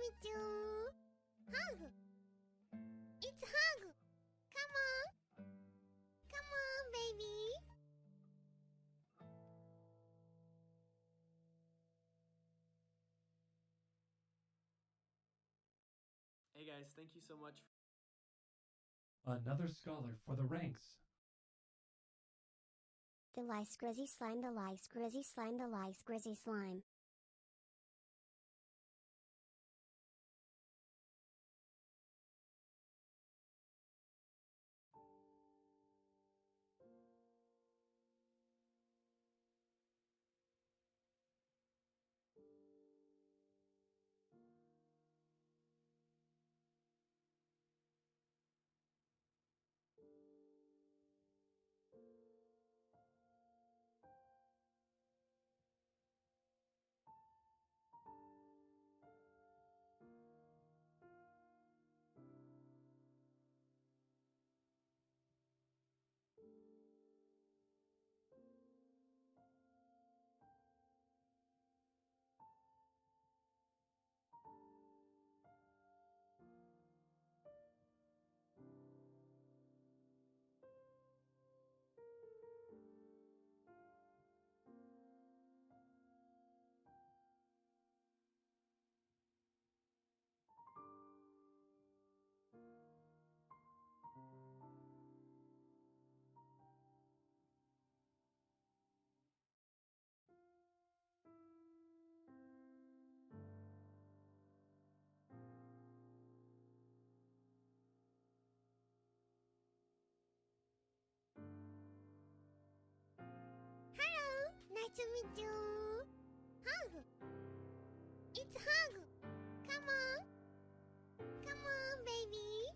meet you. Hug. It's Hug. Come on. Come on, baby. Hey guys, thank you so much. Another scholar for the ranks. The lice grizzy slime, the lice grizzy slime, the lice grizzy slime. Nice to meet you. Hug. It's Hug. Come on. Come on, baby.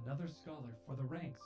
Another scholar for the ranks.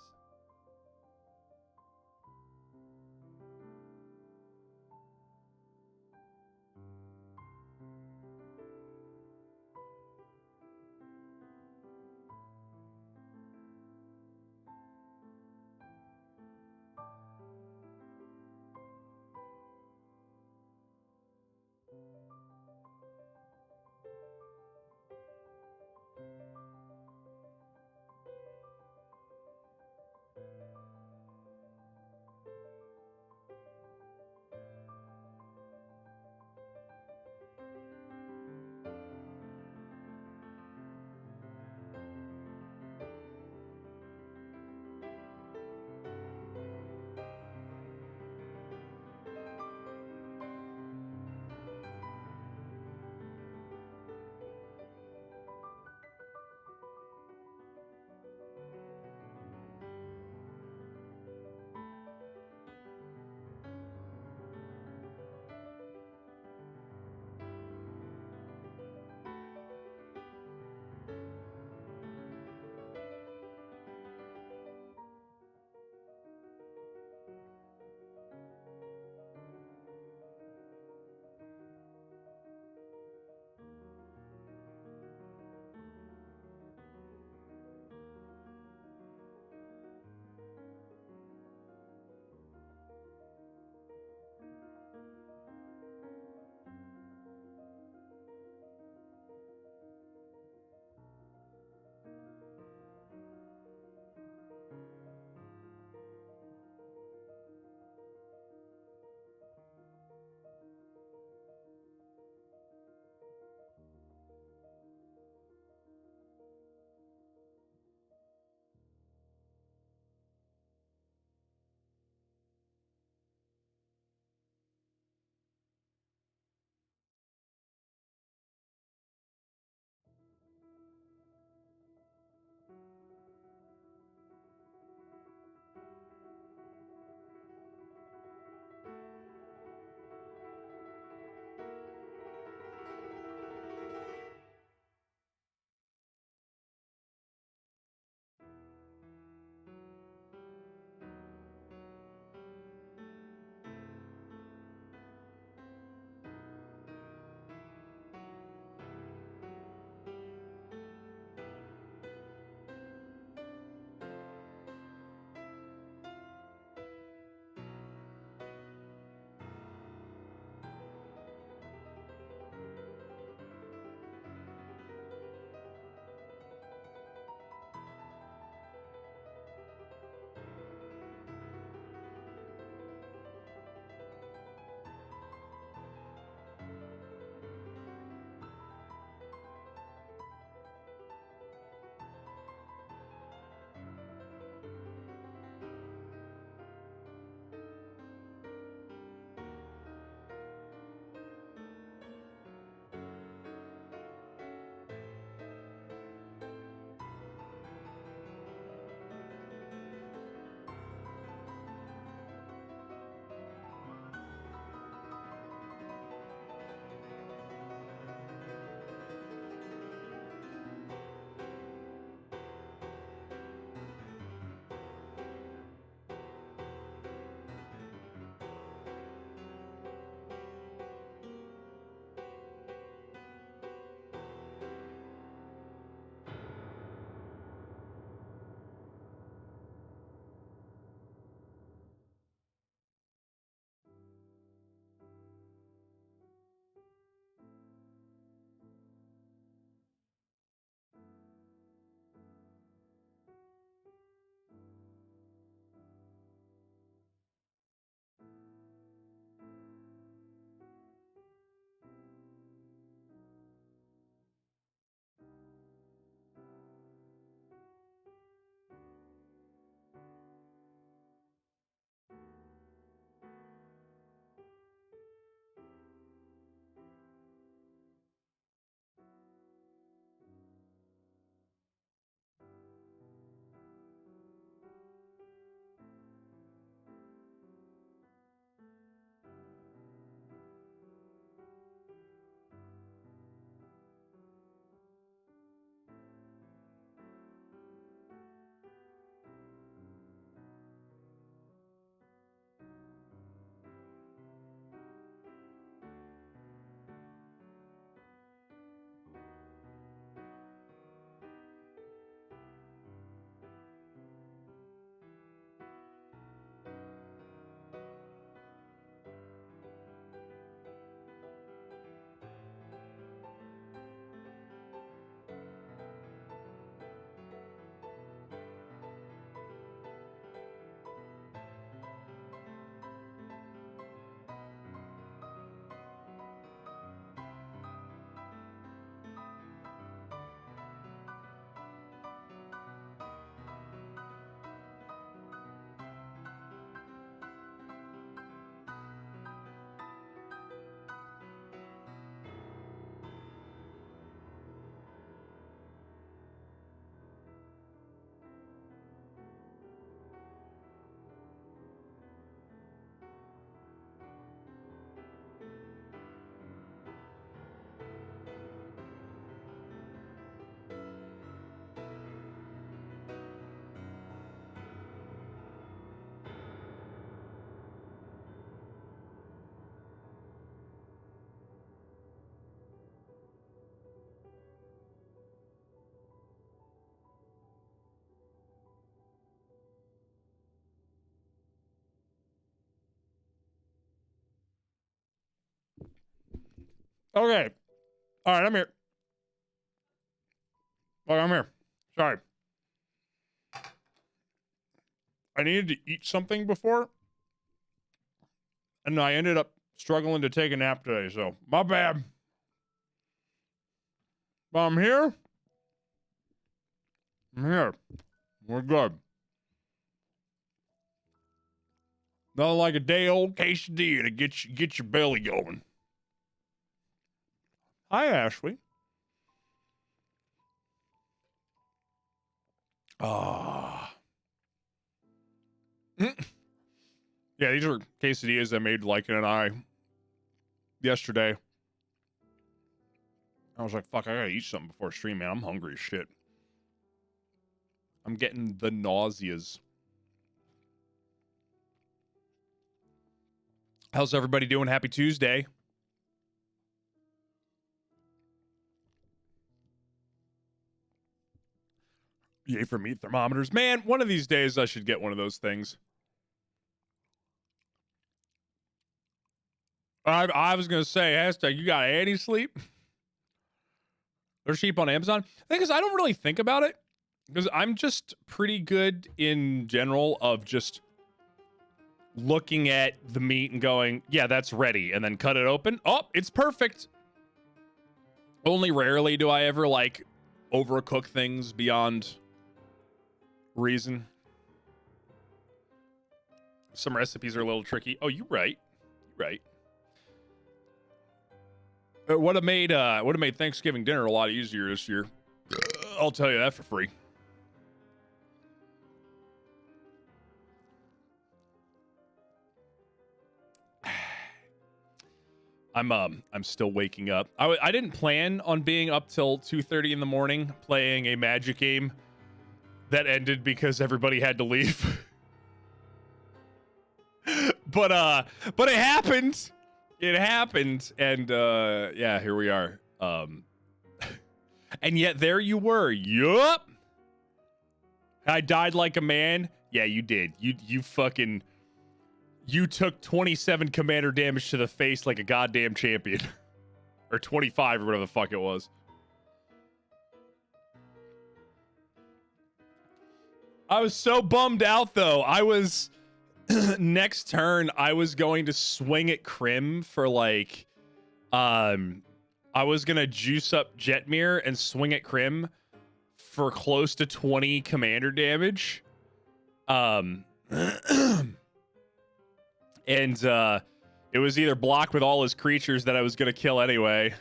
Okay. All right, I'm here. Okay, I'm here. Sorry. I needed to eat something before, and I ended up struggling to take a nap today, so my bad. But I'm here. I'm here. We're good. Nothing like a day-old quesadilla to get your belly going. Hi, Ashley. Ah. Yeah, these are quesadillas I made Lycan and I yesterday. I was like, fuck, I gotta eat something before stream, man. I'm hungry as shit. I'm getting the nauseas. How's everybody doing? Happy Tuesday. Yay for meat thermometers. Man, one of these days I should get one of those things. I was going to say, hashtag, you got any sleep? They're cheap on Amazon. The thing is, I don't really think about it because I'm just pretty good in general of just looking at the meat and going, yeah, that's ready. And then cut it open. Oh, it's perfect. Only rarely do I ever like overcook things beyond reason. Some recipes are a little tricky. Oh, you're right. You're right. It would have made Thanksgiving dinner a lot easier this year. I'll tell you that for free. I'm still waking up. I didn't plan on being up till 2:30 in the morning playing a Magic game that ended because everybody had to leave. but it happened. It happened, and yeah, here we are. And yet there you were. Yup. I died like a man. Yeah, you did. You fucking took 27 commander damage to the face like a goddamn champion. Or 25 or whatever the fuck it was. I was so bummed out though. I was next turn I was going to swing at Crim for like I was gonna juice up Jetmir and swing at Crim for close to 20 commander damage. And it was either blocked with all his creatures that I was gonna kill anyway.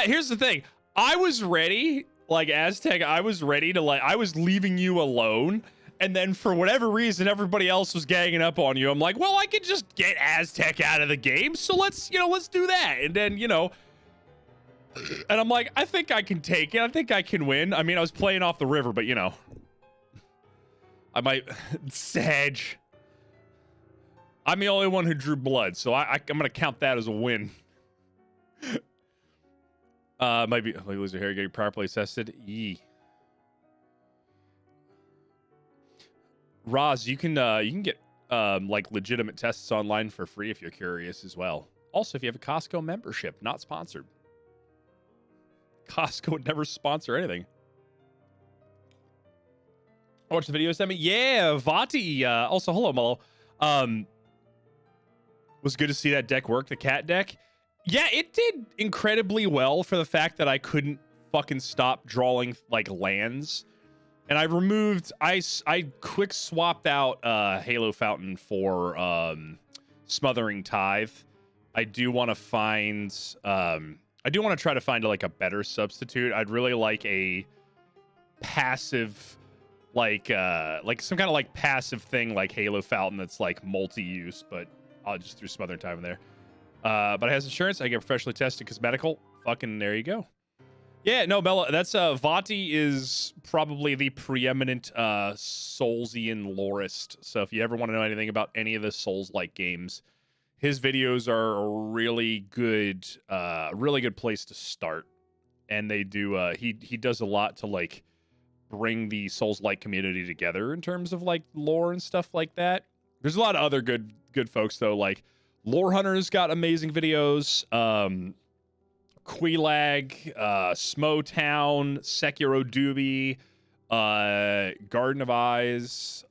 Here's the thing. I was ready, like Aztec, I was ready to I was leaving you alone. And then for whatever reason, everybody else was ganging up on you. I'm like, well, I could just get Aztec out of the game. So let's do that. And then, and I'm like, I think I can take it. I think I can win. I mean, I was playing off the river, but I might Sag. I'm the only one who drew blood. So I'm going to count that as a win. Might lose your hair getting properly tested. Yee. Roz, you can get like legitimate tests online for free if you're curious as well. Also, if you have a Costco membership, not sponsored. Costco would never sponsor anything. I watched the video sent me. Yeah, Vati. Also, hello, Mullo. Was good to see that deck work, the cat deck. Yeah, it did incredibly well for the fact that I couldn't fucking stop drawing like lands. And I removed, I quick swapped out Halo Fountain for Smothering Tithe. I do want to find, I do want to try to find like a better substitute. I'd really like a passive, like some kind of like passive thing like Halo Fountain that's like multi-use, but I'll just throw Smothering Tithe in there. But it has insurance. I get professionally tested cosmetical. Fucking there you go. Yeah, no, Bella, that's Vati is probably the preeminent Soulsian lorist. So if you ever want to know anything about any of the Souls-like games, his videos are a really good place to start. And they do he does a lot to like bring the Souls-like community together in terms of like lore and stuff like that. There's a lot of other good folks though. Like Lore Hunter's got amazing videos. Queelag, Smotown, Sekiro Doobie, Garden of Eyes.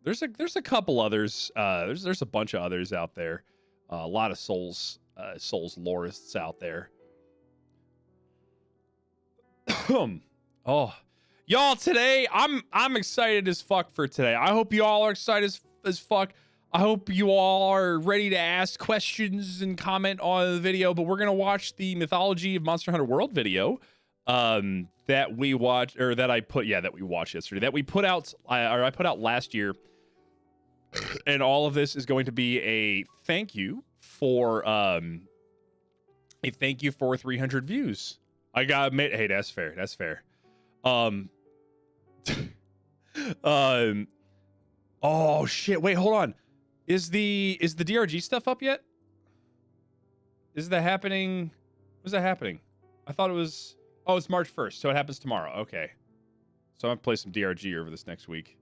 There's a couple others. There's a bunch of others out there. A lot of Souls lorists out there. Oh, y'all, today I'm excited as fuck for today. I hope you all are excited as fuck. I hope you all are ready to ask questions and comment on the video, but we're going to watch the Mythology of Monster Hunter World video that we watched, or that I put, that we watched yesterday, that we put out, or I put out last year. And all of this is going to be a thank you for 300 views. I gotta admit, hey, that's fair. That's fair. Oh shit, wait, hold on. Is the DRG stuff up yet? Is that happening? When's that happening? I thought it was, oh, it's March 1st, so it happens tomorrow. Okay. So I'm gonna play some DRG over this next week.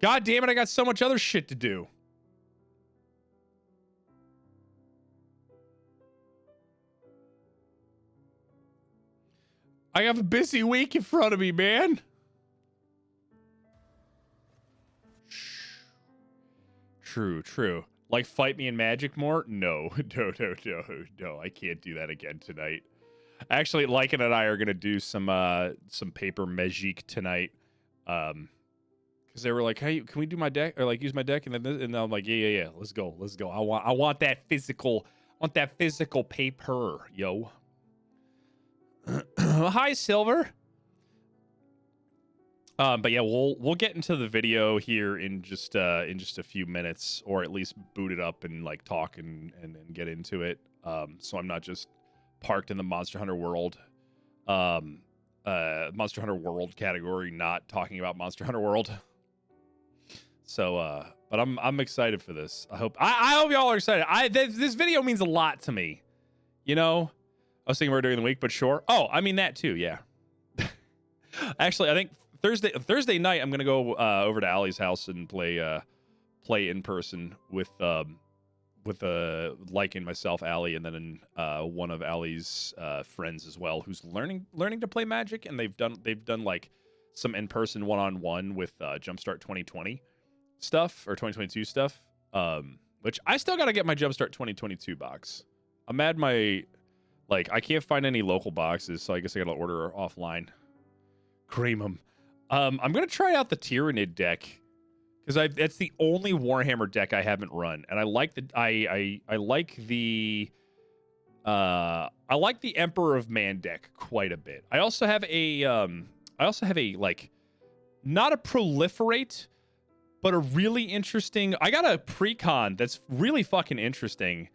God damn it, I got so much other shit to do. I have a busy week in front of me, man. True. Like, fight me in Magic more? No. No. I can't do that again tonight. Actually, Lycan and I are gonna do some paper Magic tonight. Because they were like, hey, can we do my deck, or like use my deck? And then I'm like, yeah. Let's go. I want that physical paper, yo. Hi, Silver. But yeah, we'll get into the video here in just a few minutes, or at least boot it up and like talk and get into it. So I'm not just parked in the Monster Hunter World category, not talking about Monster Hunter World. So but I'm excited for this. I hope y'all are excited. This video means a lot to me. You know? I was thinking we're doing the week, but sure. Oh, I mean that too, yeah. Actually, I think Thursday night I'm gonna go over to Allie's house and play in person with Lycan, myself, Allie, and then one of Allie's friends as well, who's learning to play Magic, and they've done like some in-person one-on-one with Jumpstart 2020 stuff, or 2022 stuff, which I still gotta get my Jumpstart 2022 box. I'm mad I can't find any local boxes, so I guess I gotta order offline. Cream them. I'm gonna try out the Tyrannid deck, because that's the only Warhammer deck I haven't run, and I like the Emperor of Man deck quite a bit. I also have a like, not a proliferate, but a really interesting. I got a precon that's really fucking interesting.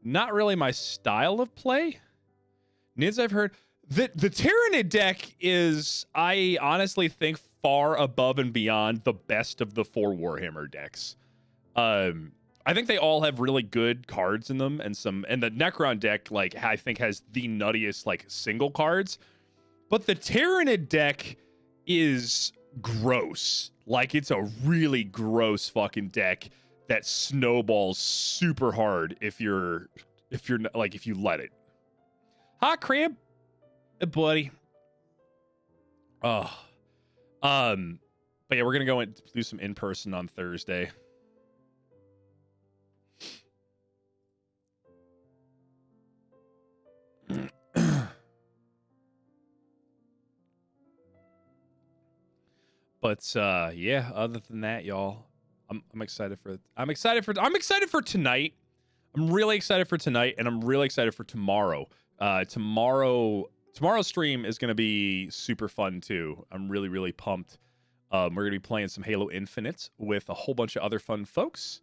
Not really my style of play. Nids, I've heard that the Tyrannid deck is, I honestly think, far above and beyond the best of the 4 Warhammer decks. I think they all have really good cards in them, and the Necron deck, like, I think has the nuttiest like single cards. But the Tyrannid deck is gross. Like, it's a really gross fucking deck that snowballs super hard if you let it. Hi, Crib. Hey, buddy. Oh. But yeah, we're gonna go and do some in-person on Thursday. But yeah, other than that, y'all, I'm excited for tonight. I'm really excited for tonight, and I'm really excited for tomorrow. Tomorrow's stream is gonna be super fun too. I'm really pumped. We're gonna be playing some Halo Infinite with a whole bunch of other fun folks.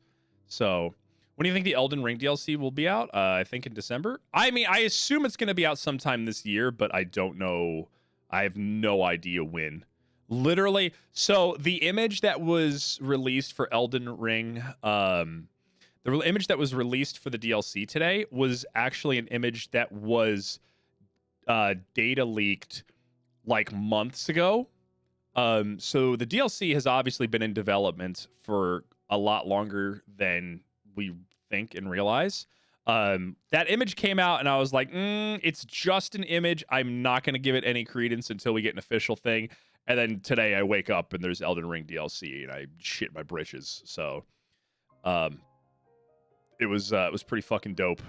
So, when do you think the Elden Ring DLC will be out? I think in December. I mean, I assume it's gonna be out sometime this year, but I don't know. I have no idea when. Literally, so the image that was released for Elden Ring, the image that was released for the DLC today was actually an image that was data leaked like months ago. So the DLC has obviously been in development for a lot longer than we think and realize. That image came out, and I was like, it's just an image. I'm not going to give it any credence until we get an official thing. And then today I wake up and there's Elden Ring DLC, and I shit my britches. So, it was pretty fucking dope.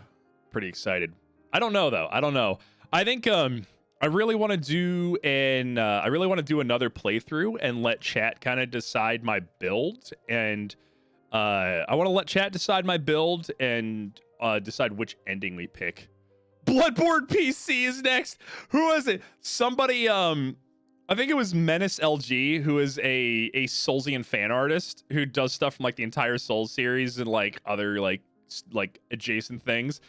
Pretty excited. I don't know though. I don't know. I think I really want to do another playthrough and let chat kind of decide my build, and I want to let chat decide my build and decide which ending we pick. Bloodborne PC is next. Who is it? Somebody I think it was Menace LG, who is a Soulsian fan artist who does stuff from like the entire Souls series and like other like adjacent things.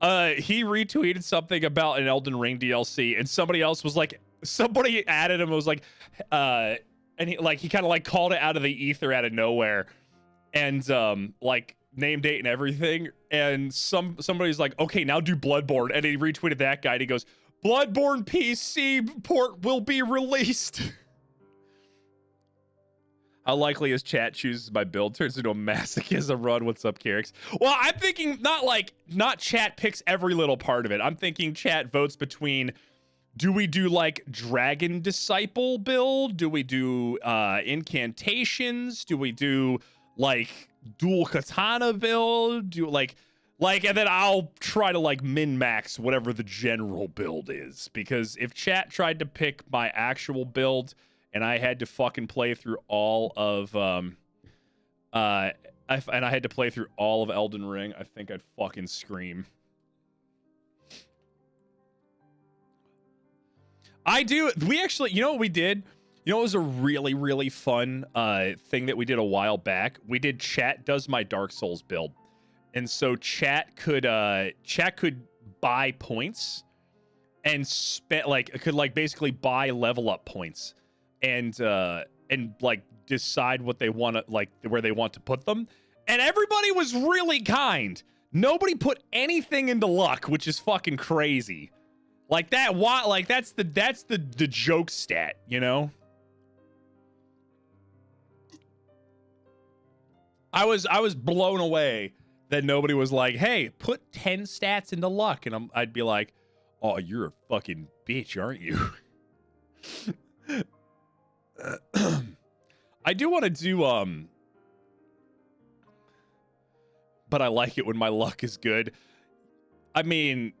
He retweeted something about an Elden Ring DLC, and somebody else was like, somebody added him and was like, and he kind of like called it out of the ether out of nowhere, and like name, date, and everything. And somebody's like, okay, now do Bloodborne, and he retweeted that guy, and he goes, Bloodborne PC port will be released. How likely is chat chooses my build turns into a masochism run? What's up, Carix? Well, I'm thinking not chat picks every little part of it. I'm thinking chat votes between, do we do like Dragon Disciple build? Do we do incantations? Do we do like dual katana build? Do and then I'll try to like min-max whatever the general build is. Because if chat tried to pick my actual build and I had to fucking play through all of and I had to play through all of Elden Ring, I think I'd fucking scream. We actually, you know what we did? You know, it was a really, really fun thing that we did a while back. We did chat does my Dark Souls build. And so chat could buy points and basically buy level up points and like decide what they want to, like where they want to put them. And everybody was really kind. Nobody put anything into luck, which is fucking crazy. Like that, that's the joke stat, you know? I was blown away that nobody was like, hey, put 10 stats into luck. And I'd be like, oh, you're a fucking bitch, aren't you? I do want to do, but I like it when my luck is good. I mean,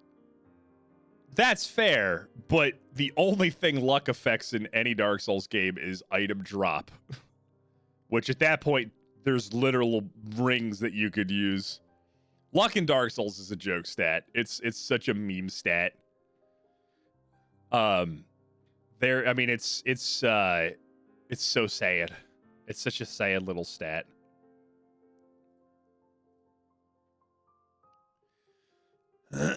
that's fair, but the only thing luck affects in any Dark Souls game is item drop. Which at that point, there's literal rings that you could use. Luck in Dark Souls is a joke stat. It's such a meme stat. I mean, it's so sad. It's such a sad little stat. All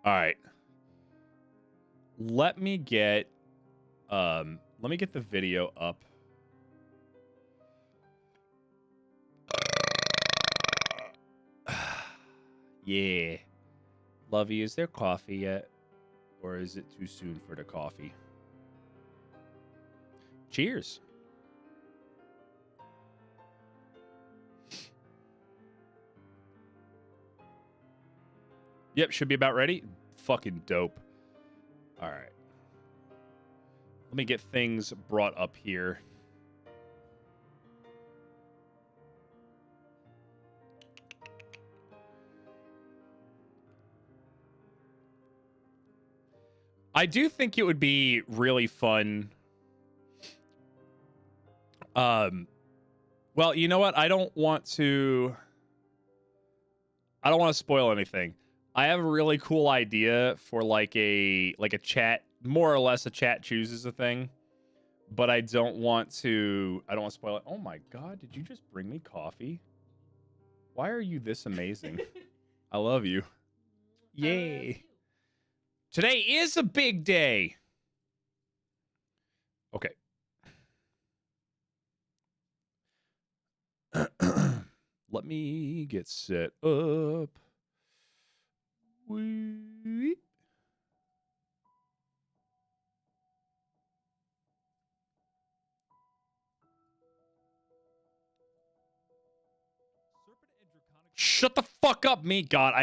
right. Let me get the video up. Yeah. Lovey, is there coffee yet? Or is it too soon for the coffee? Cheers. Yep, should be about ready. Fucking dope. All right. Let me get things brought up here. I do think it would be really fun. Well, you know what? I don't want to spoil anything. I have a really cool idea for like a chat, more or less a chat chooses a thing, but I don't want to spoil it. Oh my God, did you just bring me coffee? Why are you this amazing? I love you. Yay. Today is a big day. Okay. Let me get set up. Weep. 'Cause Shut the fuck up, me. God, I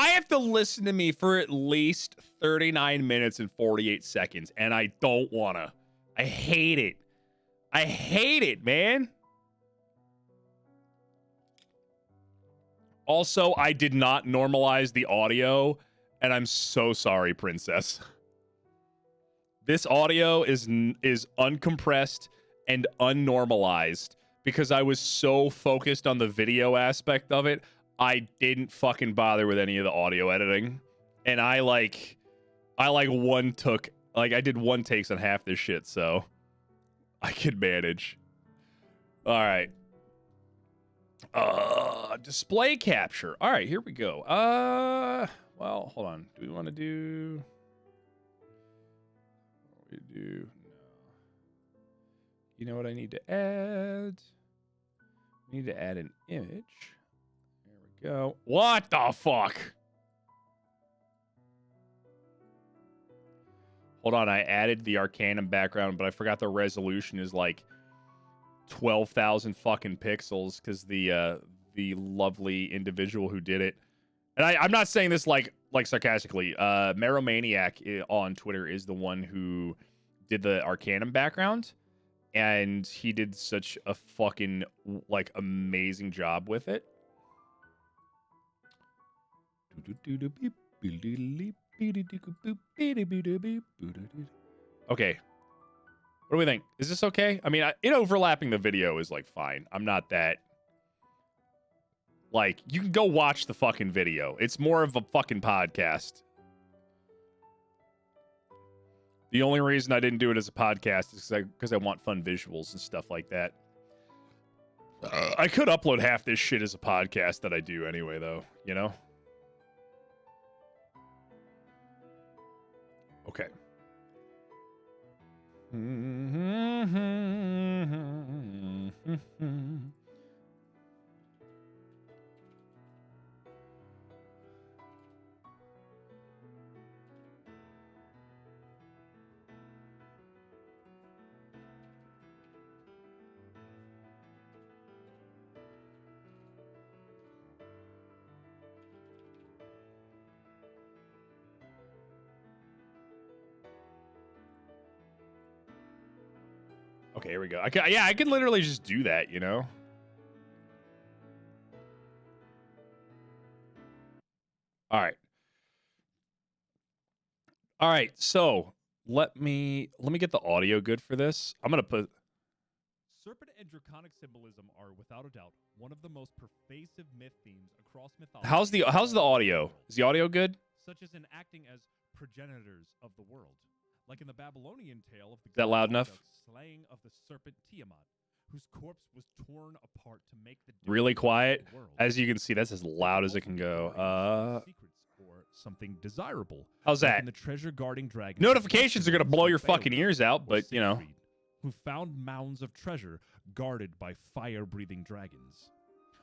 have to listen to me for at least 39 minutes and 48 seconds, and I don't wanna. I hate it. I hate it, man. Also, I did not normalize the audio, and I'm so sorry, Princess. This audio is uncompressed and unnormalized because I was so focused on the video aspect of it. I didn't fucking bother with any of the audio editing. And I did one takes on half this shit, so I could manage. All right. Display capture. All right, here we go. Well, hold on. Do we want to do what we do? No. You know what I need to add? I need to add an image. There we go. What the fuck? Hold on, I added the Arcanum background, but I forgot the resolution is like 12,000 fucking pixels because the lovely individual who did it, and I'm not saying this like sarcastically. Maromaniac on Twitter is the one who did the Arcanum background, and he did such a fucking like amazing job with it. Okay. What do we think? Is this okay? I mean, it overlapping the video is like fine. I'm not that. Like, you can go watch the fucking video. It's more of a fucking podcast. The only reason I didn't do it as a podcast is because I want fun visuals and stuff like that. I could upload half this shit as a podcast that I do anyway, though, you know? Okay. Okay, here we go. I could literally just do that, you know? All right. All right, so let me get the audio good for this. I'm going to put... Serpent and draconic symbolism are, without a doubt, one of the most pervasive myth themes across mythology. How's the audio? Is the audio good? Such as in acting as progenitors of the world. Like in the Babylonian tale of the that loud enough? slaying of the serpent Tiamat, whose corpse was torn apart to make the Really quiet. of the world. As you can see, that's as loud as it can go. Secrets or something desirable. How's Like that? in the treasure guarding dragon. Notifications are going to blow your fucking ears out, but, you know. Who found mounds of treasure guarded by fire-breathing dragons.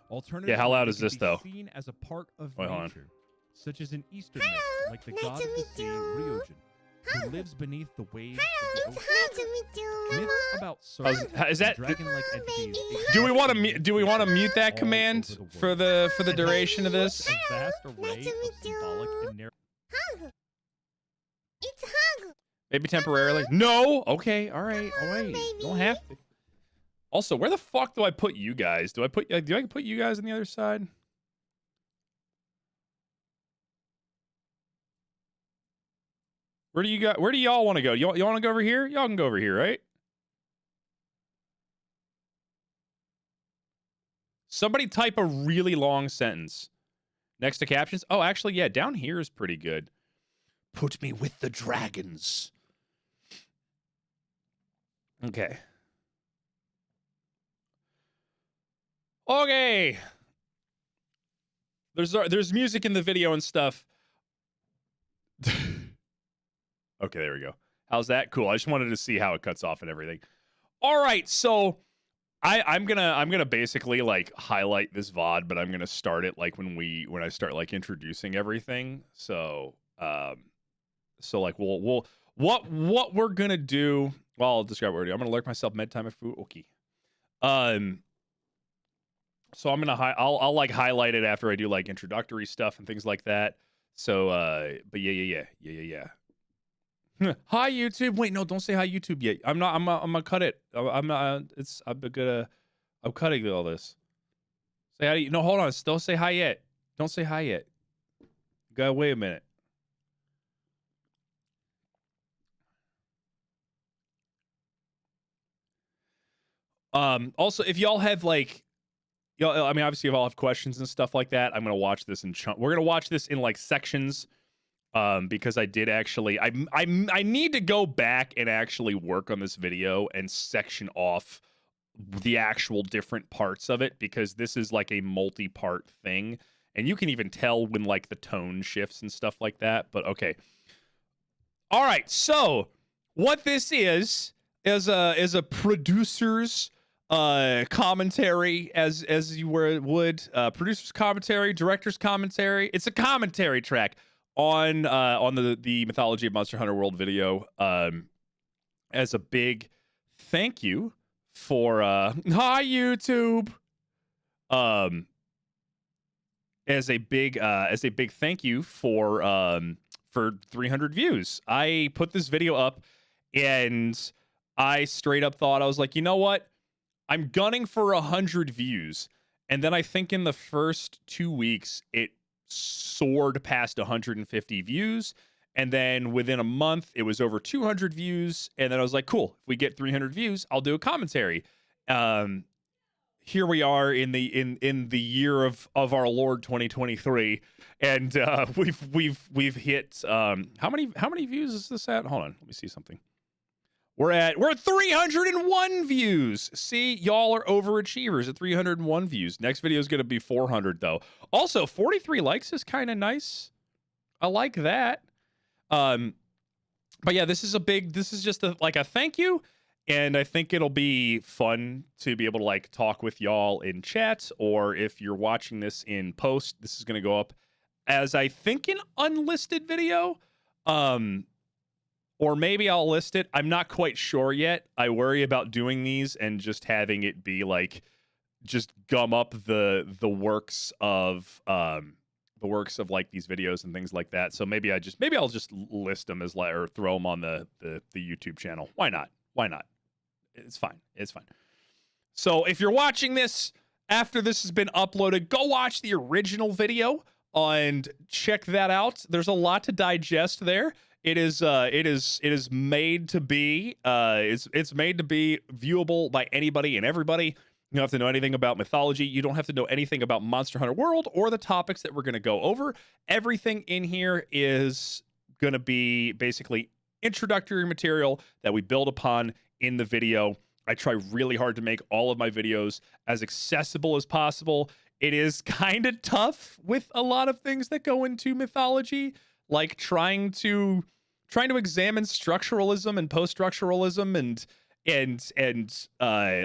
Alternatively, Yeah, how loud they is can this, be though? Seen as a part of Wait, hold on. nature, such as an Eastern myth, like the nice god to of the meet sea, you. Ryogen, Hi. who lives beneath the waves Hello, of the it's ocean. hard to meet you. Come Myths on. about How's- serpents is that- and dragon-like entities. Do we want to exist do we want to all mute that over command the world. for the duration of this? A vast array Nice to of meet you. symbolic and narrative. Hug. It's hug. Maybe temporarily. No. Okay. All right. Come All on, right. baby. Don't have to. Also, where the fuck do I put you guys? Do I put you guys on the other side? Where do y'all want to go? Y'all want to go over here? Y'all can go over here, right? Somebody type a really long sentence next to captions. Oh, actually, yeah, down here is pretty good. Put me with the dragons. Okay. Okay. There's music in the video and stuff. Okay, there we go. How's that? Cool. I just wanted to see how it cuts off and everything. All right, so I'm gonna basically like highlight this VOD, but I'm gonna start it like when I start like introducing everything. So like we'll what we're gonna do. Well, I'll describe what we're doing. I'm gonna lurk myself med time at food. Okay. So I'm gonna I'll like highlight it after I do like introductory stuff and things like that. So but yeah. Hi YouTube. Wait, no, don't say hi YouTube yet. I'm gonna cut it. I'm not. I'm cutting all this. Say hi. No, hold on. Don't say hi yet. Don't say hi yet. Gotta wait a minute. Also, if y'all have like, y'all, I mean, obviously, if y'all have questions and stuff like that, I'm gonna watch this in we're gonna watch this in like sections. Because I did actually, I need to go back and actually work on this video and section off the actual different parts of it, because this is like a multi-part thing, and you can even tell when like the tone shifts and stuff like that. But okay, all right. So what this is a producer's commentary, as you would producer's commentary, director's commentary. It's a commentary track on the Mythology of Monster Hunter World video, as a big thank you for hi YouTube, as a big thank you for 300 views. I put this video up and I straight up thought, I was like, you know what, I'm gunning for 100 views. And then I think in the first 2 weeks it soared past 150 views, and then within a month it was over 200 views, and then I was like, cool, if we get 300 views, I'll do a commentary. Here we are in the year of our Lord 2023, and we've hit how many views is this at? Hold on, let me see something. We're at 301 views. See, y'all are overachievers at 301 views. Next video is going to be 400 though. Also, 43 likes is kind of nice. I like that. But yeah, this is just like a thank you, and I think it'll be fun to be able to like talk with y'all in chat, or if you're watching this in post, this is going to go up as, I think, an unlisted video. Or maybe I'll list it. I'm not quite sure yet. I worry about doing these and just having it be like, just gum up the works of like these videos and things like that. So maybe I'll just list them as like, or throw them on the YouTube channel. Why not? It's fine. So if you're watching this after this has been uploaded, go watch the original video and check that out. There's a lot to digest there. It is made to be it's made to be viewable by anybody and everybody. You don't have to know anything about mythology. You don't have to know anything about Monster Hunter World or the topics that we're going to go over. Everything in here is going to be basically introductory material that we build upon in the video. I try really hard to make all of my videos as accessible as possible. It is kind of tough with a lot of things that go into mythology, like trying to examine structuralism and post-structuralism and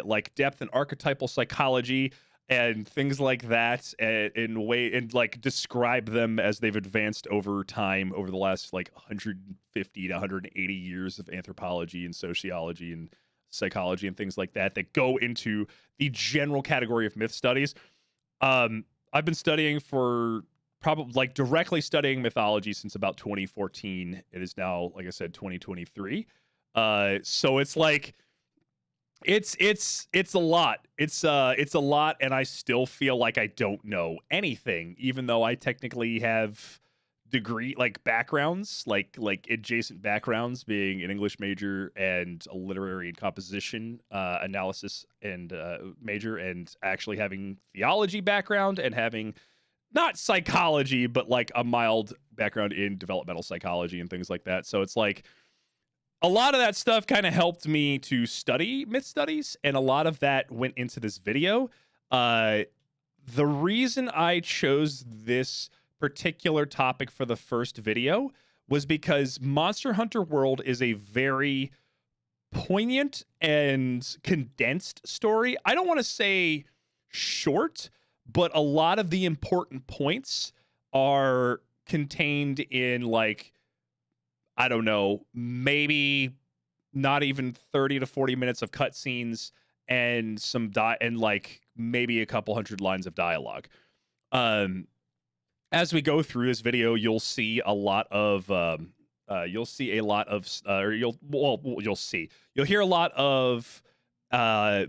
like depth and archetypal psychology and things like that, and like describe them as they've advanced over time, over the last like 150 to 180 years of anthropology and sociology and psychology and things like that go into the general category of myth studies. I've been studying for probably like directly studying mythology since about 2014. It is now, like I said, 2023. So it's like it's a lot. It's a lot, and I still feel like I don't know anything, even though I technically have degree like backgrounds, like adjacent backgrounds, being an English major and a literary and composition analysis and major, and actually having theology background and having not psychology, but like a mild background in developmental psychology and things like that. So it's like a lot of that stuff kind of helped me to study myth studies, and a lot of that went into this video. The reason I chose this particular topic for the first video was because Monster Hunter World is a very poignant and condensed story. I don't want to say short, but a lot of the important points are contained in, like, I don't know, maybe not even 30 to 40 minutes of cutscenes and and like maybe a couple hundred lines of dialogue. As we go through this video, you'll see a lot of you'll hear a lot of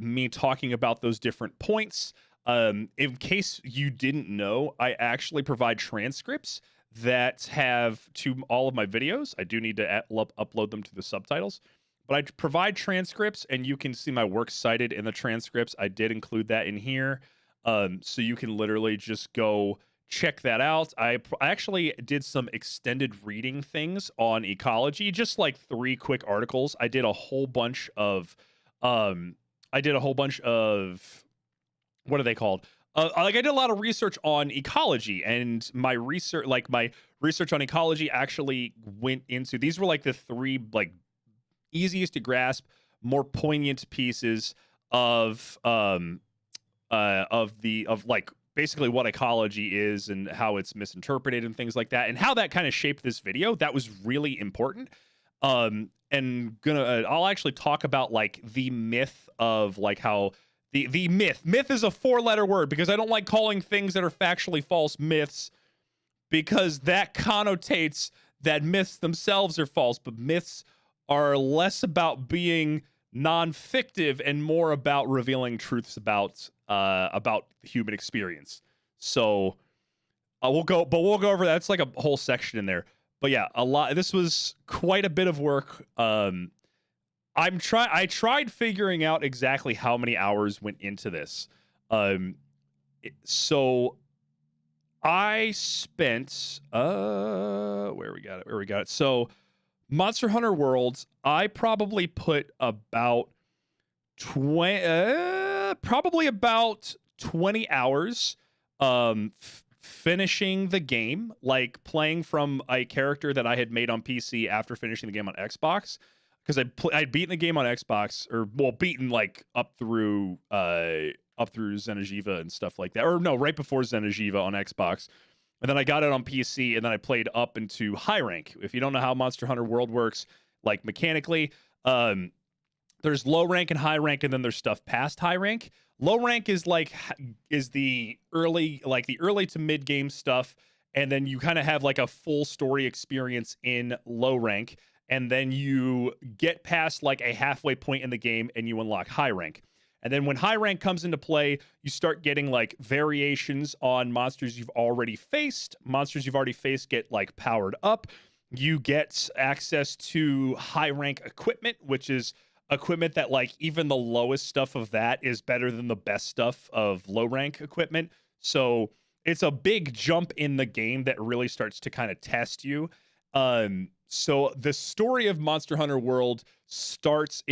me talking about those different points. In case you didn't know, I actually provide transcripts that have to all of my videos. I do need to upload them to the subtitles, but I provide transcripts, and you can see my works cited in the transcripts. I did include that in here, so you can literally just go check that out. I actually did some extended reading things on ecology, just like 3 quick articles. I did a whole bunch of what are they called? Like I did a lot of research on ecology, and my research on ecology actually went into, these were like the 3 like easiest to grasp, more poignant pieces of like basically what ecology is and how it's misinterpreted and things like that, and how that kind of shaped this video. That was really important. And I'll actually talk about like the myth of like how the myth is a 4-letter word, because I don't like calling things that are factually false myths, because that connotates that myths themselves are false, but myths are less about being non-fictive and more about revealing truths about human experience. So we'll go over that. It's like a whole section in there. But yeah, this was quite a bit of work. I tried figuring out exactly how many hours went into this. So I spent where we got it. So Monster Hunter World, I probably put about 20 hours finishing the game, like playing from a character that I had made on PC after finishing the game on Xbox, because I'd beaten the game on Xbox, or beaten like up through Xeno'jiiva and stuff like that, or no, right before Xeno'jiiva on Xbox. And then I got it on PC, and then I played up into high rank. If you don't know how Monster Hunter World works, like mechanically, there's low rank and high rank, and then there's stuff past high rank. Low rank is the early to mid game stuff, and then you kind of have like a full story experience in low rank, and then you get past like a halfway point in the game, and you unlock high rank. And then when high rank comes into play, you start getting like variations on monsters you've already faced. Monsters you've already faced get like powered up. You get access to high rank equipment, which is equipment that like even the lowest stuff of that is better than the best stuff of low rank equipment. So it's a big jump in the game that really starts to kind of test you. So the story of Monster Hunter World starts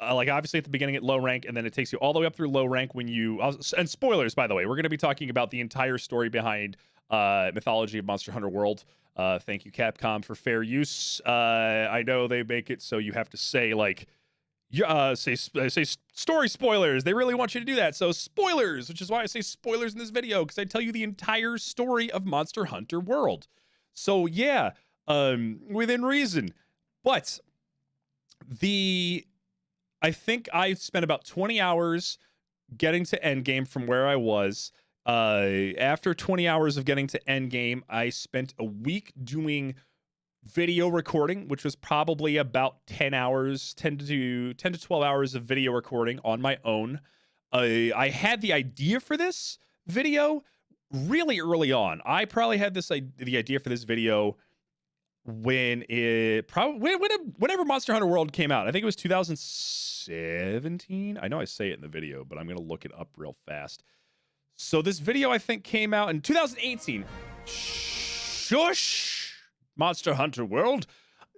like obviously at the beginning at low rank, and then it takes you all the way up through low rank when you, and spoilers, by the way, we're going to be talking about the entire story behind Mythology of Monster Hunter World. Thank you, Capcom, for fair use. I know they make it so you have to say like, say story spoilers. They really want you to do that. So spoilers, which is why I say spoilers in this video, because I tell you the entire story of Monster Hunter World. So yeah, within reason. But I think I spent about 20 hours getting to endgame from where I was. After 20 hours of getting to endgame, I spent a week doing video recording, which was probably about 10 to 12 hours of video recording on my own. I had the idea for this video really early on. I probably had the idea for this video whenever Monster Hunter World came out. I think it was 2017. I know I say it in the video, but I'm going to look it up real fast. So this video, I think, came out in 2018. Shush! Monster Hunter World.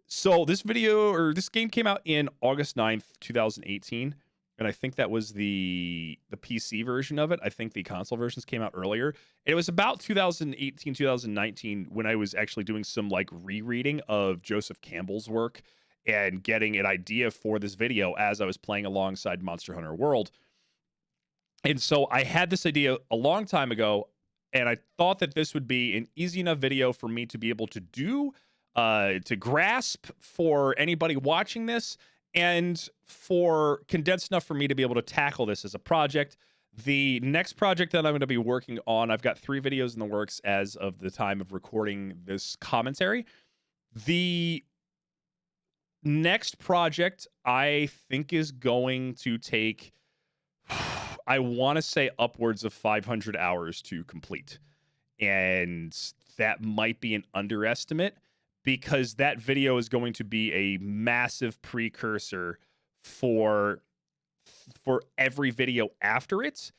So this game came out in August 9th, 2018. And I think that was the PC version of it. I think the console versions came out earlier. It was about 2018, 2019 when I was actually doing some like rereading of Joseph Campbell's work and getting an idea for this video as I was playing alongside Monster Hunter World. And so I had this idea a long time ago, and I thought that this would be an easy enough video for me to be able to do, to grasp for anybody watching this, and for condensed enough for me to be able to tackle this as a project. The next project that I'm going to be working on, I've got 3 videos in the works as of the time of recording this commentary. The next project I think is going to take, I want to say, upwards of 500 hours to complete. And that might be an underestimate, because that video is going to be a massive precursor for every video after it.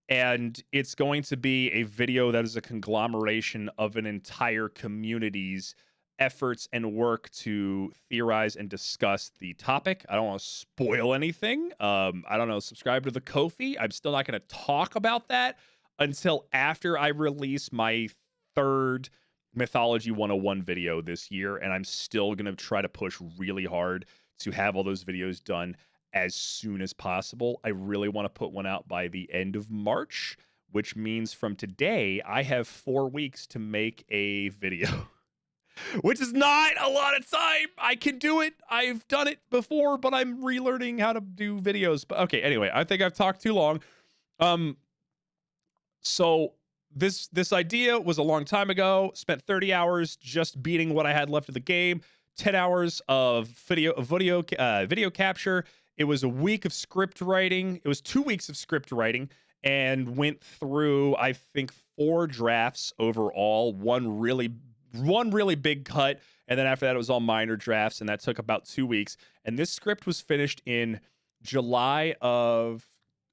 And it's going to be a video that is a conglomeration of an entire community's efforts and work to theorize and discuss the topic. I don't want to spoil anything. I don't know. Subscribe to the Ko-fi. I'm still not going to talk about that until after I release my 3rd Mythology 101 video this year. And I'm still going to try to push really hard to have all those videos done as soon as possible. I really want to put one out by the end of March, which means from today, I have 4 weeks to make a video, which is not a lot of time. I can do it. I've done it before, but I'm relearning how to do videos. But okay, anyway, I think I've talked too long. So this idea was a long time ago. Spent 30 hours just beating what I had left of the game. 10 hours of video capture. It was a week of script writing. It was 2 weeks of script writing, and went through, I think, 4 drafts overall. One really big cut, and then after that it was all minor drafts, and that took about 2 weeks. And this script was finished in July of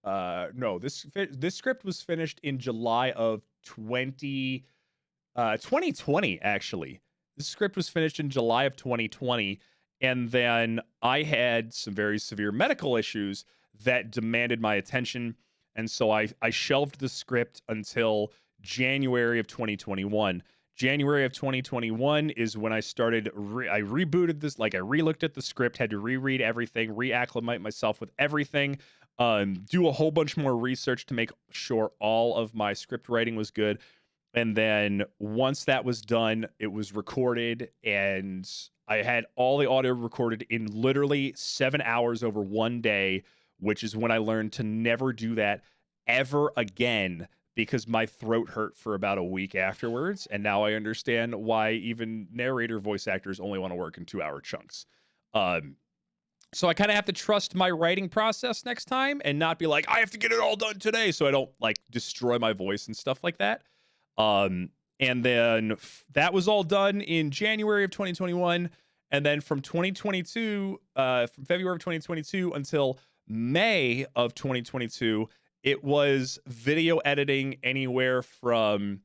this script was finished in July of 2020, actually. This script was finished in July of 2020, and then I had some very severe medical issues that demanded my attention, and so I shelved the script until January of 2021. January of 2021 is when I started, I rebooted this, like I re-looked at the script, had to reread everything, reacclimate myself with everything, do a whole bunch more research to make sure all of my script writing was good. And then once that was done, it was recorded, and I had all the audio recorded in literally 7 hours over one day, which is when I learned to never do that ever again, because my throat hurt for about a week afterwards. And now I understand why even narrator voice actors only want to work in 2-hour chunks. So I kind of have to trust my writing process next time and not be like, I have to get it all done today, so I don't like destroy my voice and stuff like that. And then that was all done in January of 2021. And then from 2022, from February of 2022 until May of 2022, it was video editing anywhere from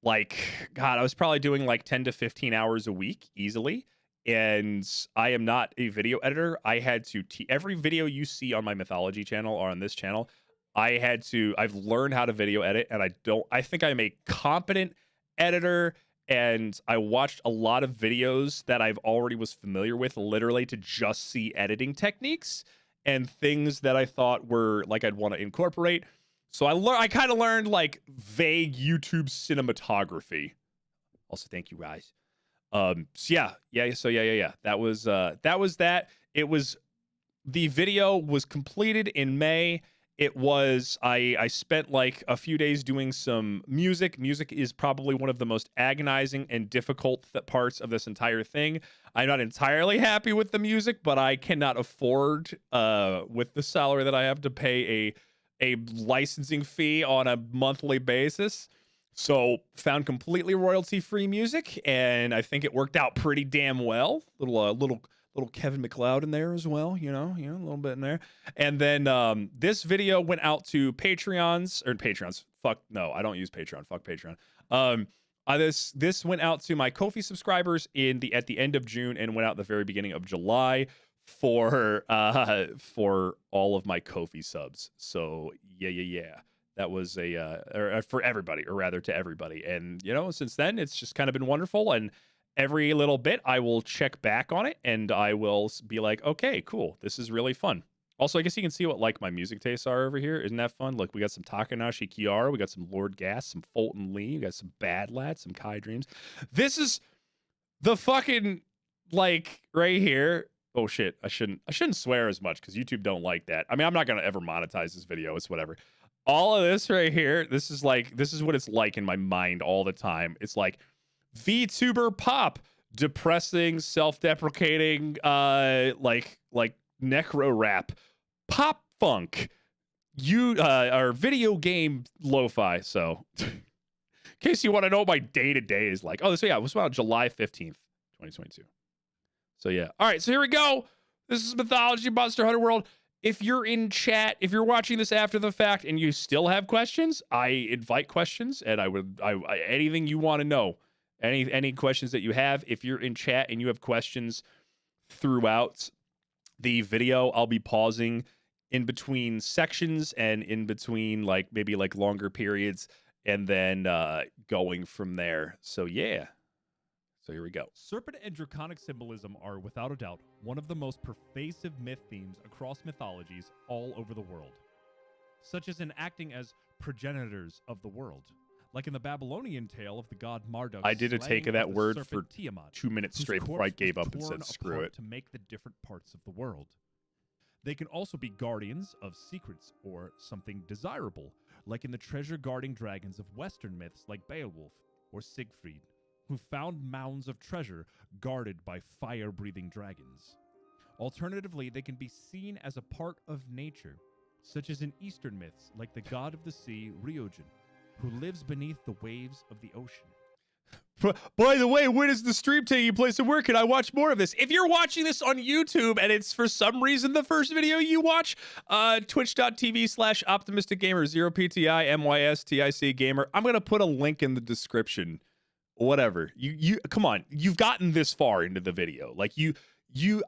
like, God, I was probably doing like 10 to 15 hours a week easily. And I am not a video editor. I had to every video you see on my Mythology channel or on this channel, I've learned how to video edit, and I think I'm a competent editor, and I watched a lot of videos that I've already was familiar with literally to just see editing techniques and things that I thought were like I'd want to incorporate. So I kind of learned like vague YouTube cinematography. Also, thank you guys. So yeah. That was that. It was, the video was completed in May. It was, I spent like a few days doing some music. Music is probably one of the most agonizing and difficult parts of this entire thing. I'm not entirely happy with the music, but I cannot afford, with the salary that I have, to pay a licensing fee on a monthly basis. So found completely royalty-free music, and I think it worked out pretty damn well. Little Kevin MacLeod in there as well, you know, a little bit in there. And then this video went out to Patreons. Fuck no, I don't use Patreon. Fuck Patreon. This went out to my Ko-fi subscribers at the end of June, and went out the very beginning of July for all of my Ko-fi subs. So yeah. That was for everybody, or rather to everybody. And, you know, since then, it's just kind of been wonderful. And every little bit, I will check back on it, and I will be like, okay, cool. This is really fun. Also, I guess you can see what like my music tastes are over here. Isn't that fun? Look, we got some Takanashi Kiara. We got some Lord Gas, some Fulton Lee. We got some Bad Lad, some Kai Dreams. This is the fucking, like, right here. Oh shit, I shouldn't swear as much because YouTube don't like that. I mean, I'm not gonna ever monetize this video. It's whatever. All of this right here, this is what it's like in my mind all the time. It's like VTuber pop, depressing, self-deprecating, like necro rap, pop funk, or video game lo-fi. So in case you want to know what my day-to-day is like. Oh, so yeah, it was about July 15th, 2022. So yeah. All right, so here we go. This is Mythology Monster Hunter World. If you're in chat, if you're watching this after the fact and you still have questions, I invite questions, and I anything you want to know, any questions that you have, if you're in chat and you have questions throughout the video, I'll be pausing in between sections and in between maybe longer periods, and then going from there. So yeah. So here we go. Serpent and draconic symbolism are, without a doubt, one of the most pervasive myth themes across mythologies all over the world, such as in acting as progenitors of the world, like in the Babylonian tale of the god Marduk. I did a take of that word for Tiamat, 2 minutes straight before I gave up and said screw it. To make the different parts of the world. They can also be guardians of secrets or something desirable, like in the treasure-guarding dragons of Western myths like Beowulf or Siegfried, who found mounds of treasure guarded by fire-breathing dragons. Alternatively, they can be seen as a part of nature, such as in Eastern myths like the god of the sea, Ryujin, who lives beneath the waves of the ocean. By the way, when is the stream taking place and where can I watch more of this? If you're watching this on YouTube and it's for some reason the first video you watch, twitch.tv/optimisticgamer, 0PTI MYSTIC gamer. I'm going to put a link in the description. Whatever. You come on. You've gotten this far into the video.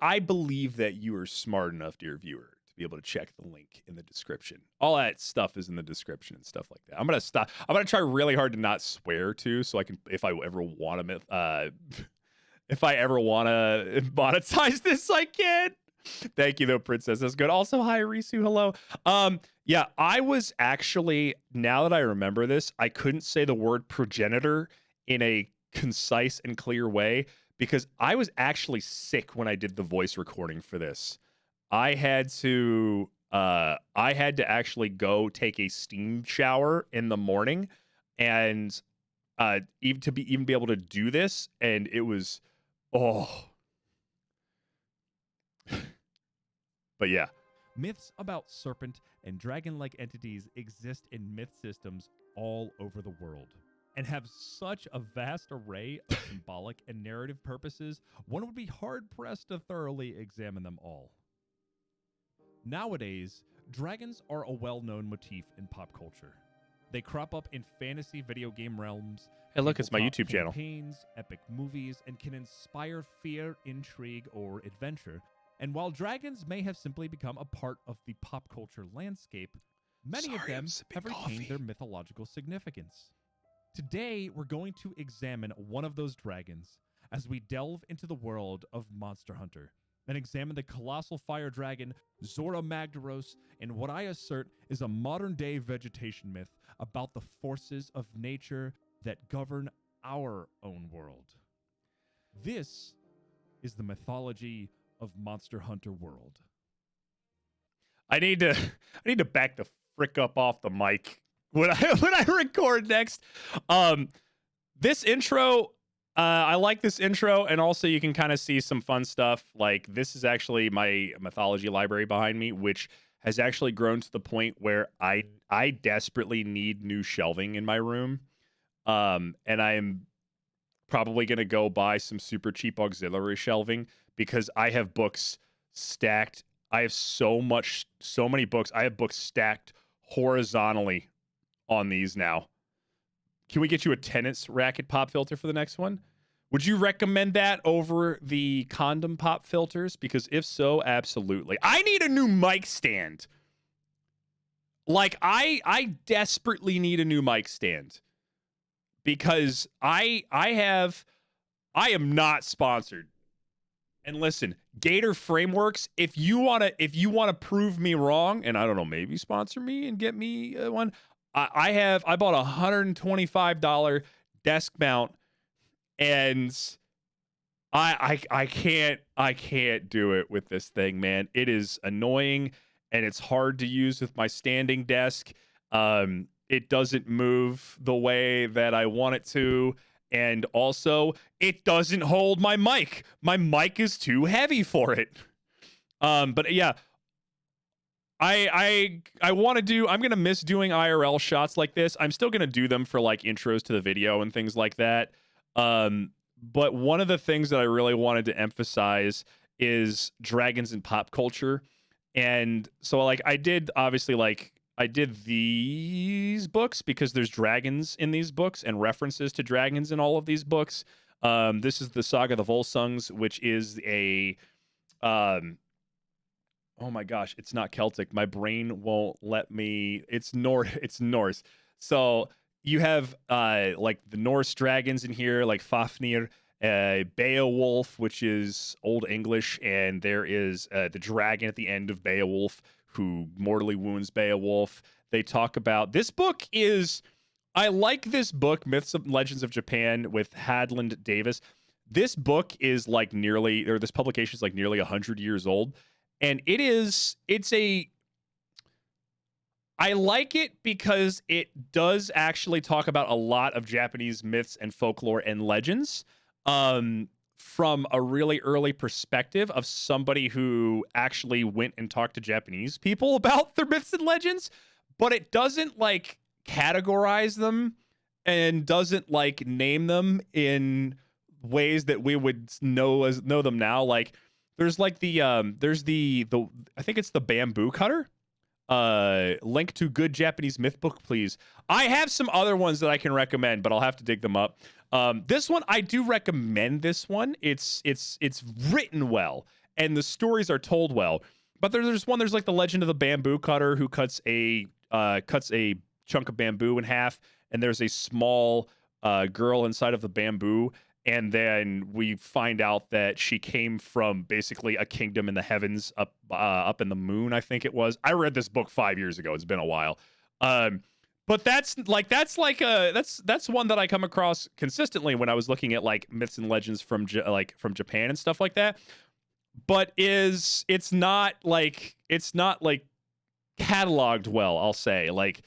I believe that you are smart enough, dear viewer, to be able to check the link in the description. All that stuff is in the description and stuff like that. I'm gonna stop. I'm gonna try really hard to not swear too, so I can, if I ever want to monetize this, I can. Thank you though, Princess. That's good. Also, hi Risu. Hello. Yeah, I was actually, now that I remember this, I couldn't say the word progenitor in a concise and clear way because I was actually sick when I did the voice recording for this. I had to actually go take a steam shower in the morning, and even be able to do this, and it was but yeah. Myths about serpent and dragon-like entities exist in myth systems all over the world, and have such a vast array of symbolic and narrative purposes, one would be hard-pressed to thoroughly examine them all. Nowadays, dragons are a well-known motif in pop culture. They crop up in fantasy video game realms. Hey, look, it's my tabletop YouTube channel. Campaigns, epic movies, and can inspire fear, intrigue, or adventure. And while dragons may have simply become a part of the pop culture landscape, many of them have retained their mythological significance. Today, we're going to examine one of those dragons as we delve into the world of Monster Hunter and examine the colossal fire dragon Zora Magdaros in what I assert is a modern-day vegetation myth about the forces of nature that govern our own world. This is the mythology of Monster Hunter World. I need to back the frick up off the mic when I record next. This intro, I like this intro, and also you can kind of see some fun stuff. Like, this is actually my mythology library behind me, which has actually grown to the point where I desperately need new shelving in my room. And I'm probably gonna go buy some super cheap auxiliary shelving because I have books stacked. I have so many books. I have books stacked horizontally on these now. Can we get you a tennis racket pop filter for the next one? Would you recommend that over the condom pop filters? Because if so, absolutely. I need a new mic stand. Like, I desperately need a new mic stand because I am not sponsored. And listen, Gator Frameworks, if you want to prove me wrong, and I don't know, maybe sponsor me and get me one. I bought a $125 desk mount, and I can't do it with this thing, man. It is annoying and it's hard to use with my standing desk. It doesn't move the way that I want it to, and also it doesn't hold my mic. My mic is too heavy for it. But yeah, I want to do. I'm gonna miss doing IRL shots like this. I'm still gonna do them for like intros to the video and things like that. But one of the things that I really wanted to emphasize is dragons in pop culture. And so like I did these books because there's dragons in these books and references to dragons in all of these books. This is the Saga of the Volsungs, which is a oh my gosh, it's not Celtic. My brain won't let me. It's Norse. So you have like the Norse dragons in here, like Fafnir, Beowulf, which is Old English, and there is the dragon at the end of Beowulf who mortally wounds Beowulf. They talk about this book is. I like this book, Myths and Legends of Japan, with Hadland Davis. This book is like nearly, or this publication is like nearly 100 years old. And I like it because it does actually talk about a lot of Japanese myths and folklore and legends from a really early perspective of somebody who actually went and talked to Japanese people about their myths and legends, but it doesn't like categorize them and doesn't like name them in ways that we would know them now. Like there's like the I think it's the bamboo cutter. Link to good Japanese myth book, please. I have some other ones that I can recommend, but I'll have to dig them up. This one I do recommend. This one, it's written well and the stories are told well. But there's like the legend of the bamboo cutter who cuts a chunk of bamboo in half, and there's a small girl inside of the bamboo. And then we find out that she came from basically a kingdom in the heavens up in the moon, I think it was. I read this book 5 years ago. It's been a while. But that's one that I come across consistently when I was looking at like myths and legends from Japan and stuff like that. But it's not like cataloged well, I'll say. Like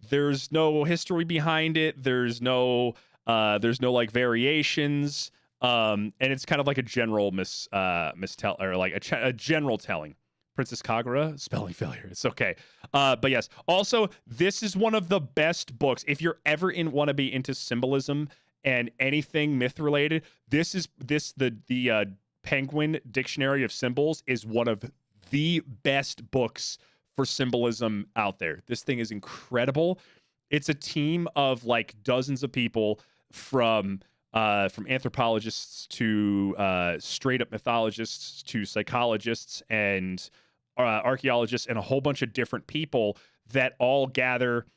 there's no history behind it. There's no like variations, and it's kind of like a general mistell or like a general telling. Princess Kagura, spelling failure. It's okay. But yes, also this is one of the best books if you're ever want to be into symbolism and anything myth related. The Penguin Dictionary of Symbols is one of the best books for symbolism out there. This thing is incredible. It's a team of like dozens of people from anthropologists to straight up mythologists to psychologists and archaeologists and a whole bunch of different people that all gather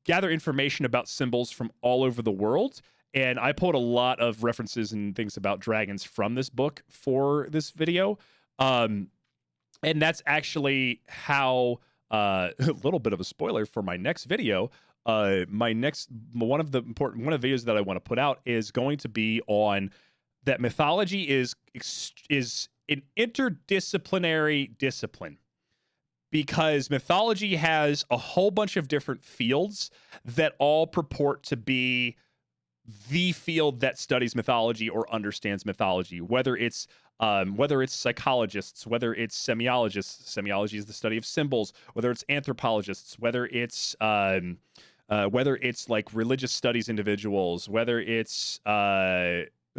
information about symbols from all over the world. And I pulled a lot of references and things about dragons from this book for this video. And that's actually how a little bit of a spoiler for my next video. One of the videos that I want to put out is going to be on that mythology is an interdisciplinary discipline, because mythology has a whole bunch of different fields that all purport to be the field that studies mythology or understands mythology, whether it's psychologists, whether it's semiologists. Semiology is the study of symbols. Whether it's anthropologists, whether it's like religious studies individuals, whether it's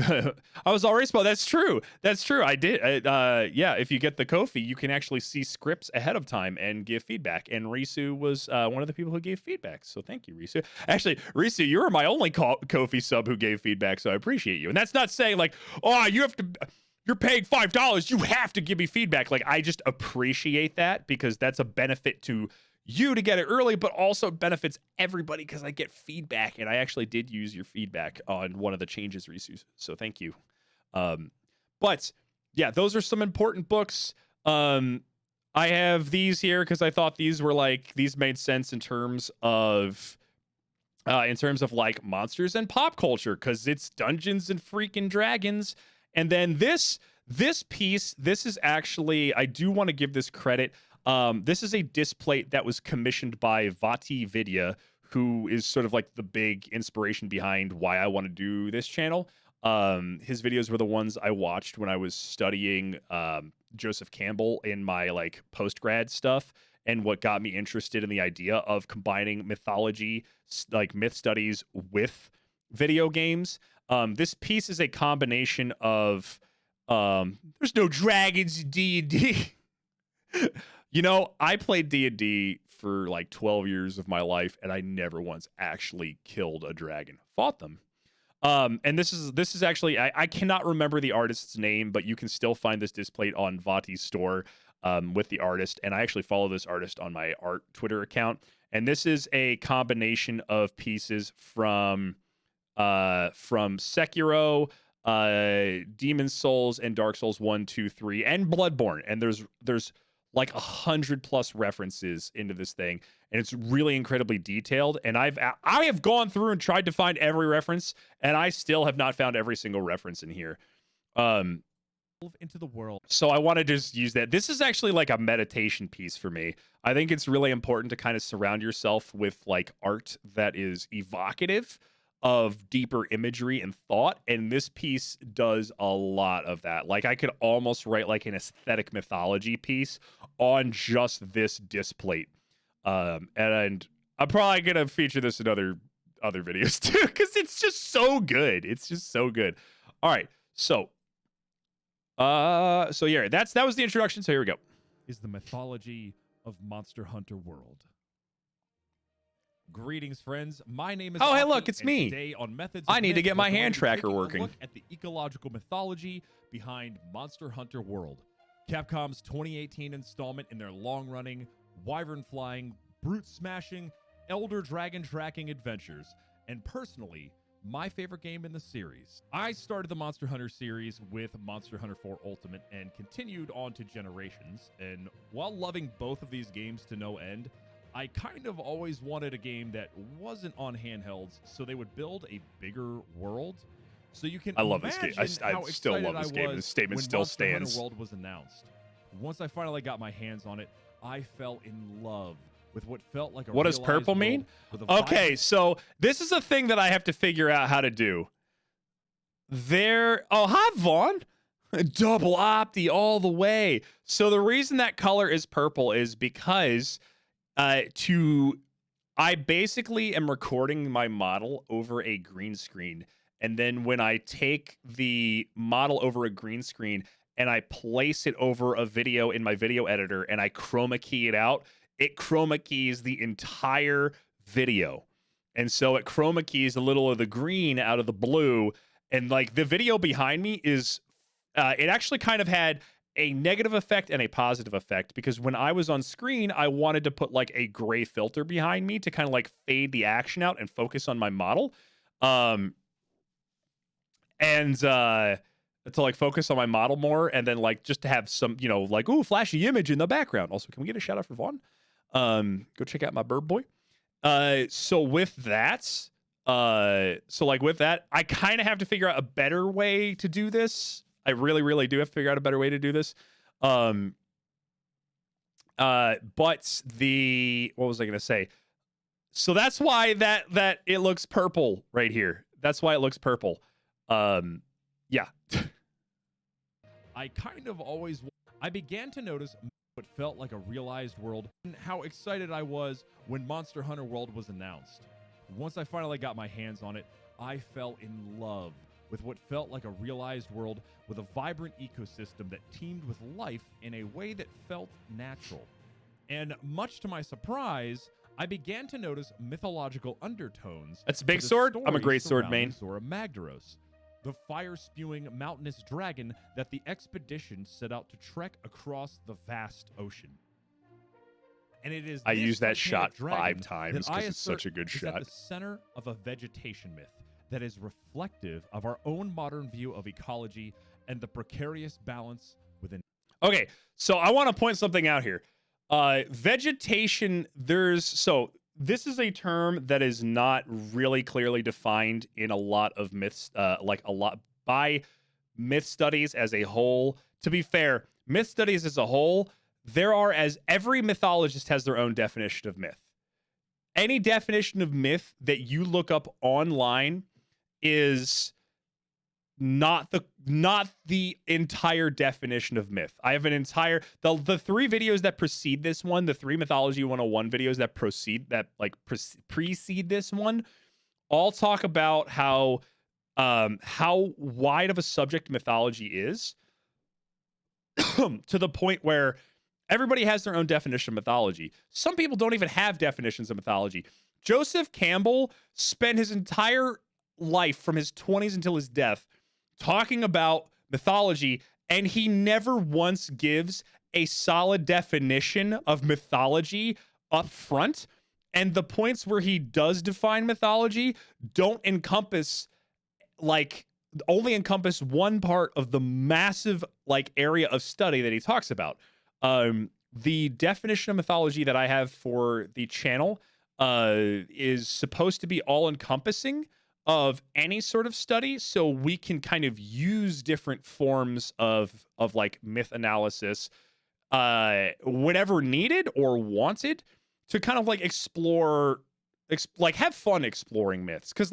I was already spoiled. That's true. I did. Yeah, if you get the Ko-fi, you can actually see scripts ahead of time and give feedback. And Risu was one of the people who gave feedback. So thank you, Risu. Actually, Risu, you were my only Ko-fi sub who gave feedback. So I appreciate you. And that's not saying like, oh, you're paying $5. You have to give me feedback. Like, I just appreciate that because that's a benefit to you to get it early, but also benefits everybody because I get feedback. And I actually did use your feedback on one of the changes, Risu. So thank you. But yeah, those are some important books. I have these here because I thought these made sense in terms of like monsters and pop culture, because it's Dungeons and freaking Dragons. And then this piece, this is actually, I do want to give this credit. This is a displate that was commissioned by Vati Vidya, who is sort of like the big inspiration behind why I want to do this channel. His videos were the ones I watched when I was studying Joseph Campbell in my like post-grad stuff, and what got me interested in the idea of combining mythology, like myth studies, with video games. This piece is a combination of there's no dragons in D&D. You know, I played D&D for like 12 years of my life, and I never once actually killed a dragon. Fought them. And this is actually, I cannot remember the artist's name, but you can still find this display on Vati's store with the artist. And I actually follow this artist on my art Twitter account. And this is a combination of pieces from Sekiro, Demon Souls, and Dark Souls 1, 2, 3, and Bloodborne. And there's like 100+ references into this thing, and it's really incredibly detailed. And I have gone through and tried to find every reference, and I still have not found every single reference in here. Into the world. So I want to just use that. This is actually like a meditation piece for me. I think it's really important to kind of surround yourself with like art that is evocative of deeper imagery and thought, and this piece does a lot of that. Like, I could almost write like an aesthetic mythology piece on just this displate. And I'm probably gonna feature this in other videos too, because it's just so good. It's just so good. All right, so yeah, that was the introduction. So here we go. Is the mythology of Monster Hunter World. Greetings, friends. My name is. Oh, hey, Aki, look, it's and me. Today on Methods I of need to Myth, get my we're going hand to be tracker taking a working. Look at the ecological mythology behind Monster Hunter World, Capcom's 2018 installment in their long-running, wyvern-flying, brute-smashing, elder dragon tracking adventures, and personally, my favorite game in the series. I started the Monster Hunter series with Monster Hunter 4 Ultimate and continued on to Generations, and while loving both of these games to no end, I kind of always wanted a game that wasn't on handhelds, so they would build a bigger world. So you can I love this game. I how still love excited this I game. was This statement when still Monster Hunter stands. World was announced. Once I finally got my hands on it, I fell in love with what felt like a What does realized purple world mean? with a Okay, vibrant so this is a thing that I have to figure out how to do. Oh, hi, Vaughn. Double opti all the way. So the reason that color is purple is because I basically am recording my model over a green screen. And then when I take the model over a green screen and I place it over a video in my video editor and I chroma key it out, it chroma keys the entire video. And so it chroma keys a little of the green out of the blue. And like the video behind me is, it actually kind of had a negative effect and a positive effect, because when I was on screen, I wanted to put like a gray filter behind me to kind of like fade the action out and focus on my model. To like focus on my model more, and then like just to have some, you know, like, ooh, flashy image in the background. Also, can we get a shout out for Vaughn? Go check out my bird boy. So with that, I kind of have to figure out a better way to do this. I really, really do have to figure out a better way to do this. But what was I gonna say? So that's why that it looks purple right here. That's why it looks purple. Yeah. I began to notice what felt like a realized world and how excited I was when Monster Hunter World was announced. Once I finally got my hands on it, I fell in love with what felt like a realized world with a vibrant ecosystem that teemed with life in a way that felt natural. And much to my surprise, I began to notice mythological undertones. That's a big to the sword. I'm a stories great sword surrounding main. Zora Magdaros, the fire-spewing mountainous dragon that the expedition set out to trek across the vast ocean. And it is I this used that titanic shot dragon 5 times that I because it's such a assert good is shot. at the center of a vegetation myth that is reflective of our own modern view of ecology and the precarious balance within. Okay, so I want to point something out here. Vegetation, this is a term that is not really clearly defined in a lot of myths, by myth studies as a whole, to be fair, myth studies as a whole, every mythologist has their own definition of myth. Any definition of myth that you look up online is not the entire definition of myth. I have an entire the 3 videos that precede this one, the 3 Mythology 101 videos that precede this one, all talk about how wide of a subject mythology is to the point where everybody has their own definition of mythology. Some people don't even have definitions of mythology. Joseph Campbell spent his entire life from his 20s until his death talking about mythology, and he never once gives a solid definition of mythology up front. And the points where he does define mythology don't only encompass one part of the massive area of study that he talks about. The definition of mythology that I have for the channel is supposed to be all encompassing of any sort of study, so we can kind of use different forms of myth analysis whenever needed or wanted to kind of explore, have fun exploring myths. Because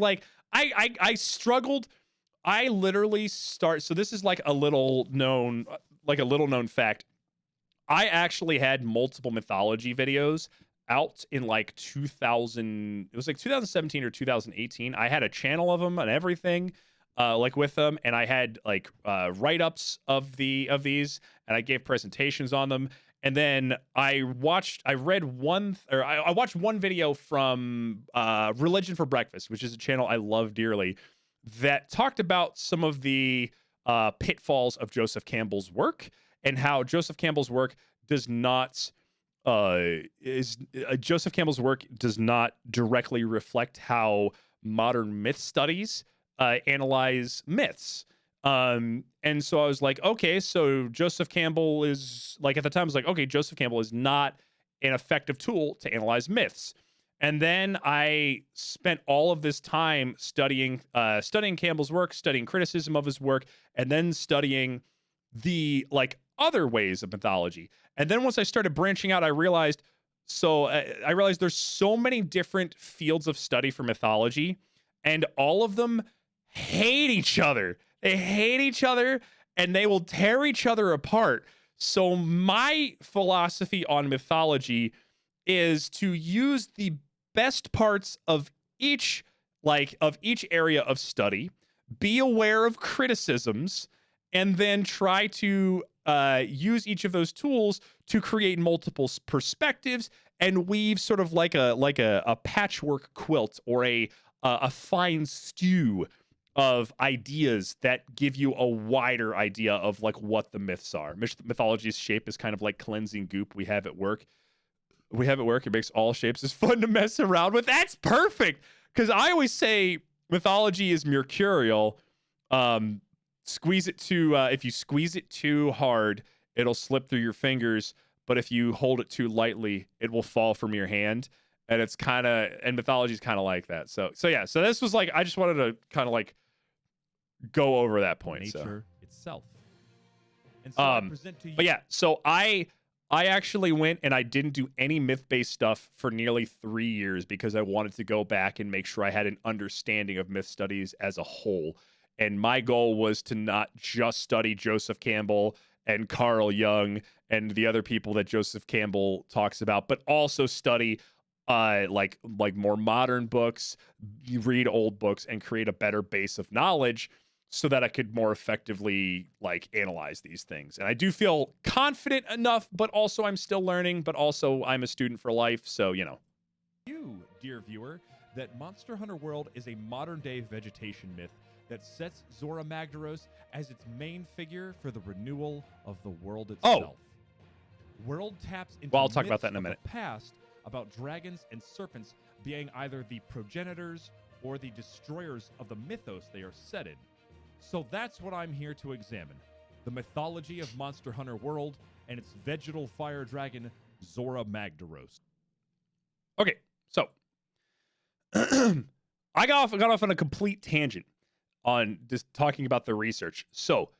I struggled. I literally so this is a little known fact. I actually had multiple mythology videos out in 2000. It was 2017 or 2018. I had a channel of them and everything, with them, and I had write-ups of these, and I gave presentations on them. And then I watched one video from Religion for Breakfast, which is a channel I love dearly, that talked about some of the pitfalls of Joseph Campbell's work, and how Joseph Campbell's work does not directly reflect how modern myth studies analyze myths. And so I was like, okay, so Joseph Campbell is at the time I was like, okay, Joseph Campbell is not an effective tool to analyze myths. And then I spent all of this time studying Campbell's work, studying criticism of his work, and then studying the other ways of mythology. And then once I started branching out, I realized there's so many different fields of study for mythology, and all of them hate each other. They hate each other, and they will tear each other apart. So my philosophy on mythology is to use the best parts of each area of study, be aware of criticisms, and then try to use each of those tools to create multiple perspectives and weave sort of like a patchwork quilt or a fine stew of ideas that give you a wider idea of what the myths are. Mythology's shape is kind of like cleansing goop we have at work. It makes all shapes as fun to mess around with. That's perfect, because I always say mythology is mercurial. If you squeeze it too hard, it'll slip through your fingers, but if you hold it too lightly, it will fall from your hand. And mythology is kind of like that. So this was I just wanted to kind of go over that point. Nature itself. And so I present to you. But yeah, so I actually went and I didn't do any myth-based stuff for nearly 3 years because I wanted to go back and make sure I had an understanding of myth studies as a whole. And my goal was to not just study Joseph Campbell and Carl Jung and the other people that Joseph Campbell talks about, but also study more modern books, read old books, and create a better base of knowledge so that I could more effectively analyze these things. And I do feel confident enough, but also I'm still learning, but also I'm a student for life. So, You, dear viewer, that Monster Hunter World is a modern-day vegetation myth that sets Zora Magdaros as its main figure for the renewal of the world itself. World taps into I'll talk about myths that in a of the minute. past about dragons and serpents being either the progenitors or the destroyers of the mythos they are set in. So that's what I'm here to examine: the mythology of Monster Hunter World and its vegetal fire dragon, Zora Magdaros. Okay, so I got off on a complete tangent on just talking about the research. So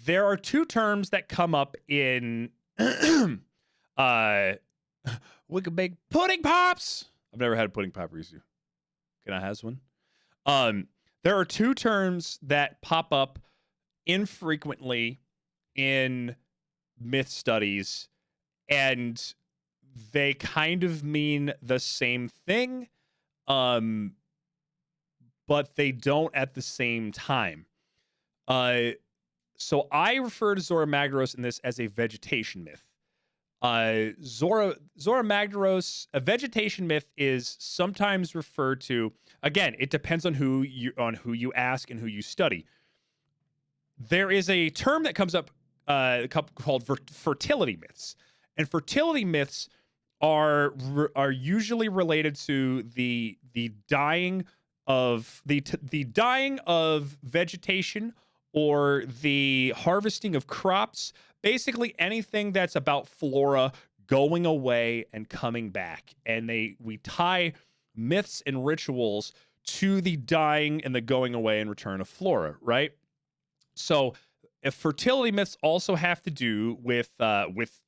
there are two terms that come up in we could make pudding pops. I've never had a pudding pop, Rizu. Can I have one? There are two terms that pop up infrequently in myth studies, and they kind of mean the same thing, but they don't at the same time. So I refer to Zora Magdaros in this as a vegetation myth. Zora Magdaros, a vegetation myth, is sometimes referred to. Again, it depends on who you ask and who you study. There is a term that comes up called fertility myths, and fertility myths are usually related to the dying of the dying of vegetation or the harvesting of crops. Basically anything that's about flora going away and coming back. And we tie myths and rituals to the dying and the going away and return of flora, right? So if fertility myths also have to do with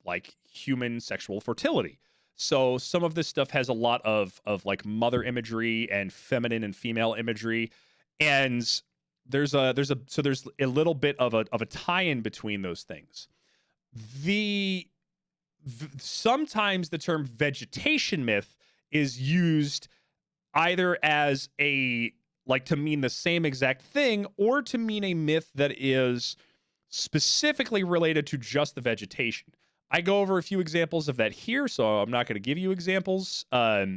like human sexual fertility. So some of this stuff has a lot of like mother imagery and feminine and female imagery. And there's a little bit of a tie-in between those things. Sometimes the term vegetation myth is used either as to mean the same exact thing, or to mean a myth that is specifically related to just the vegetation. I go over a few examples of that here, so I'm not going to give you examples. But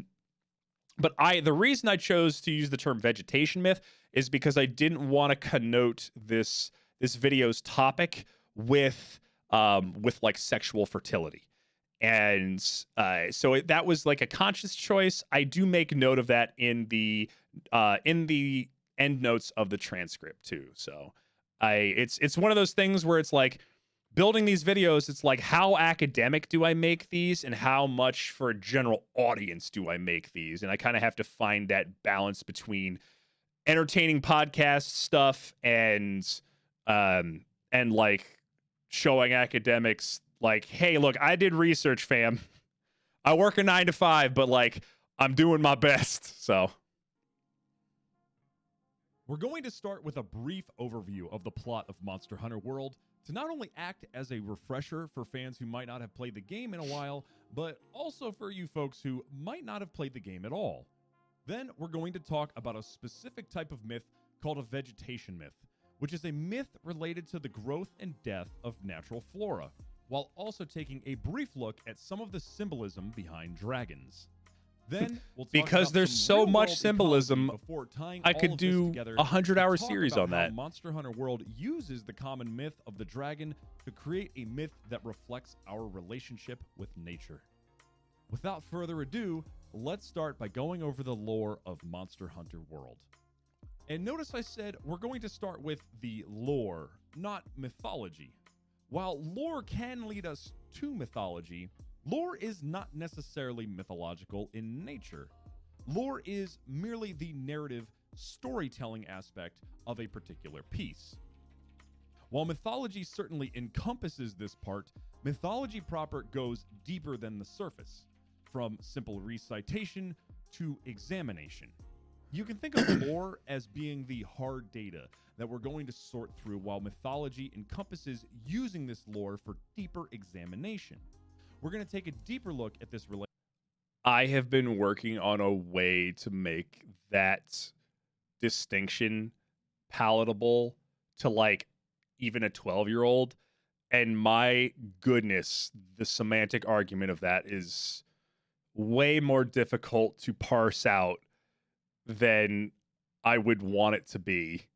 the reason I chose to use the term vegetation myth is because I didn't want to connote this video's topic with like sexual fertility. And so that was like a conscious choice. I do make note of that in the end notes of the transcript too. So it's one of those things where it's like building these videos, it's like, how academic do I make these and how much for a general audience do I make these? And I kind of have to find that balance between entertaining podcast stuff and like showing academics like, hey, look, I did research, fam. I work a 9 to 5, but like I'm doing my best. So we're going to start with a brief overview of the plot of Monster Hunter World to not only act as a refresher for fans who might not have played the game in a while, but also for you folks who might not have played the game at all. Then we're going to talk about a specific type of myth called a vegetation myth, which is a myth related to the growth and death of natural flora, while also taking a brief look at some of the symbolism behind dragons. Then we'll talk because about there's some so real-world much symbolism, ecology before tying I all could of this do together a 100-hour to talk series about on how that. Monster Hunter World uses the common myth of the dragon to create a myth that reflects our relationship with nature. Without further ado, let's start by going over the lore of Monster Hunter World. And notice I said we're going to start with the lore, not mythology. While lore can lead us to mythology, lore is not necessarily mythological in nature. Lore is merely the narrative storytelling aspect of a particular piece. While mythology certainly encompasses this part, mythology proper goes deeper than the surface, from simple recitation to examination. You can think of lore as being the hard data that we're going to sort through, while mythology encompasses using this lore for deeper examination. We're going to take a deeper look at this relationship. I have been working on a way to make that distinction palatable to like even a 12-year-old. And my goodness, the semantic argument of that is way more difficult to parse out than I would want it to be,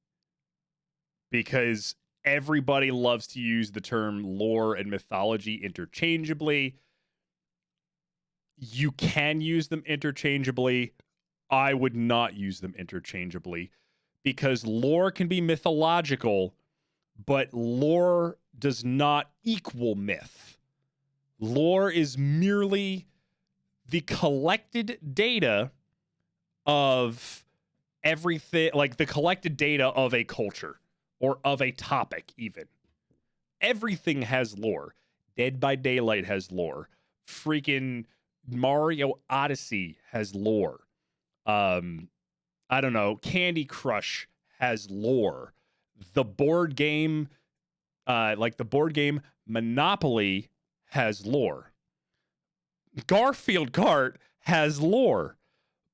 because everybody loves to use the term lore and mythology interchangeably. You can use them interchangeably. I would not use them interchangeably, because lore can be mythological, but lore does not equal myth. Lore is merely the collected data of everything, like the collected data of a culture or of a topic, even. Everything has lore. Dead by Daylight has lore. Freaking Mario Odyssey has lore. I don't know. Candy Crush has lore. The board game, the board game Monopoly has lore. Garfield Kart has lore.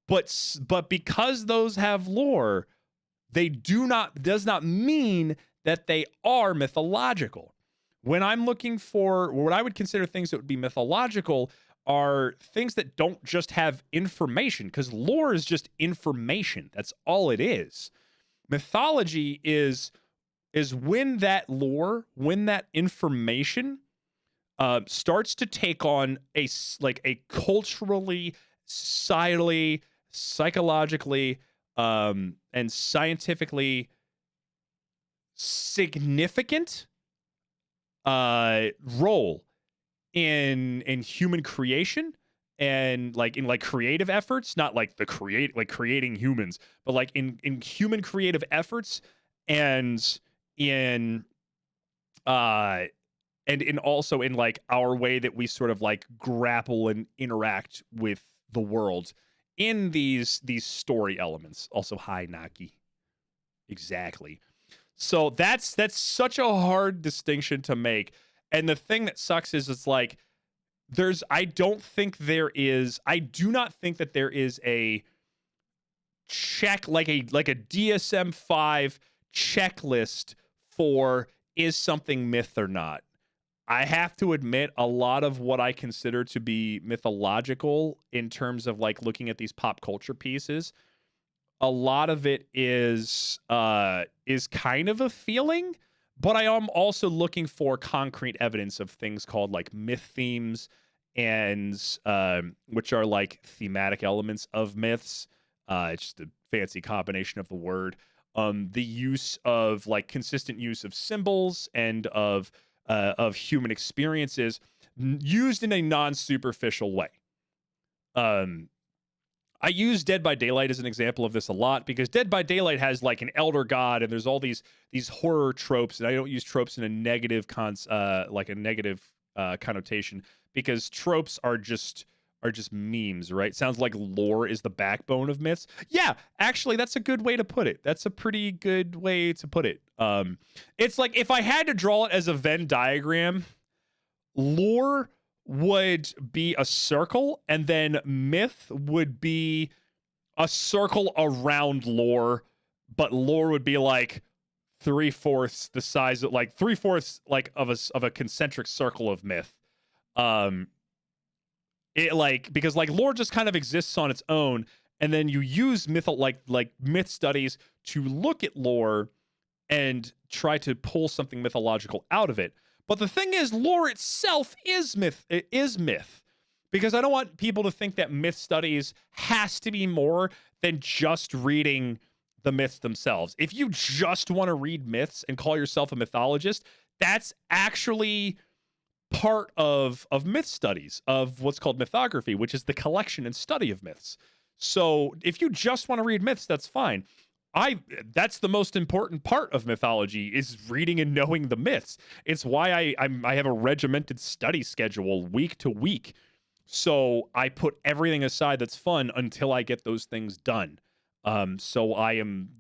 But because those have lore, does not mean that they are mythological. When I'm looking for what I would consider things that would be mythological are things that don't just have information, because lore is just information. That's all it is. Mythology is when that lore, when that information starts to take on a culturally, societally, psychologically, and scientifically significant role in human creation and in creative efforts, not creating humans, but in human creative efforts and in also in our way that we sort of grapple and interact with the world in these story elements. Also, hi Naki. Exactly. So that's such a hard distinction to make. And the thing that sucks is I do not think that there is a check like a DSM-5 checklist for is something myth or not. I have to admit, a lot of what I consider to be mythological in terms of looking at these pop culture pieces, a lot of it is kind of a feeling, but I am also looking for concrete evidence of things called myth themes, and which are thematic elements of myths. It's just a fancy combination of the word. The use of consistent use of symbols and of human experiences used in a non-superficial way. I use Dead by Daylight as an example of this a lot because Dead by Daylight has an elder god, and there's all these horror tropes, and I don't use tropes in a negative connotation, because tropes are just memes, right? Sounds like lore is the backbone of myths. Yeah, actually, that's a good way to put it. That's a pretty good way to put it. It's like if I had to draw it as a Venn diagram, lore would be a circle, and then myth would be a circle around lore, but lore would be 3/4 the size of 3/4 of a concentric circle of myth. Because lore just kind of exists on its own, and then you use myth studies to look at lore and try to pull something mythological out of it. But the thing is, lore itself is myth. It is myth. Because I don't want people to think that myth studies has to be more than just reading the myths themselves. If you just want to read myths and call yourself a mythologist, that's actually part of myth studies, of what's called mythography, which is the collection and study of myths. So if you just want to read myths, that's fine. That's the most important part of mythology, is reading and knowing the myths. It's why I have a regimented study schedule week to week. So I put everything aside that's fun until I get those things done. So I'm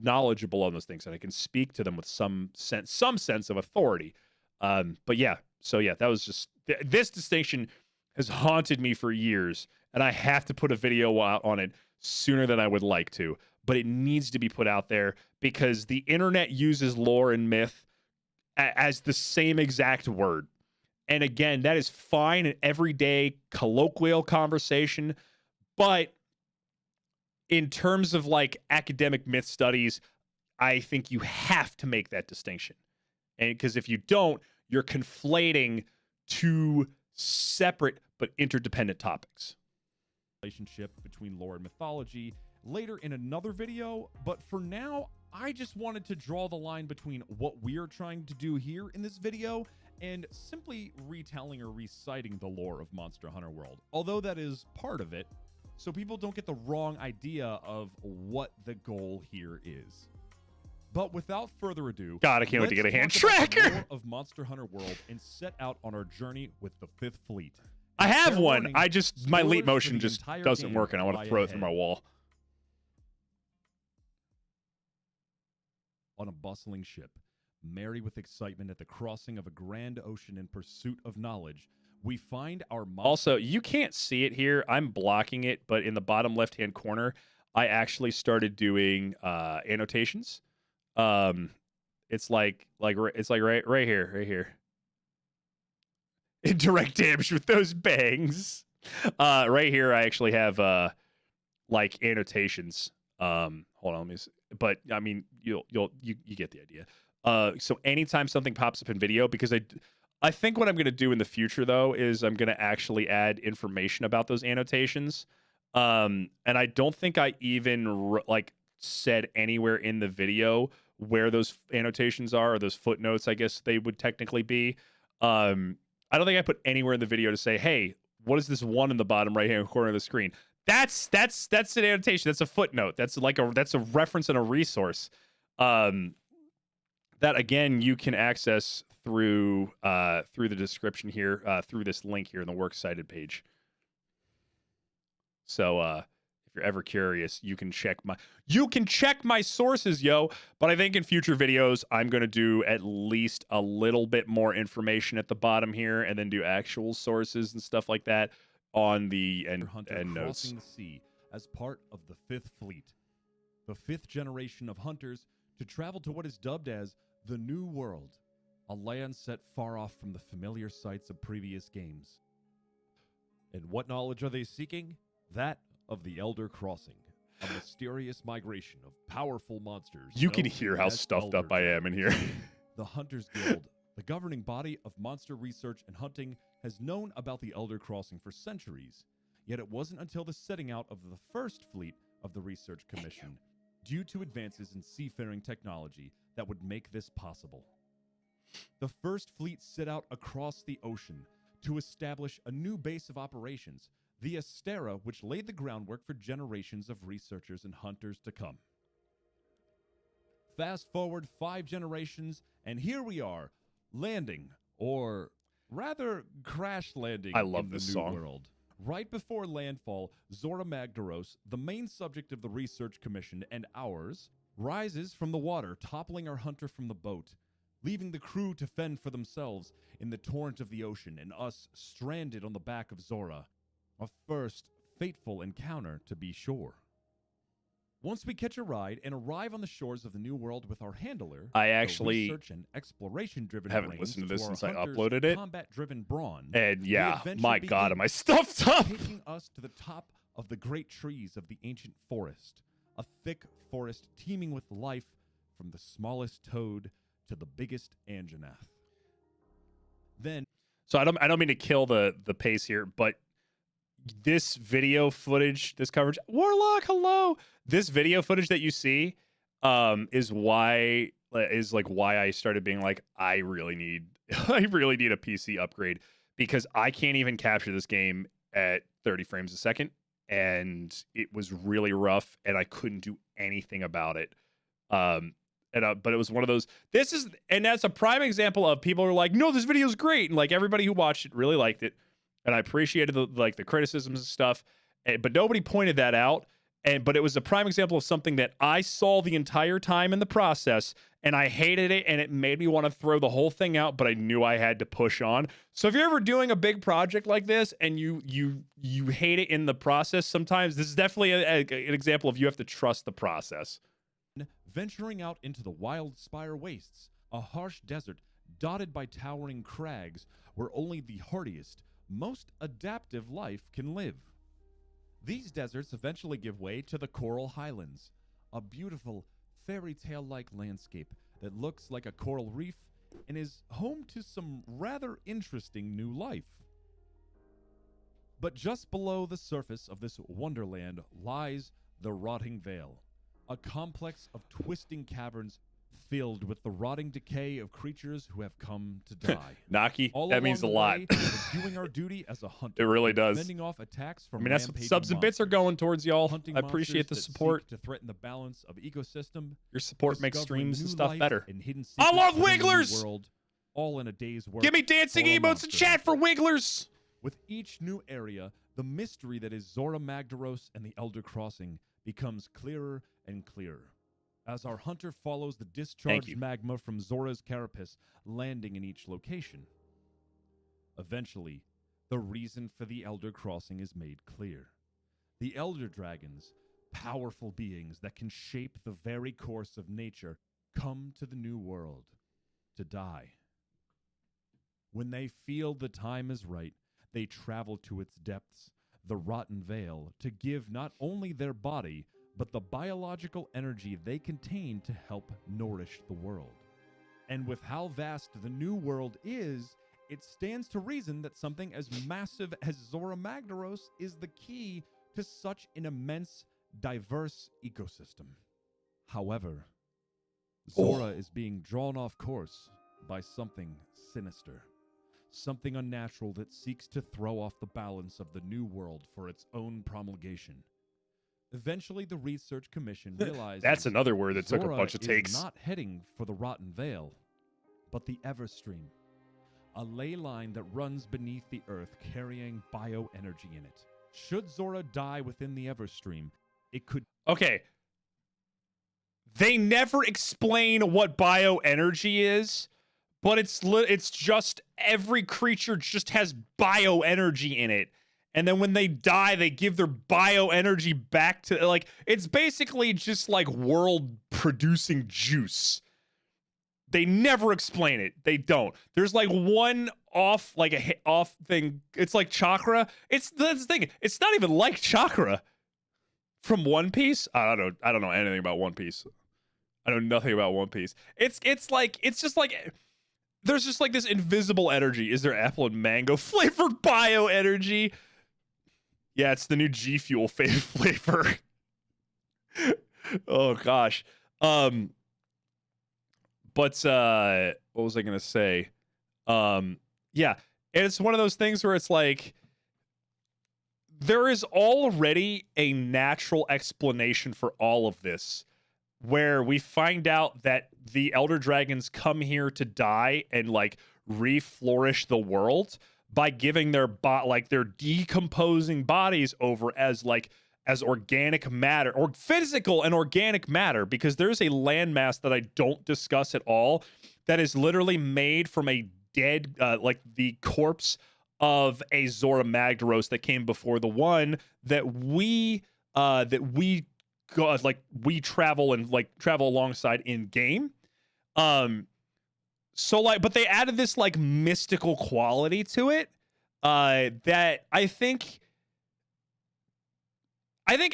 knowledgeable on those things, and I can speak to them with some sense of authority. But yeah, that was just this distinction has haunted me for years, and I have to put a video out on it sooner than I would like to. But it needs to be put out there because the internet uses lore and myth as the same exact word. And again, that is fine in everyday colloquial conversation. But in terms of academic myth studies, I think you have to make that distinction. And because if you don't, you're conflating two separate but interdependent topics. Relationship between lore and mythology later in another video, but for now, I just wanted to draw the line between what we're trying to do here in this video and simply retelling or reciting the lore of Monster Hunter World. Although that is part of it, so people don't get the wrong idea of what the goal here is. But without further ado, God, I can't wait to get a hand let's talk about the tracker. lore of Monster Hunter World and set out on our journey with the 5th Fleet. I have Fair one. warning, My spoilers leap for motion the just entire doesn't game work, and I want to lie throw it through my ahead. wall. On a bustling ship, merry with excitement at the crossing of a grand ocean in pursuit of knowledge, we find our Also, you can't see it here. I'm blocking it, but in the bottom left-hand corner, I actually started doing annotations. It's like right here. Direct damage with those bangs. Right here, I actually have like annotations. Hold on, let me see. But I mean, you get the idea. So anytime something pops up in video, because I think what I'm going to do in the future though is I'm going to actually add information about those annotations. And I don't think I even like said anywhere in the video where those annotations are, or those footnotes, I guess they would technically be. I don't think I put anywhere in the video to say, hey, what is this one in the bottom right hand corner of the screen? That's an annotation. That's a footnote. That's a reference and a resource. That again you can access through the description here, through this link here in the works cited page. So if you're ever curious, you can check my sources, yo. But I think in future videos, I'm gonna do at least a little bit more information at the bottom here, and then do actual sources and stuff like that on the end notes. Crossing the sea as part of the 5th Fleet, the 5th generation of hunters to travel to what is dubbed as the New World, a land set far off from the familiar sights of previous games. And what knowledge are they seeking? That of the Elder Crossing, a mysterious migration of powerful monsters. You can known hear how as stuffed Elder up I am in here. The Hunters Guild, the governing body of monster research and hunting, has known about the Elder Crossing for centuries. Yet it wasn't until the setting out of the first fleet of the Research Commission, due to advances in seafaring technology, that would make this possible. The first fleet set out across the ocean to establish a new base of operations, the Astera, which laid the groundwork for generations of researchers and hunters to come. Fast forward 5 generations, and here we are, landing, or rather crash landing, I love in this the New song. World. Right before landfall, Zora Magdaros, the main subject of the Research Commission and ours, rises from the water, toppling our hunter from the boat, leaving the crew to fend for themselves in the torrent of the ocean, and us stranded on the back of Zora. A first fateful encounter, to be sure. Once we catch a ride and arrive on the shores of the New World with our handler, I the actually research and exploration-driven haven't brains listened to this our since I hunters' uploaded it. combat-driven brawn, And the yeah, adventure my God, am I begins, stuffed up? taking us to the top of the great trees of the ancient forest, a thick forest teeming with life from the smallest toad to the biggest Anjanath. Then, So I don't mean to kill the pace here, but this video footage, this coverage, Warlock, hello. This video footage that you see, is why I started being like, I really need a PC upgrade, because I can't even capture this game at 30 frames a second, and it was really rough, and I couldn't do anything about it. But it was one of those. And that's a prime example of people who are like, no, this video is great, and like everybody who watched it really liked it, and I appreciated the criticisms and stuff, but nobody pointed that out. But it was a prime example of something that I saw the entire time in the process, and I hated it, and it made me want to throw the whole thing out, but I knew I had to push on. So if you're ever doing a big project like this and you hate it in the process, sometimes this is definitely an example of you have to trust the process. venturing out into the wild Spire Wastes, a harsh desert dotted by towering crags where only the hardiest, most adaptive life can live. These deserts eventually give way to the Coral Highlands, a beautiful, fairy tale-like landscape that looks like a coral reef and is home to some rather interesting new life. But just below the surface of this wonderland lies the Rotting Vale, a complex of twisting caverns filled with the rotting decay of creatures who have come to die. Naki, All that means a along the lot. way, we're doing our duty as a hunter. It really does. Fending off attacks from I mean, that's what the rampaging subs and bits are monsters. going towards, y'all. Hunting I appreciate the monsters that support. seek to threaten the balance of ecosystem. Your support makes Discovering streams and new stuff life better. and hidden I secrets love within the new Wigglers! world, all in a day's work. Give me dancing for a emotes in monster chat for hunter. Wigglers! With each new area, the mystery that is Zora Magdaros and the Elder Crossing becomes clearer and clearer. As our hunter follows the discharged magma from Zora's carapace landing in each location. Eventually, the reason for the Elder Crossing is made clear. The Elder Dragons, powerful beings that can shape the very course of nature, come to the new world to die. When they feel the time is right, they travel to its depths, the Rotten Vale, to give not only their body, but the biological energy they contain to help nourish the world. And with how vast the new world is, it stands to reason that something as massive as Zora Magdaros is the key to such an immense, diverse ecosystem. However, Zora is being drawn off course by something sinister. Something unnatural that seeks to throw off the balance of the new world for its own promulgation. Eventually, the Research Commission realizes That's another word that took a Zora bunch of is takes. not heading for the Rotten Vale, but the Everstream, a ley line that runs beneath the earth carrying bioenergy in it. Should Zora die within the Everstream, it could... Okay. They never explain what bioenergy is, but it's just every creature just has bioenergy in it. And then when they die, they give their bioenergy back to, like, it's basically just like world producing juice. They never explain it. They don't. There's like one off, like a off thing. It's like chakra. That's the thing. It's not even like chakra from One Piece. I don't know anything about One Piece. I know nothing about One Piece. It's just like there's just like this invisible energy. Is there apple and mango flavored bioenergy? Yeah, it's the new G Fuel flavor. Oh gosh. But what was I gonna say? Yeah, and it's one of those things where it's like there is already a natural explanation for all of this, where we find out that the Elder Dragons come here to die and like reflourish the world by giving their their decomposing bodies over as organic matter, or physical and organic matter, because there's a landmass that I don't discuss at all that is literally made from a dead, like the corpse of a Zora Magdaros that came before the one that we travel alongside in game. So like, but they added this like mystical quality to it that I think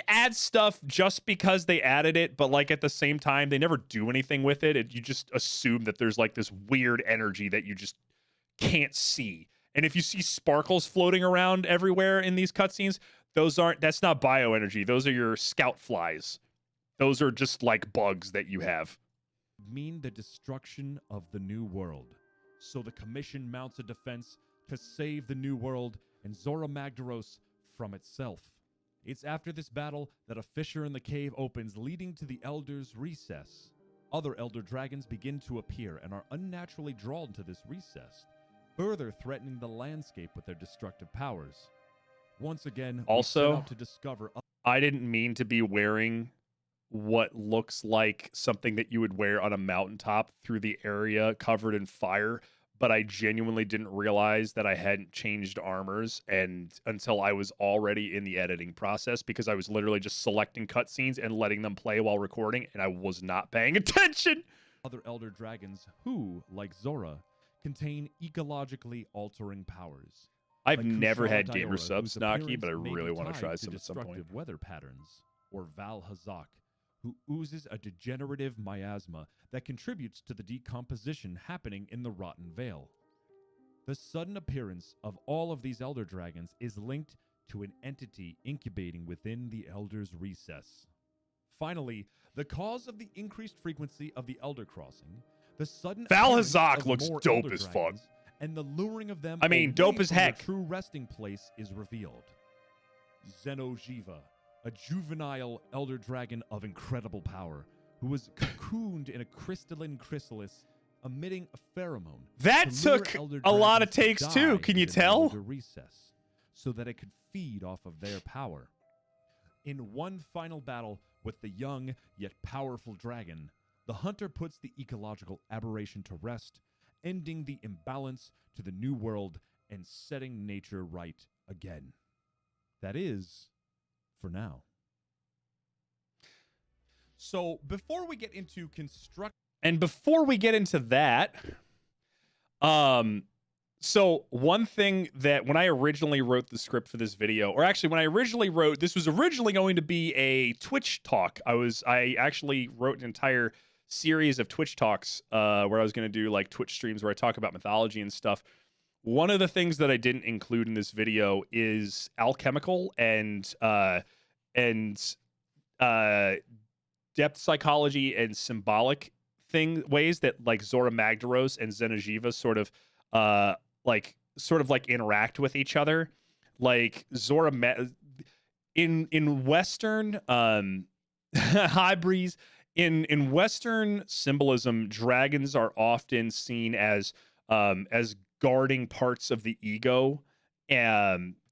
adds stuff just because they added it, but like at the same time they never do anything with it. You just assume that there's like this weird energy that you just can't see. And if you see sparkles floating around everywhere in these cutscenes, that's not bioenergy. Those are your scout flies. Those are just like bugs that you have. Mean the destruction of the new world. So the Commission mounts a defense to save the new world and Zora Magdaros from itself. It's after this battle that a fissure in the cave opens, leading to the Elder's recess. Other Elder Dragons begin to appear and are unnaturally drawn to this recess, further threatening the landscape with their destructive powers. Once again, also, we set out to discover... I didn't mean to be wearing what looks like something that you would wear on a mountaintop through the area covered in fire, but I genuinely didn't realize that I hadn't changed armors until I was already in the editing process, because I was literally just selecting cutscenes and letting them play while recording, and I was not paying attention. Other Elder Dragons who, like Zora, contain ecologically altering powers. I've like never had Kushal gamer Diora, subs, whose Naki, but I appearance may really be want to try tied some at some point. destructive weather patterns, or Val Hazak, who oozes a degenerative miasma that contributes to the decomposition happening in the Rotten Vale. The sudden appearance of all of these Elder Dragons is linked to an entity incubating within the Elder's recess. Finally, the cause of the increased frequency of the Elder Crossing, the sudden Valhazak appearance of looks more dope Elder as fuck. Dragons, and the luring of them I mean, away dope as from their heck. true resting place is revealed. Xeno'jiva, a juvenile elder dragon of incredible power, who was cocooned in a crystalline chrysalis, emitting a pheromone. That to lure took elder a lot dragons of to takes die too. Can you within the tell? elder recess, so that it could feed off of their power. In one final battle with the young yet powerful dragon, the hunter puts the ecological aberration to rest, ending the imbalance to the new world and setting nature right again. That is, for now. So before we get into And before we get into that, so one thing that when I originally wrote the script for this video, or actually when I originally wrote, this was originally going to be a Twitch talk. I actually wrote an entire series of Twitch talks where I was going to do like Twitch streams where I talk about mythology and stuff. One of the things that I didn't include in this video is alchemical and depth psychology and symbolic ways that like Zora Magdaros and Xeno'jiva sort of interact with each other. Like in Western hi Breeze, in Western symbolism, dragons are often seen as guarding parts of the ego.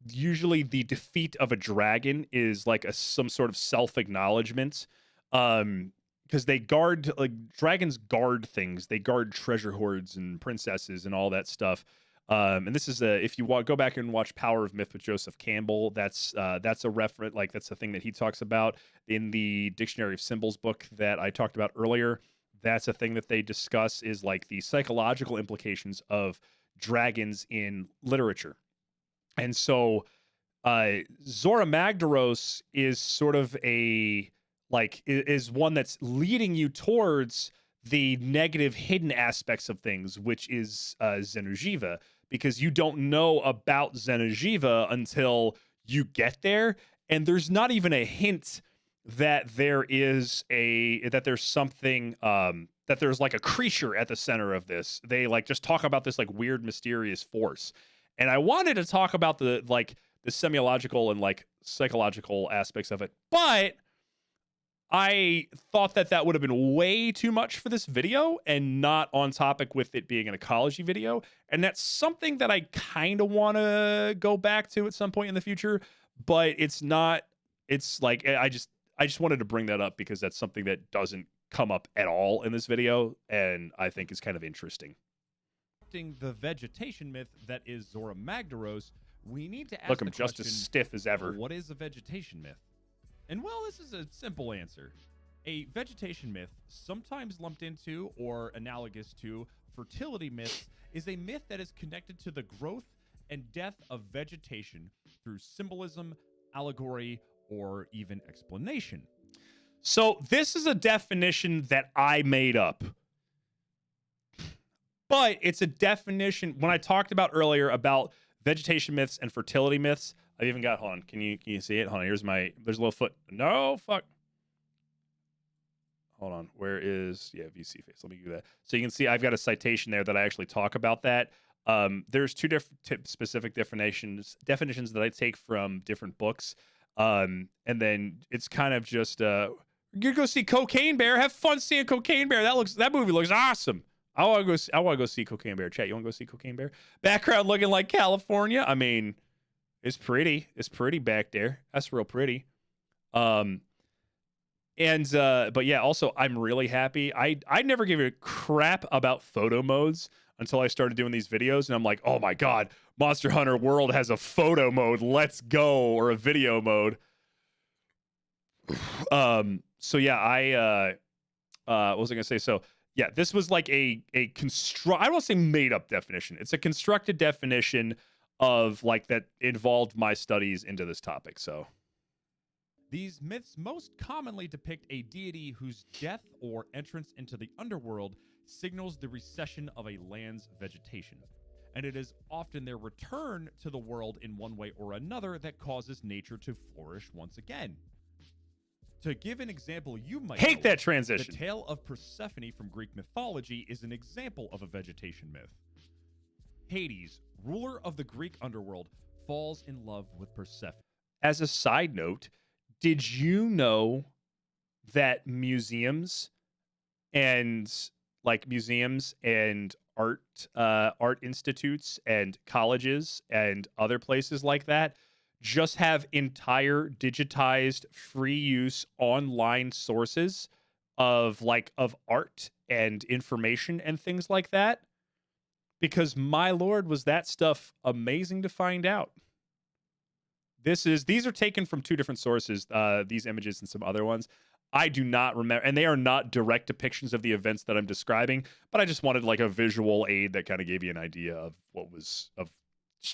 Usually the defeat of a dragon is like some sort of self-acknowledgement. Because they guard, like, dragons guard things. They guard treasure hoards and princesses and all that stuff. And this is if you go back and watch Power of Myth with Joseph Campbell, that's a reference, like that's a thing that he talks about in the Dictionary of Symbols book that I talked about earlier. That's a thing that they discuss, is like the psychological implications of dragons in literature. And so Zora Magdaros is sort of is one that's leading you towards the negative hidden aspects of things, which is Xeno'jiva, because you don't know about Xeno'jiva until you get there, and there's not even a hint that there's something that there's like a creature at the center of this. They like just talk about this like weird mysterious force. And I wanted to talk about the semiological and like psychological aspects of it, but I thought that would have been way too much for this video and not on topic with it being an ecology video. And that's something that I kind of want to go back to at some point in the future, but it's not. It's like I just wanted to bring that up because that's something that doesn't come up at all in this video, and I think is kind of interesting. The vegetation myth that is Zora Magdaros, we need to ask Look, the I'm just question, as stiff as ever. what is a vegetation myth? And well, this is a simple answer. A vegetation myth, sometimes lumped into or analogous to fertility myths, is a myth that is connected to the growth and death of vegetation through symbolism, allegory, or even explanation. So this is a definition that I made up. But it's a definition. When I talked about earlier about vegetation myths and fertility myths, I've even got, hold on, can you see it? Hold on, there's a little foot. No, fuck. Hold on, where is, VC face. Let me do that. So you can see I've got a citation there that I actually talk about that. There's two different specific definitions that I take from different books. And then it's kind of just, you go see Cocaine Bear. Have fun seeing Cocaine Bear. That movie looks awesome. I want to go see Cocaine Bear. Chat, you want to go see Cocaine Bear? Background looking like California. I mean, it's pretty. It's pretty back there. That's real pretty. But yeah, also I'm really happy. I never gave a crap about photo modes until I started doing these videos, and I'm like, oh my god, Monster Hunter World has a photo mode. Let's go, or a video mode. So yeah, what was I gonna say? So yeah, this was like I don't want to say made up definition. It's a constructed definition of like that involved my studies into this topic. So these myths most commonly depict a deity whose death or entrance into the underworld signals the recession of a land's vegetation. And it is often their return to the world in one way or another that causes nature to flourish once again. To give an example you might Hate know that of, transition. The tale of Persephone from Greek mythology is an example of a vegetation myth. Hades, ruler of the Greek underworld, falls in love with Persephone. As a side note, did you know that museums and art institutes and colleges and other places like that just have entire digitized free use online sources of art and information and things like that? Because my lord, was that stuff amazing to find out. These are taken from two different sources, these images and some other ones. I do not remember, and they are not direct depictions of the events that I'm describing, but I just wanted like a visual aid that kind of gave you an idea of what was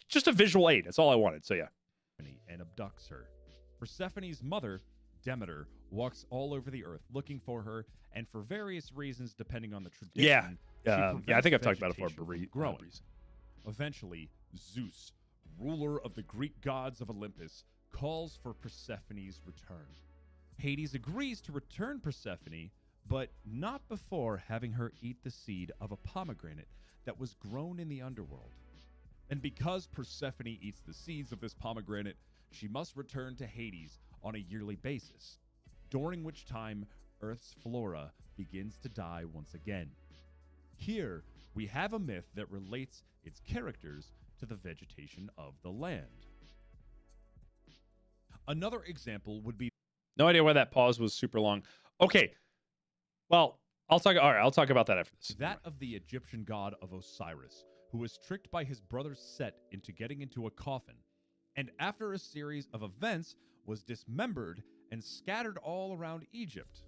just a visual aid. That's all I wanted. So yeah. And abducts her. Persephone's mother, Demeter, walks all over the earth looking for her, and for various reasons, depending on the tradition, Yeah, I think I've talked about it before. vegetation from growing. Eventually, Zeus, ruler of the Greek gods of Olympus, calls for Persephone's return. Hades agrees to return Persephone, but not before having her eat the seed of a pomegranate that was grown in the underworld. And because Persephone eats the seeds of this pomegranate, she must return to Hades on a yearly basis, during which time Earth's flora begins to die once again. Here, we have a myth that relates its characters to the vegetation of the land. Another example would be No idea why that pause was super long. Okay. Well, I'll talk about that after this. that of the Egyptian god of Osiris, who was tricked by his brother Set into getting into a coffin, and after a series of events was dismembered and scattered all around Egypt,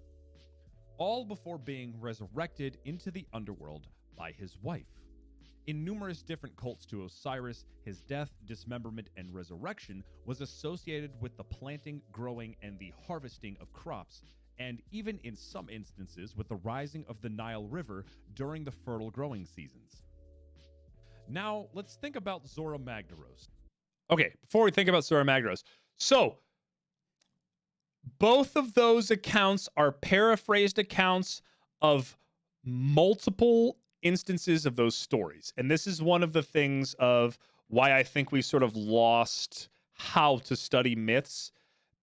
all before being resurrected into the underworld by his wife. In numerous different cults to Osiris, his death, dismemberment, and resurrection was associated with the planting, growing, and the harvesting of crops, and even in some instances with the rising of the Nile River during the fertile growing seasons. Now, let's think about Zora Magdaros. Okay, before we think about Zora Magdaros. So, both of those accounts are paraphrased accounts of multiple instances of those stories. And this is one of the things of why I think we sort of lost how to study myths,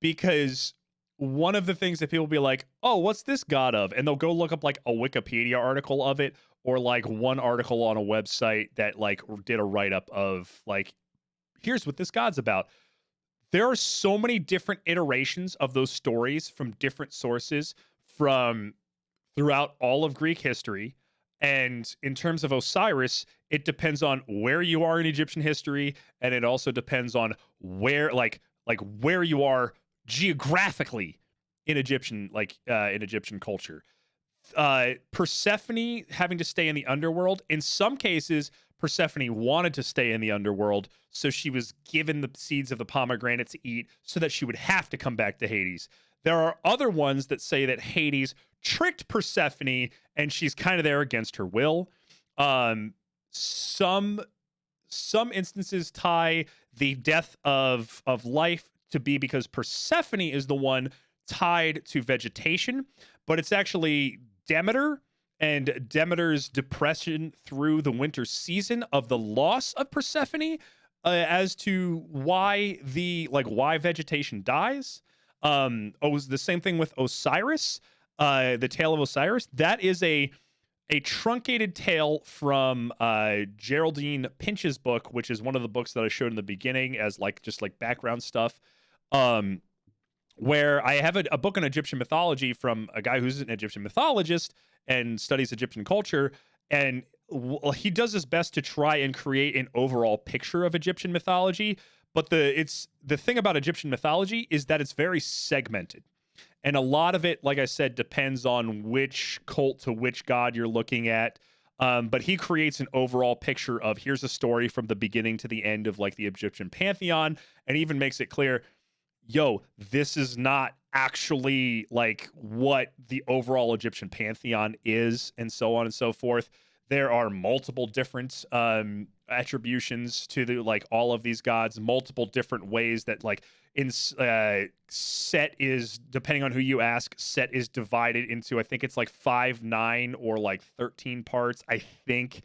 because one of the things that people be like, oh, what's this god of? And they'll go look up like a Wikipedia article of it, or like one article on a website that like did a write-up of like, here's what this god's about. There are so many different iterations of those stories from different sources from throughout all of Greek history. And in terms of Osiris, it depends on where you are in Egyptian history, and it also depends on where where you are geographically in Egyptian culture. Persephone having to stay in the underworld. In some cases, Persephone wanted to stay in the underworld, so she was given the seeds of the pomegranate to eat so that she would have to come back to Hades. There are other ones that say that Hades tricked Persephone and she's kind of there against her will. Some instances tie the death of life to be because Persephone is the one tied to vegetation, but it's actually Demeter and Demeter's depression through the winter season of the loss of Persephone as to why why vegetation dies. The same thing with Osiris, the tale of Osiris. That is a truncated tale from Geraldine Pinch's book, which is one of the books that I showed in the beginning as just background stuff. Where I have a book on Egyptian mythology from a guy who's an Egyptian mythologist and studies Egyptian culture, and he does his best to try and create an overall picture of Egyptian mythology. But the thing about Egyptian mythology is that it's very segmented. And a lot of it, like I said, depends on which cult to which god you're looking at. But he creates an overall picture of here's a story from the beginning to the end of the Egyptian pantheon, and even makes it clear, yo, this is not actually what the overall Egyptian pantheon is, and so on and so forth. There are multiple different attributions to the like all of these gods, multiple different ways that like in Set is, depending on who you ask, Set is divided into, I think it's like 5, 9, or like 13 parts. I think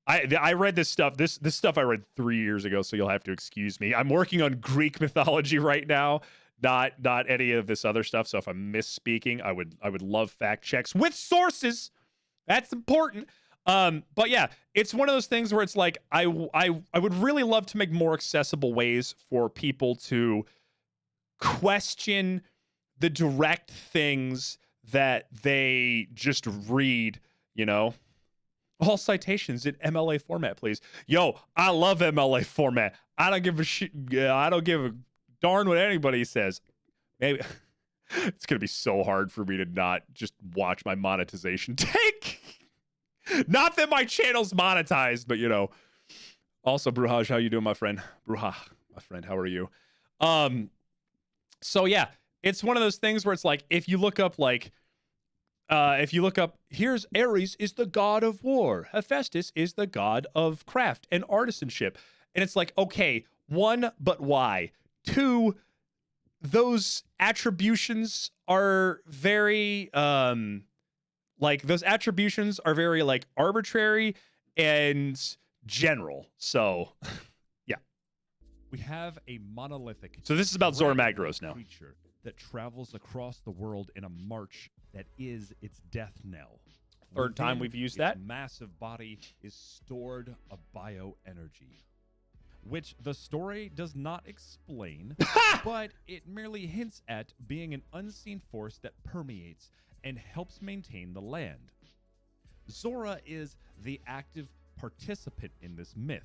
I read this stuff. This stuff I read 3 years ago, so you'll have to excuse me. I'm working on Greek mythology right now, not any of this other stuff. So if I'm misspeaking, I would love fact checks with sources. That's important. But yeah, it's one of those things where it's like I would really love to make more accessible ways for people to question the direct things that they just read, you know. All citations in MLA format, please. Yo, I love MLA format. I don't give a shit. I don't give a darn what anybody says. Maybe it's gonna be so hard for me to not just watch my monetization take. Not that my channel's monetized, but you know. Also, Bruhaj, how you doing, my friend? Bruha, my friend, how are you? So yeah, it's one of those things where it's like, if you look up here's Ares is the god of war, Hephaestus is the god of craft and artisanship, and it's like, okay, one, but why? Two, those attributions are very like arbitrary and general. So yeah, We have a monolithic. so this is about Zora Magdaros now. Creature that travels across the world in a march that is its death knell. Third time we've used that. Its massive body is stored a bioenergy, which the story does not explain, but it merely hints at being an unseen force that permeates and helps maintain the land. Zora is the active participant in this myth,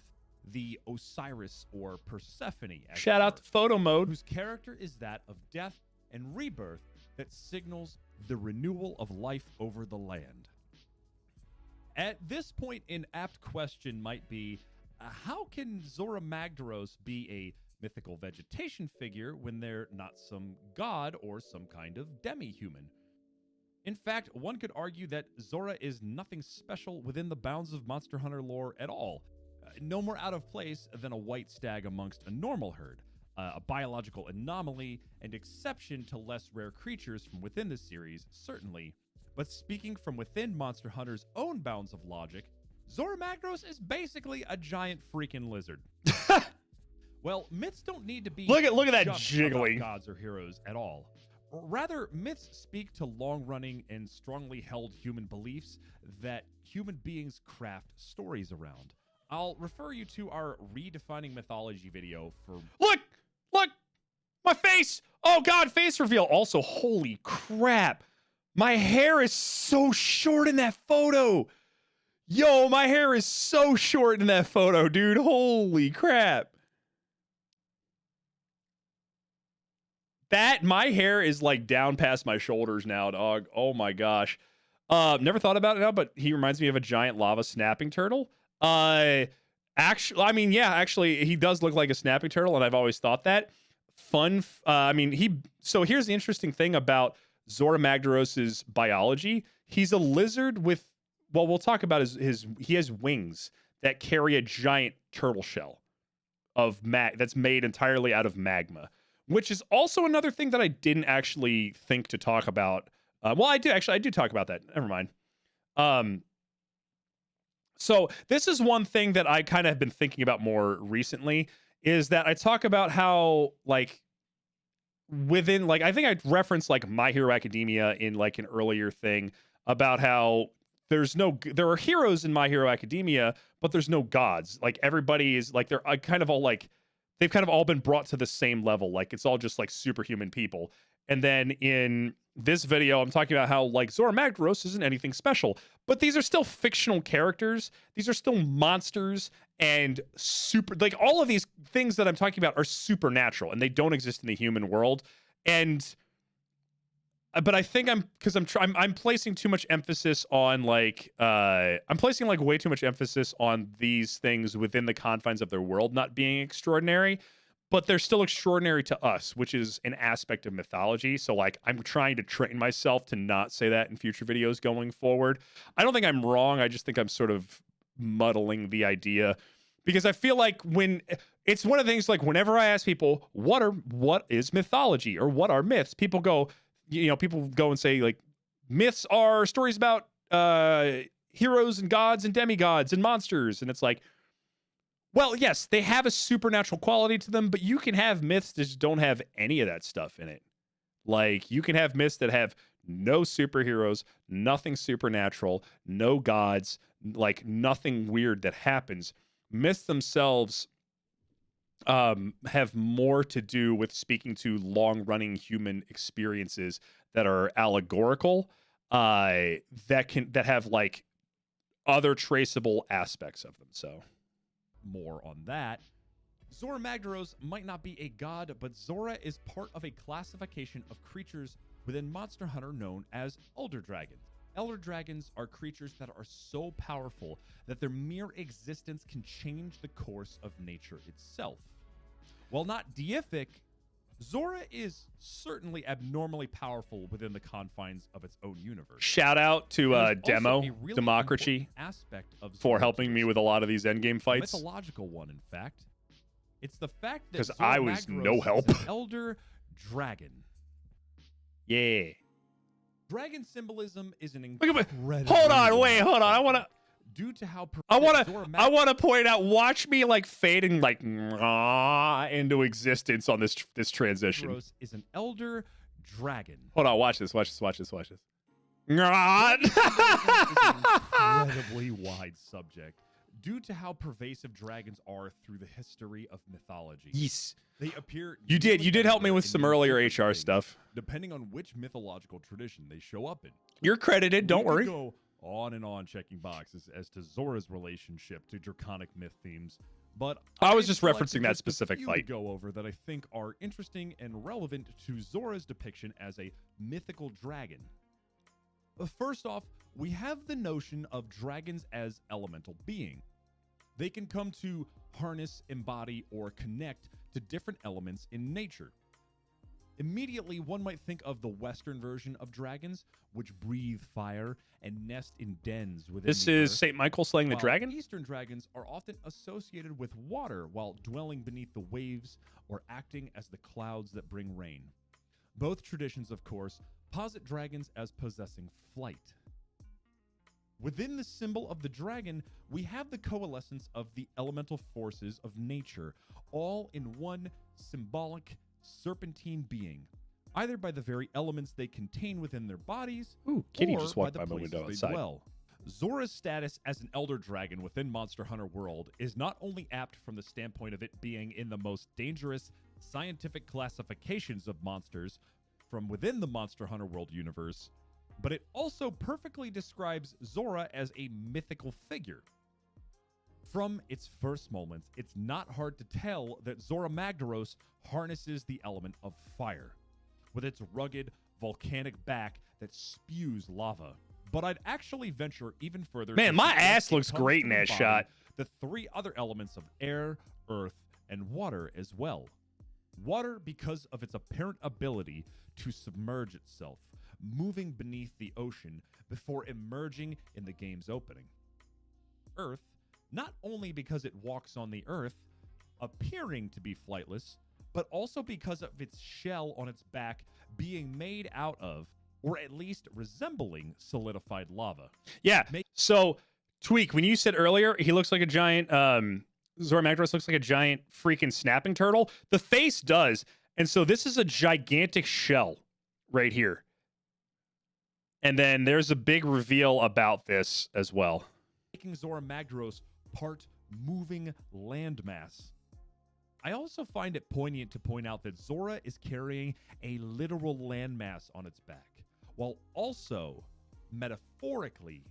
the Osiris or Persephone. Shout out to photo mode. Whose character is that of death and rebirth that signals the renewal of life over the land. At this point, an apt question might be, how can Zora Magdaros be a mythical vegetation figure when they're not some god or some kind of demi-human? In fact, one could argue that Zora is nothing special within the bounds of Monster Hunter lore at all. No more out of place than a white stag amongst a normal herd, a biological anomaly and exception to less rare creatures from within the series, certainly. But speaking from within Monster Hunter's own bounds of logic, Zora Magdaros is basically a giant freaking lizard. Well, myths don't need to be Look at that just jiggling. about gods or heroes at all. Rather, myths speak to long-running and strongly held human beliefs that human beings craft stories around. I'll refer you to our Redefining Mythology video for... Look, my face. Oh God, face reveal. Also, holy crap. My hair is so short in that photo. Yo, my hair is so short in that photo, dude. Holy crap. My hair is like down past my shoulders now, dog. Oh my gosh. Never thought about it now, but he reminds me of a giant lava snapping turtle. Actually, he does look like a snapping turtle, and I've always thought that. So here's the interesting thing about Zora Magdaros's biology. He's a lizard with, well, we'll talk about he has wings that carry a giant turtle shell that's made entirely out of magma, which is also another thing that I didn't actually think to talk about. I do talk about that. Never mind. So this is one thing that I kind of have been thinking about more recently, is that I talk about how, like, within, like, I think I referenced like My Hero Academia in like an earlier thing about how there are heroes in My Hero Academia, but there's no gods. Like, everybody is like, they're kind of all like, they've kind of all been brought to the same level. Like, it's all just like superhuman people. And then in this video, I'm talking about how like Zora Magdaros isn't anything special, but these are still fictional characters. These are still monsters and like all of these things that I'm talking about are supernatural and they don't exist in the human world. But I think I'm placing too much emphasis on like, I'm placing like way too much emphasis on these things within the confines of their world not being extraordinary. but they're still extraordinary to us, which is an aspect of mythology. So like I'm trying to train myself to not say that in future videos going forward. I don't think I'm wrong. I just think I'm sort of muddling the idea, because I feel like when it's one of the things, like whenever I ask people what is mythology or what are myths, people go and say like myths are stories about heroes and gods and demigods and monsters, and it's like, well, yes, they have a supernatural quality to them, but you can have myths that just don't have any of that stuff in it. Like, you can have myths that have no superheroes, nothing supernatural, no gods, like nothing weird that happens. Myths themselves have more to do with speaking to long-running human experiences that are allegorical, that have like other traceable aspects of them. So. More on that. Zora Magdaros might not be a god, but Zora is part of a classification of creatures within Monster Hunter known as Elder Dragons. Elder Dragons are creatures that are so powerful that their mere existence can change the course of nature itself. While not deific, Zora is certainly abnormally powerful within the confines of its own universe. Shout out to Demo really Democracy aspect of for Zora helping me with a lot of these endgame fights. A mythological one, in fact. It's the fact that because Zora I was Magdaros no help. is an elder dragon. Yeah. Dragon symbolism is an Look at incredible. Hold on, wait, hold on. I want to. Due to how I want to point out. Watch me like fading like into existence on this transition. Magdaros is an elder dragon. Hold on, watch this. Watch this. Watch this. Watch this. Incredibly wide subject. Due to how pervasive dragons are through the history of mythology. Yes. They appear. You did help me with some earlier HR stuff. Depending on which mythological tradition they show up in. You're credited. Don't worry. Go on and on checking boxes as to Zora's relationship to draconic myth themes, but I was just referencing that specific fight. Go over that I think are interesting and relevant to Zora's depiction as a mythical dragon. First off, we have the notion of dragons as elemental beings. They can come to harness, embody, or connect to different elements in nature. Immediately, one might think of the Western version of dragons, which breathe fire and nest in dens within This is St. Michael slaying the dragon? Eastern dragons are often associated with water while dwelling beneath the waves or acting as the clouds that bring rain. Both traditions, of course, posit dragons as possessing flight. Within the symbol of the dragon, we have the coalescence of the elemental forces of nature, all in one symbolic serpentine being, either by the very elements they contain within their bodies, Ooh, Kitty or just walked by by my window places they outside. dwell. Zora's status as an elder dragon within Monster Hunter World is not only apt from the standpoint of it being in the most dangerous scientific classifications of monsters from within the Monster Hunter World universe, but it also perfectly describes Zora as a mythical figure. From its first moments, it's not hard to tell that Zora Magdaros harnesses the element of fire, with its rugged, volcanic back that spews lava. But I'd actually venture even further. Man, my ass looks great in that shot. The three other elements of air, earth, and water as well. Water because of its apparent ability to submerge itself, moving beneath the ocean before emerging in the game's opening. Earth, not only because it walks on the earth, appearing to be flightless, but also because of its shell on its back being made out of, or at least resembling, solidified lava. Yeah, so, Tweak, when you said earlier, he looks like a giant, Zora Magdaros looks like a giant freaking snapping turtle. The face does, and so this is a gigantic shell right here. And then there's a big reveal about this as well. Making Zora Magdaros part moving landmass. I also find it poignant to point out that Zora is carrying a literal landmass on its back, while also, metaphorically...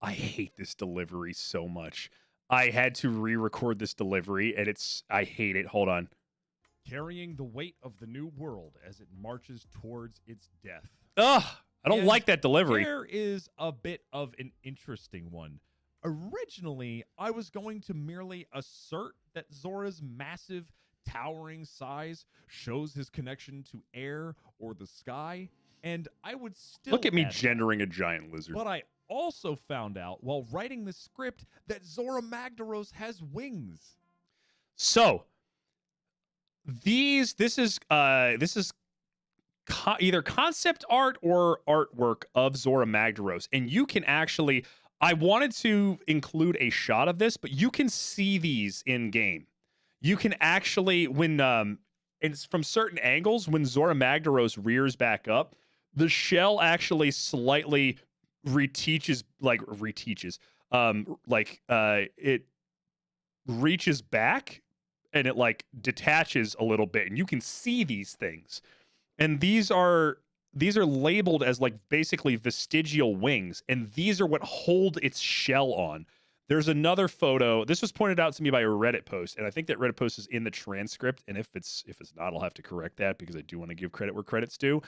I hate this delivery so much. I had to re-record this delivery, and I hate it. Hold on. Carrying the weight of the new world as it marches towards its death. Ugh! I don't like that delivery. There is a bit of an interesting one. Originally, I was going to merely assert that Zora's massive towering size shows his connection to air or the sky. And I would still Look at me add that. gendering a giant lizard. But I also found out while writing the script that Zora Magdaros has wings. So this is either concept art or artwork of Zora Magdaros, and you can actually. I wanted to include a shot of this, but you can see these in game. You can actually, when it's from certain angles, when Zora Magdaros rears back up, the shell actually slightly it reaches back and it like detaches a little bit, and you can see these things. And these are labeled as like basically vestigial wings, and these are what hold its shell on. There's another photo. This was pointed out to me by a Reddit post, and I think that Reddit post is in the transcript. And if it's not, I'll have to correct that because I do want to give credit where credit's due.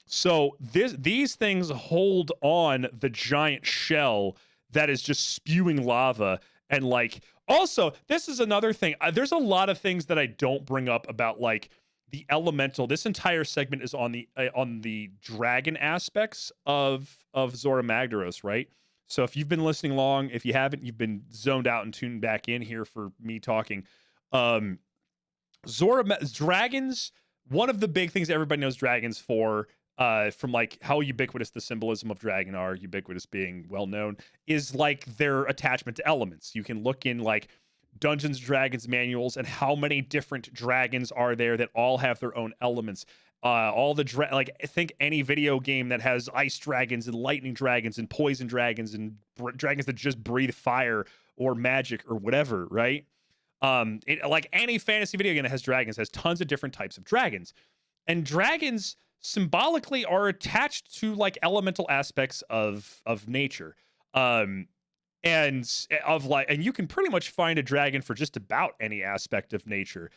So these things hold on the giant shell that is just spewing lava. And like, also, this is another thing. There's a lot of things that I don't bring up about like the elemental. This entire segment is on the dragon aspects of Zora Magdaros, right? So if you've been listening along, if you haven't, you've been zoned out and tuned back in here for me talking. Dragons, one of the big things everybody knows dragons for, from like how ubiquitous the symbolism of dragon are, ubiquitous being well known, is like their attachment to elements. You can look in like Dungeons & Dragons manuals and how many different dragons are there that all have their own elements. All the like, think any video game that has ice dragons and lightning dragons and poison dragons and dragons that just breathe fire or magic or whatever, right? Like any fantasy video game that has dragons has tons of different types of dragons, and dragons symbolically are attached to like elemental aspects of nature. And you can pretty much find a dragon for just about any aspect of nature.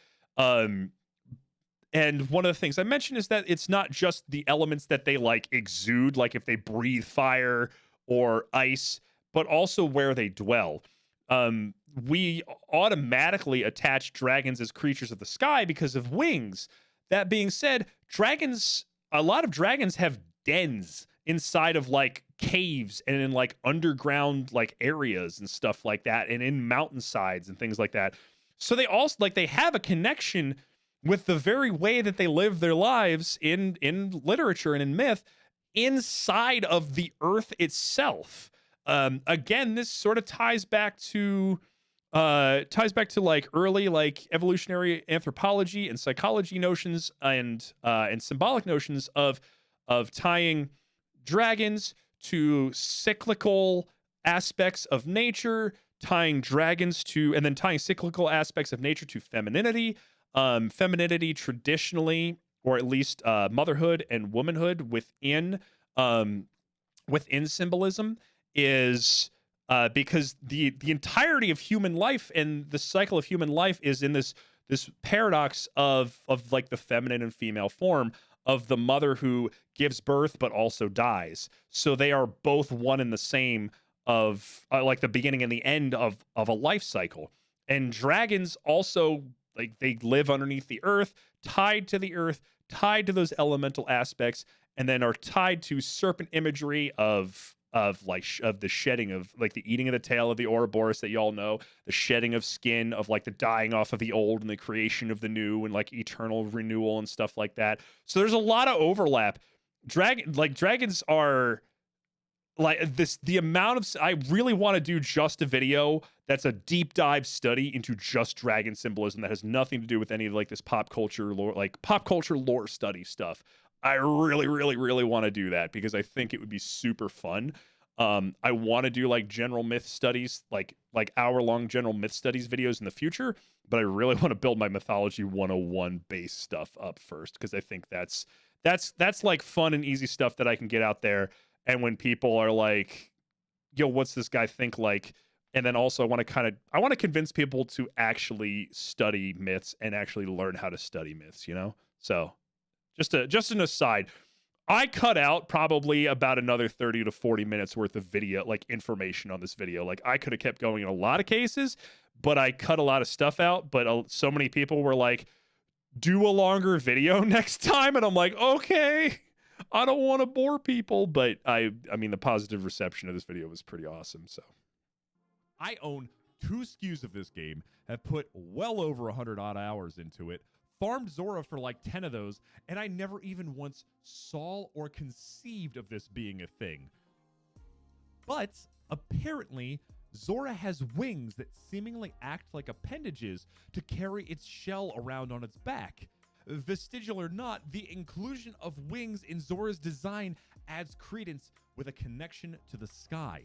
And one of the things I mentioned is that it's not just the elements that they like exude, like if they breathe fire or ice, but also where they dwell. We automatically attach dragons as creatures of the sky because of wings. That being said, a lot of dragons have dens inside of like caves and in like underground like areas and stuff like that, and in mountainsides and things like that. So they also like they have a connection with the very way that they live their lives in literature and in myth inside of the earth itself. Again, this sort of ties back to like early like evolutionary anthropology and psychology notions and symbolic notions of tying dragons to cyclical aspects of nature, tying cyclical aspects of nature to femininity. Femininity traditionally, or at least motherhood and womanhood within symbolism is because the entirety of human life and the cycle of human life is in this paradox of like the feminine and female form of the mother who gives birth but also dies. So they are both one and the same of like the beginning and the end of a life cycle. And dragons also, like, they live underneath the earth, tied to those elemental aspects, and then are tied to serpent imagery of the shedding of like the eating of the tail of the Ouroboros that y'all know, the shedding of skin, of like the dying off of the old and the creation of the new, and like eternal renewal and stuff like that. So there's a lot of overlap. Dragons are like this. The amount of I really want to do just a video that's a deep dive study into just dragon symbolism that has nothing to do with any of like this pop culture lore study stuff. I really, really, really want to do that because I think it would be super fun. I want to do like general myth studies, like hour-long general myth studies videos in the future, but I really want to build my Mythology 101 base stuff up first because I think that's like fun and easy stuff that I can get out there. And when people are like, yo, what's this guy think like? And then also I want to convince people to actually study myths and actually learn how to study myths, you know? So just an aside, I cut out probably about another 30 to 40 minutes worth of video, like information on this video. Like I could have kept going in a lot of cases, but I cut a lot of stuff out. But so many people were like, do a longer video next time. And I'm like, okay, I don't want to bore people, but I mean, the positive reception of this video was pretty awesome. So I own 2 SKUs of this game, have put well over 100 odd hours into it, farmed Zora for like 10 of those, and I never even once saw or conceived of this being a thing. But apparently, Zora has wings that seemingly act like appendages to carry its shell around on its back. Vestigial or not, the inclusion of wings in Zora's design adds credence with a connection to the sky.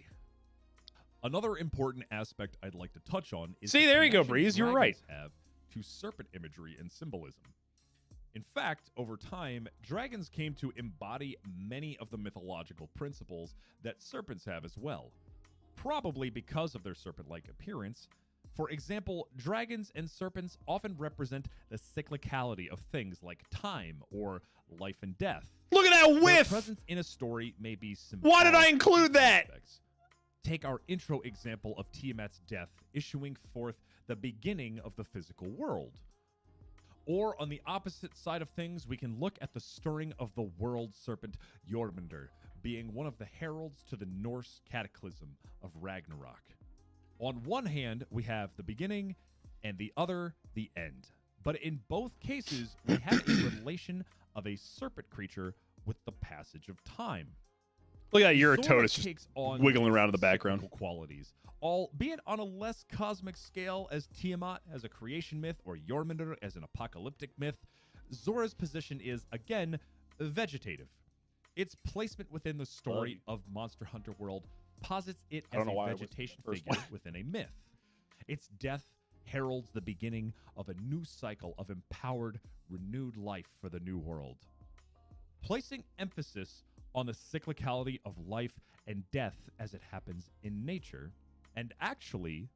Another important aspect I'd like to touch on is see, the there you go, connection Breeze. You're right. dragons have to serpent imagery and symbolism. In fact, over time, dragons came to embody many of the mythological principles that serpents have as well, probably because of their serpent-like appearance. For example, dragons and serpents often represent the cyclicality of things like time or life and death. Look at that Their whiff. presence in a story may be Why did I symbolic include in that? aspects. Take our intro example of Tiamat's death, issuing forth the beginning of the physical world. Or on the opposite side of things, we can look at the stirring of the world serpent Jormungandr, being one of the heralds to the Norse cataclysm of Ragnarok. On one hand, we have the beginning, and the other, the end. But in both cases, we have a relation of a serpent creature with the passage of time. Look at that Zora Eurototus just takes on wiggling around in the these background. cyclical qualities, albeit on a less cosmic scale as Tiamat as a creation myth or Jormungandr as an apocalyptic myth. Zora's position is, again, vegetative. Its placement within the story of Monster Hunter World posits it I don't as know a why I wasn't vegetation the first figure one. within a myth. Its death heralds the beginning of a new cycle of empowered, renewed life for the new world. Placing emphasis on the cyclicality of life and death as it happens in nature, and actually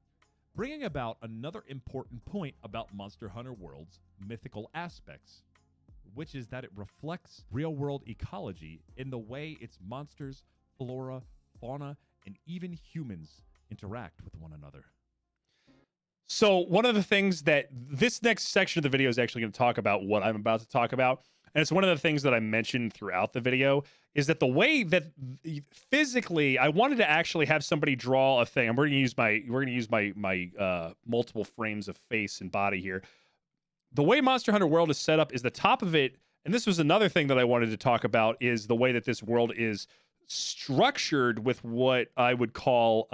bringing about another important point about Monster Hunter World's mythical aspects, which is that it reflects real-world ecology in the way its monsters, flora, fauna, and even humans interact with one another. So one of the things that this next section of the video is actually going to talk about what I'm about to talk about. And it's one of the things that I mentioned throughout the video is that the way that physically I wanted to actually have somebody draw a thing. And we're going to use my multiple frames of face and body here. The way Monster Hunter World is set up is the top of it. And this was another thing that I wanted to talk about is the way that this world is structured with what I would call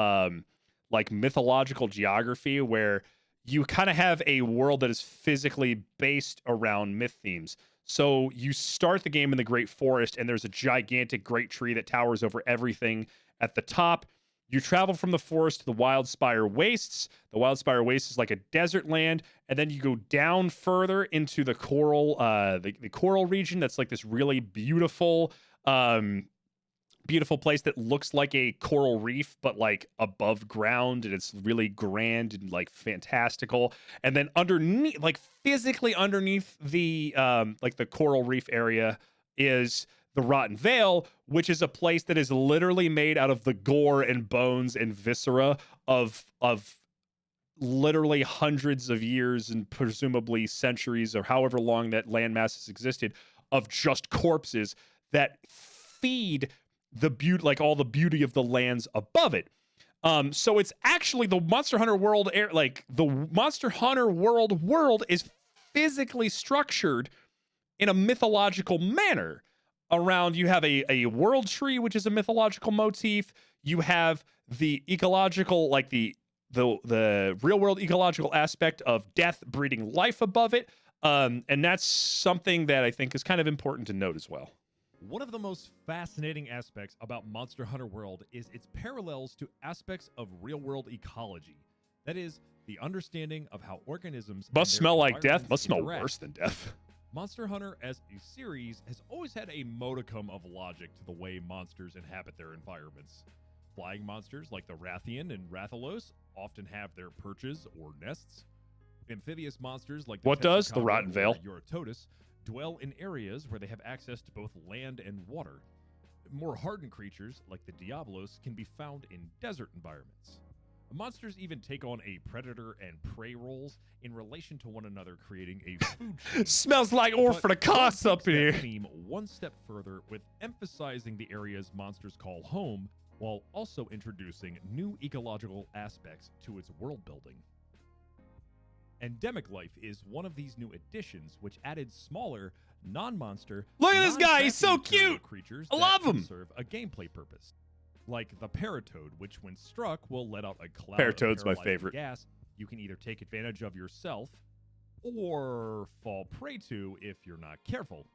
like mythological geography, where you kind of have a world that is physically based around myth themes. So you start the game in the Great Forest, and there's a gigantic great tree that towers over everything at the top. You travel from the forest to the Wildspire Wastes. The Wildspire Wastes is like a desert land, and then you go down further into the coral, the coral region. That's like this really beautiful, beautiful place that looks like a coral reef, but like above ground, and it's really grand and like fantastical. And then underneath, like physically underneath the like the coral reef area is the Rotten Vale, which is a place that is literally made out of the gore and bones and viscera of literally hundreds of years and presumably centuries or however long that landmass has existed of just corpses that feed the beauty, like all the beauty of the lands above it. So it's actually the Monster Hunter World like the Monster Hunter world is physically structured in a mythological manner. Around, you have a world tree, which is a mythological motif. You have the ecological, like the real world ecological aspect of death breeding life above it. And that's something that I think is kind of important to note as well. One of the most fascinating aspects about Monster Hunter World is its parallels to aspects of real-world ecology. That is, the understanding of how organisms Must and their smell like death. environments Must smell interact. worse than death. Monster Hunter as a series has always had a modicum of logic to the way monsters inhabit their environments. Flying monsters like the Rathian and Rathalos often have their perches or nests. Amphibious monsters like the What does? The Tensukaba Rotten or Vale. Eurototus dwell in areas where they have access to both land and water. More hardened creatures, like the Diablos, can be found in desert environments. Monsters even take on a predator and prey roles in relation to one another, creating a food chain. Smells like Orphan of Costs up in here. Theme one step further with emphasizing the areas monsters call home, while also introducing new ecological aspects to its world building. Endemic life is one of these new additions, which added smaller, non-monster, Look at this guy, he's so non-tracking cute. creatures I that love can him. serve a gameplay purpose. Like the Paratoad, which when struck will let out a cloud Paratoad's of my paralyzing favorite. gas you can either take advantage of yourself or fall prey to if you're not careful.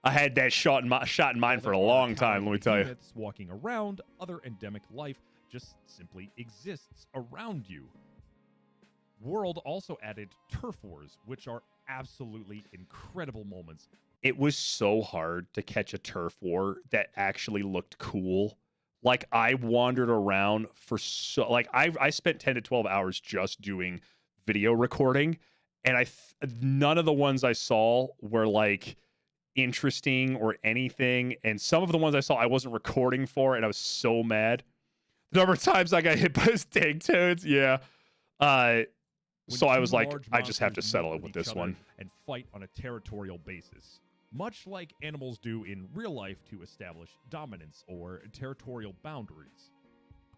I had that shot in mind for a long time, let me tell you. Units walking around, other endemic life just simply exists around you. World also added turf wars, which are absolutely incredible moments. It was so hard to catch a turf war that actually looked cool. Like, I wandered around for I spent 10 to 12 hours just doing video recording, and none of the ones I saw were like interesting or anything, and some of the ones I saw I wasn't recording for, and I was so mad. The number of times I got hit by those dang toads, yeah. So I was like, I just have to settle it with this one. And fight on a territorial basis, much like animals do in real life to establish dominance or territorial boundaries.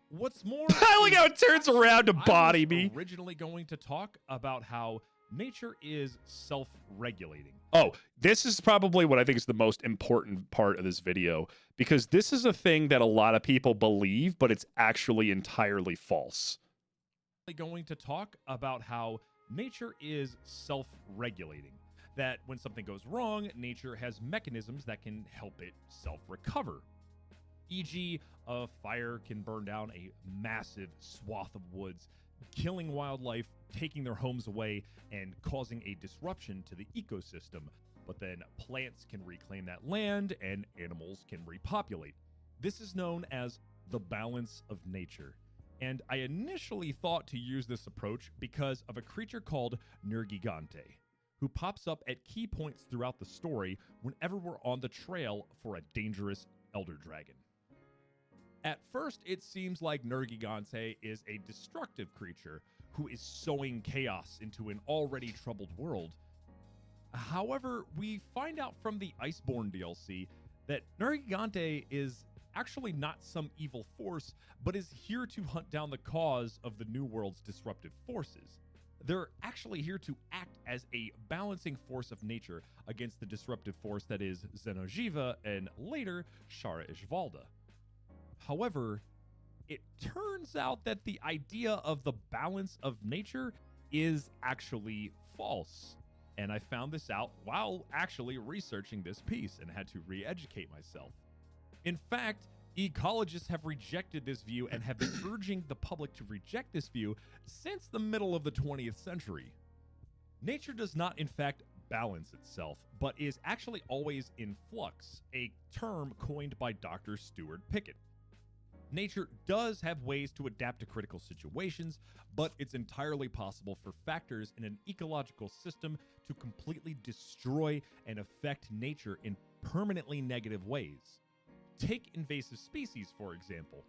What's more, Look how it turns around to body I was me. originally going to talk about how nature is self-regulating. Oh, this is probably what I think is the most important part of this video, because this is a thing that a lot of people believe, but it's actually entirely false. Going to talk about how nature is self-regulating. That when something goes wrong, nature has mechanisms that can help it self-recover. E.g., a fire can burn down a massive swath of woods, killing wildlife, taking their homes away, and causing a disruption to the ecosystem. But then plants can reclaim that land and animals can repopulate. This is known as the balance of nature. And I initially thought to use this approach because of a creature called Nergigante, who pops up at key points throughout the story whenever we're on the trail for a dangerous elder dragon. At first, it seems like Nergigante is a destructive creature who is sowing chaos into an already troubled world. However, we find out from the Iceborne DLC that Nergigante is actually not some evil force, but is here to hunt down the cause of the New World's disruptive forces. They're actually here to act as a balancing force of nature against the disruptive force that is Xeno'jiva and later Shara Ishvalda. However, it turns out that the idea of the balance of nature is actually false. And I found this out while actually researching this piece and had to re-educate myself. In fact, ecologists have rejected this view and have been urging the public to reject this view since the middle of the 20th century. Nature does not, in fact, balance itself, but is actually always in flux, a term coined by Dr. Stuart Pickett. Nature does have ways to adapt to critical situations, but it's entirely possible for factors in an ecological system to completely destroy and affect nature in permanently negative ways. Take invasive species, for example.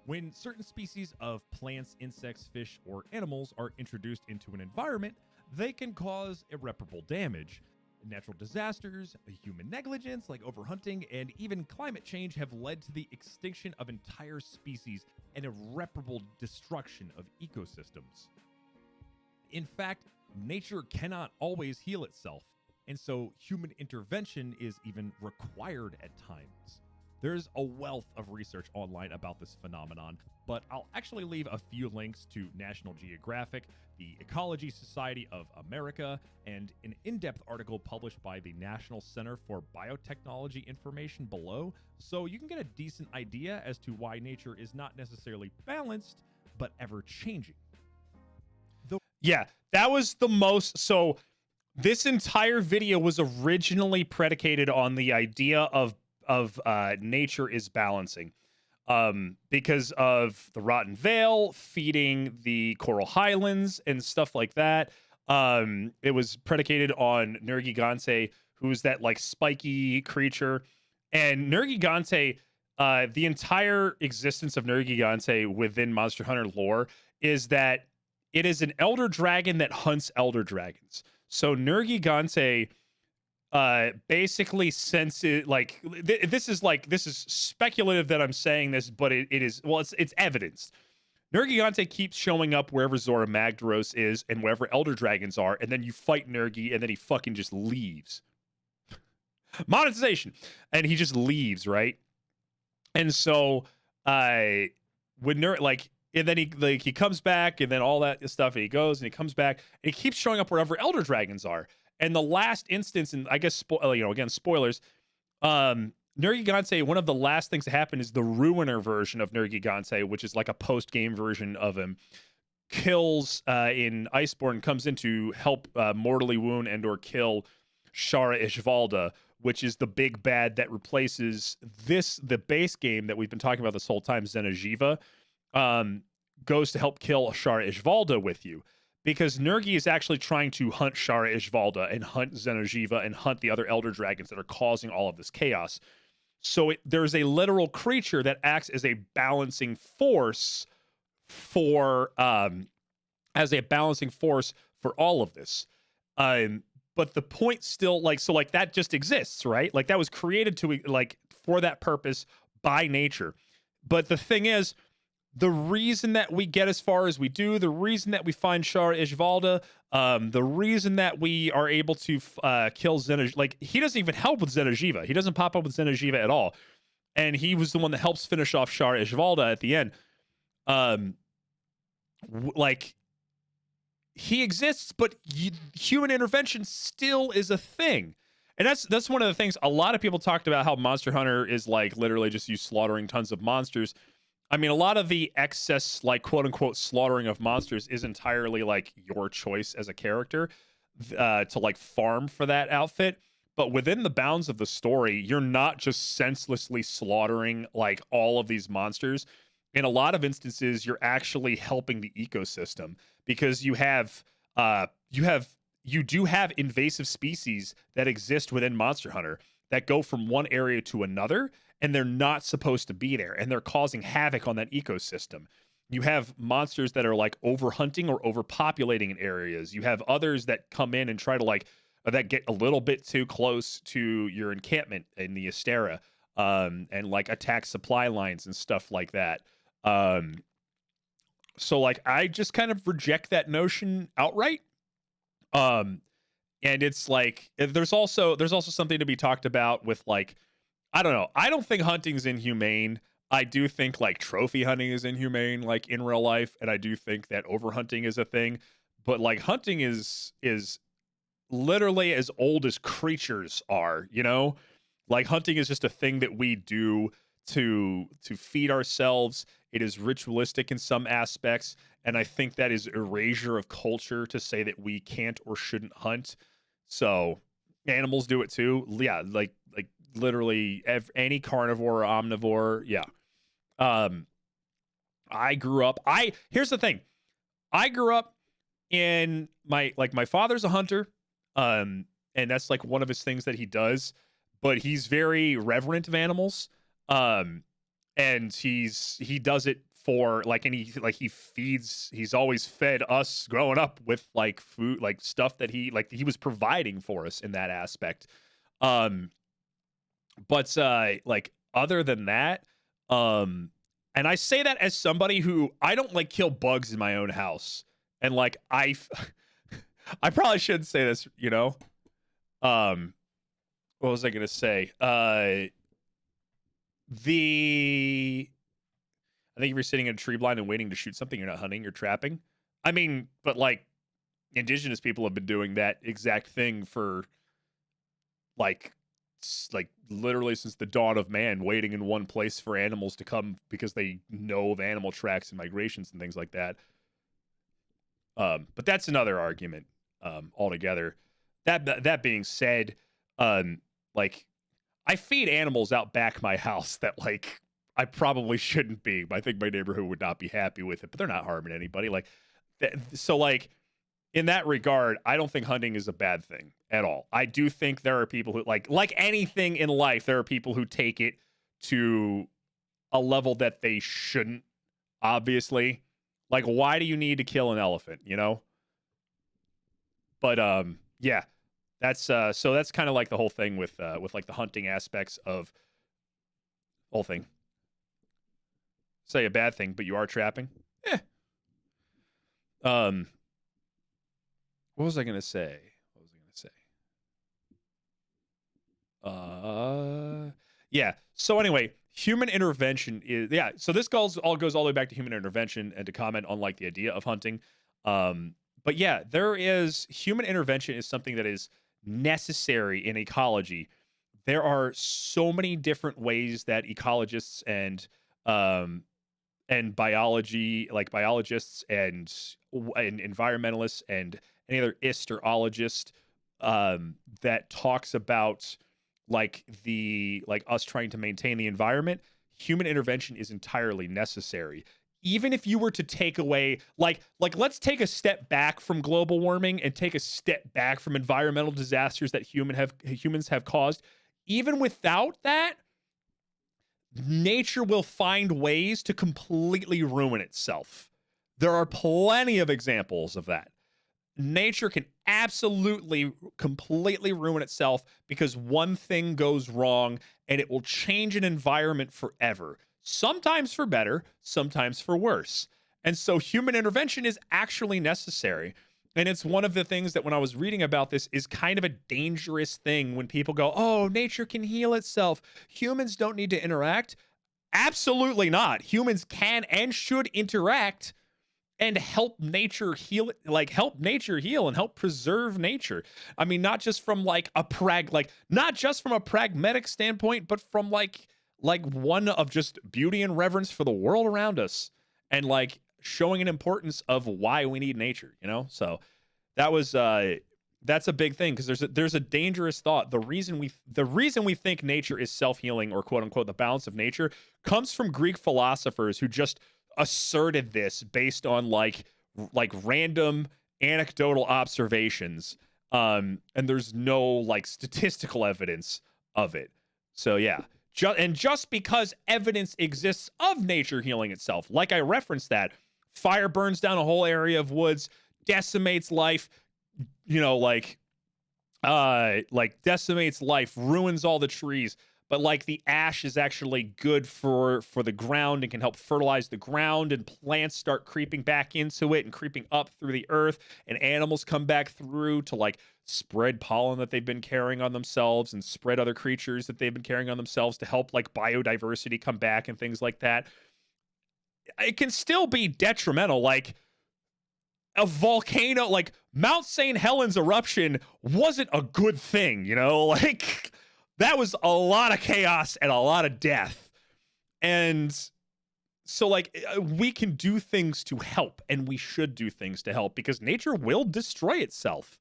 When certain species of plants, insects, fish, or animals are introduced into an environment, they can cause irreparable damage. Natural disasters, human negligence like overhunting, and even climate change have led to the extinction of entire species and irreparable destruction of ecosystems. In fact, nature cannot always heal itself, and so human intervention is even required at times. There's a wealth of research online about this phenomenon, but I'll actually leave a few links to National Geographic, the Ecology Society of America, and an in-depth article published by the National Center for Biotechnology information below, so you can get a decent idea as to why nature is not necessarily balanced, but ever-changing. Yeah, that was the most. So this entire video was originally predicated on the idea of nature is balancing, because of the Rotten Vale feeding the Coral Highlands and stuff like that. It was predicated on Nergigante, who's that like spiky creature, and Nergigante the entire existence of Nergigante within Monster Hunter lore is that it is an elder dragon that hunts elder dragons. So Nergigante basically senses like this is speculative that I'm saying this, but it is, well, it's evidence. Nergigante keeps showing up wherever Zora Magdaros is and wherever elder dragons are, and then you fight Nergi and then he fucking just leaves. Monetization. And he just leaves, right? And so when and then he comes back and then all that stuff, and he goes and he comes back and he keeps showing up wherever elder dragons are. And the last instance, and I guess again, spoilers, Nergigante, one of the last things to happen is the Ruiner version of Nergigante, which is like a post-game version of him, kills in Iceborne, comes in to help mortally wound and or kill Shara Ishvalda, which is the big bad that replaces the base game that we've been talking about this whole time, Xeno'jiiva, goes to help kill Shara Ishvalda with you. Because Nergi is actually trying to hunt Shara Ishvalda and hunt Xeno'jiiva and hunt the other elder dragons that are causing all of this chaos. So there's a literal creature that acts as a balancing force for all of this. But the point still, that just exists, right? Like that was created to for that purpose by nature. But the thing is, the reason that we get as far as we do, the reason that we find Shara Ishvalda, the reason that we are able to kill Xeno'jiiva, he doesn't even help with Xeno'jiiva. He doesn't pop up with Xeno'jiiva at all. And he was the one that helps finish off Shara Ishvalda at the end. He exists, but human intervention still is a thing. And that's one of the things a lot of people talked about, how Monster Hunter is literally just you slaughtering tons of monsters. I mean, a lot of the excess, quote unquote, slaughtering of monsters is entirely your choice as a character to farm for that outfit. But within the bounds of the story, you're not just senselessly slaughtering all of these monsters. In a lot of instances, you're actually helping the ecosystem, because you do have invasive species that exist within Monster Hunter that go from one area to another, and they're not supposed to be there, and they're causing havoc on that ecosystem. You have monsters that are overhunting or overpopulating in areas. You have others that come in and try to that get a little bit too close to your encampment in the Astera, and attack supply lines and stuff like that. So I just kind of reject that notion outright. And it's there's also something to be talked about with I don't know. I don't think hunting's inhumane. I do think trophy hunting is inhumane in real life, and I do think that overhunting is a thing. But hunting is literally as old as creatures are, you know? Hunting is just a thing that we do to feed ourselves. It is ritualistic in some aspects, and I think that is erasure of culture to say that we can't or shouldn't hunt. So animals do it too. Yeah, literally any carnivore or omnivore. Yeah. I grew up. Here's the thing. I grew up in my father's a hunter, and that's one of his things that he does. But he's very reverent of animals. And he does it for he's always fed us growing up with food, stuff that he was providing for us in that aspect. But other than that, and I say that as somebody who I don't kill bugs in my own house, and I probably shouldn't say this, you know. What was I gonna say? I think if you're sitting in a tree blind and waiting to shoot something, you're not hunting, you're trapping. I mean, but indigenous people have been doing that exact thing for literally since the dawn of man, waiting in one place for animals to come because they know of animal tracks and migrations and things like that. But that's another argument altogether. That being said, I feed animals out back my house that I probably shouldn't be. I think my neighborhood would not be happy with it, but they're not harming anybody. So in that regard, I don't think hunting is a bad thing at all. I do think there are people who like anything in life, there are people who take it to a level that they shouldn't, obviously. Like, why do you need to kill an elephant, you know? But yeah, that's so that's kind of like the whole thing with like the hunting aspects of whole thing. Say a bad thing, but you are trapping. Eh. What was I gonna say? Yeah. So anyway, human intervention is So this goes all the way back to human intervention and to comment on like the idea of hunting. But yeah, there is human intervention is something that is necessary in ecology. There are so many different ways that ecologists and biology, like biologists and environmentalists and any other ist or ologist that talks about like us trying to maintain the environment. Human intervention is entirely necessary. Even if you were to take away like let's take a step back from global warming and take a step back from environmental disasters that humans have caused. Even without that, nature will find ways to completely ruin itself. There are plenty of examples of that. Nature can absolutely completely ruin itself because one thing goes wrong and it will change an environment forever. Sometimes for better, sometimes for worse. And so human intervention is actually necessary. And it's one of the things that when I was reading about this is kind of a dangerous thing when people go, oh, nature can heal itself. Humans don't need to interact. Absolutely not. Humans can and should interact and help nature heal, and help preserve nature. I mean, not just from like not just from a pragmatic standpoint, but from like one of just beauty and reverence for the world around us and like showing an importance of why we need nature, you know? So that was that's a big thing because there's a dangerous thought. The reason we think nature is self-healing or quote unquote the balance of nature comes from Greek philosophers who just asserted this based on like random anecdotal observations. And there's no like statistical evidence of it. So yeah. Just because evidence exists of nature healing itself, like I referenced that, fire burns down a whole area of woods, decimates life, you know, like decimates life, ruins all the trees, but like the ash is actually good for the ground and can help fertilize the ground, and plants start creeping back into it and creeping up through the earth, and animals come back through to like spread pollen that they've been carrying on themselves and spread other creatures that they've been carrying on themselves to help like biodiversity come back and things like that. It can still be detrimental. Like a volcano, like Mount St. Helens eruption wasn't a good thing, you know? Like that was a lot of chaos and a lot of death. And so like we can do things to help, and we should do things to help because nature will destroy itself.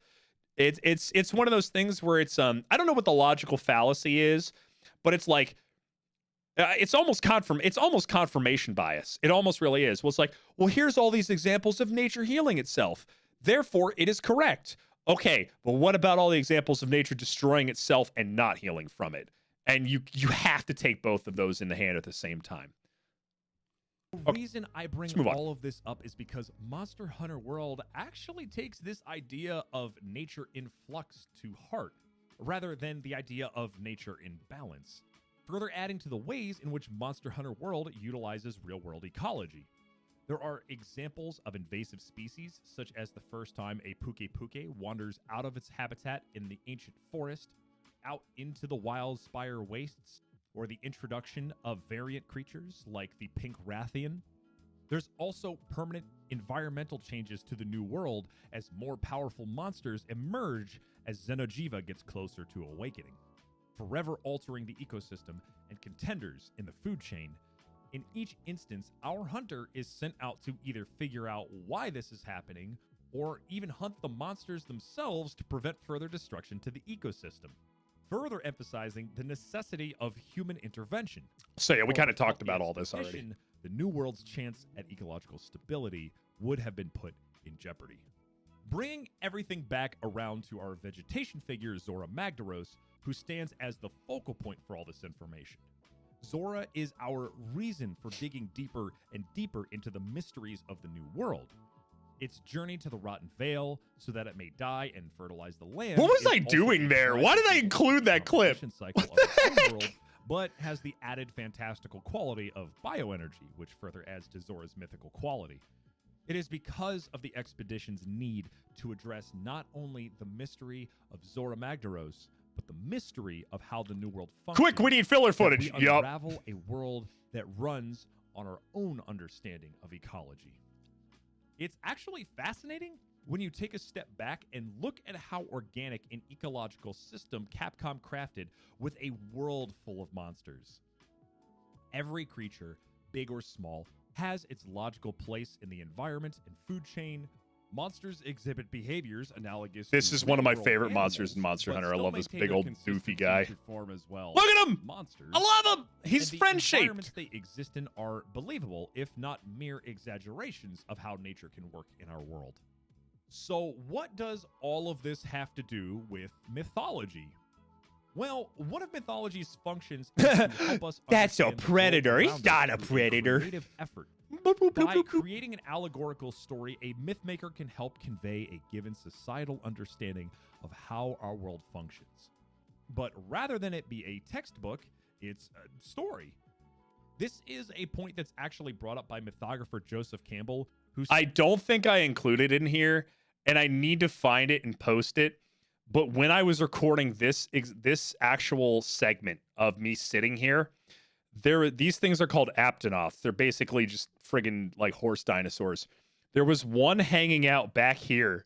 It's one of those things where it's I don't know what the logical fallacy is, but it's like it's almost confirmation bias. It almost really is. Well, it's like, well, here's all these examples of nature healing itself. Therefore, it is correct. Okay, but what about all the examples of nature destroying itself and not healing from it? And you have to take both of those in the hand at the same time. The reason I bring all of this up is because Monster Hunter World actually takes this idea of nature in flux to heart, rather than the idea of nature in balance, further adding to the ways in which Monster Hunter World utilizes real-world ecology. There are examples of invasive species, such as the first time a Puke Puke wanders out of its habitat in the ancient forest, out into the wild spire wastes, or the introduction of variant creatures like the pink Rathian. There's also permanent environmental changes to the new world as more powerful monsters emerge as Xeno'jiiva gets closer to awakening, forever altering the ecosystem and contenders in the food chain. In each instance, our hunter is sent out to either figure out why this is happening or even hunt the monsters themselves to prevent further destruction to the ecosystem, further emphasizing the necessity of human intervention. So yeah, we kind of talked about all this already. The New World's chance at ecological stability would have been put in jeopardy. Bringing everything back around to our vegetation figure, Zora Magdaros, who stands as the focal point for all this information. Zora is our reason for digging deeper and deeper into the mysteries of the New World. Its journey to the Rotten Vale so that it may die and fertilize the land. What was is I also doing there? Why did I include that clip? Cycle of its own world, but has the added fantastical quality of bioenergy, which further adds to Zora's mythical quality. It is because of the expedition's need to address not only the mystery of Zora Magdaros, but the mystery of how the New World functions. Quick, we need filler footage. We unravel a world that runs on our own understanding of ecology. It's actually fascinating when you take a step back and look at how organic an ecological system Capcom crafted with a world full of monsters. Every creature, big or small, has its logical place in the environment and food chain. Monsters exhibit behaviors analogous This to is one of my real-world favorite animals, monsters in Monster but Hunter. I still love this maintain big their old consistency doofy guy. to form as well. Look at him! Monsters. I love him! He's and the friend-shaped. environments they exist in are believable, if not mere exaggerations of how nature can work in our world. So what does all of this have to do with mythology? Well, one of mythology's functions is to help us That's a understand the world predator. He's around us not a through predator. creative effort. By creating an allegorical story, a mythmaker can help convey a given societal understanding of how our world functions. But rather than it be a textbook, it's a story. This is a point that's actually brought up by mythographer Joseph Campbell, who I don't think I included it in here, and I need to find it and post it. But when I was recording this actual segment of me sitting here, these things are called aptonoths. They're basically just friggin' like horse dinosaurs. There was one hanging out back here,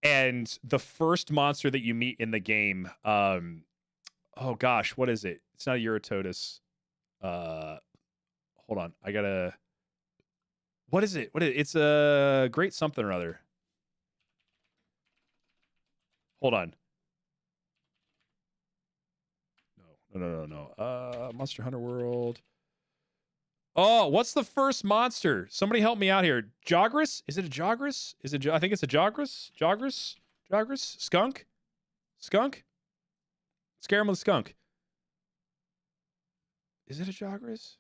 and the first monster that you meet in the game, oh gosh, what is it? It's not a Eurytotus. Hold on, I gotta. What is it? It's a great something or other. Hold on. No. Monster Hunter World. Oh, what's the first monster? Somebody help me out here. Jogris? Is it a Jogris? I think it's a Jogris. Jogris? Skunk? Scare him with a skunk. Is it a Jogris?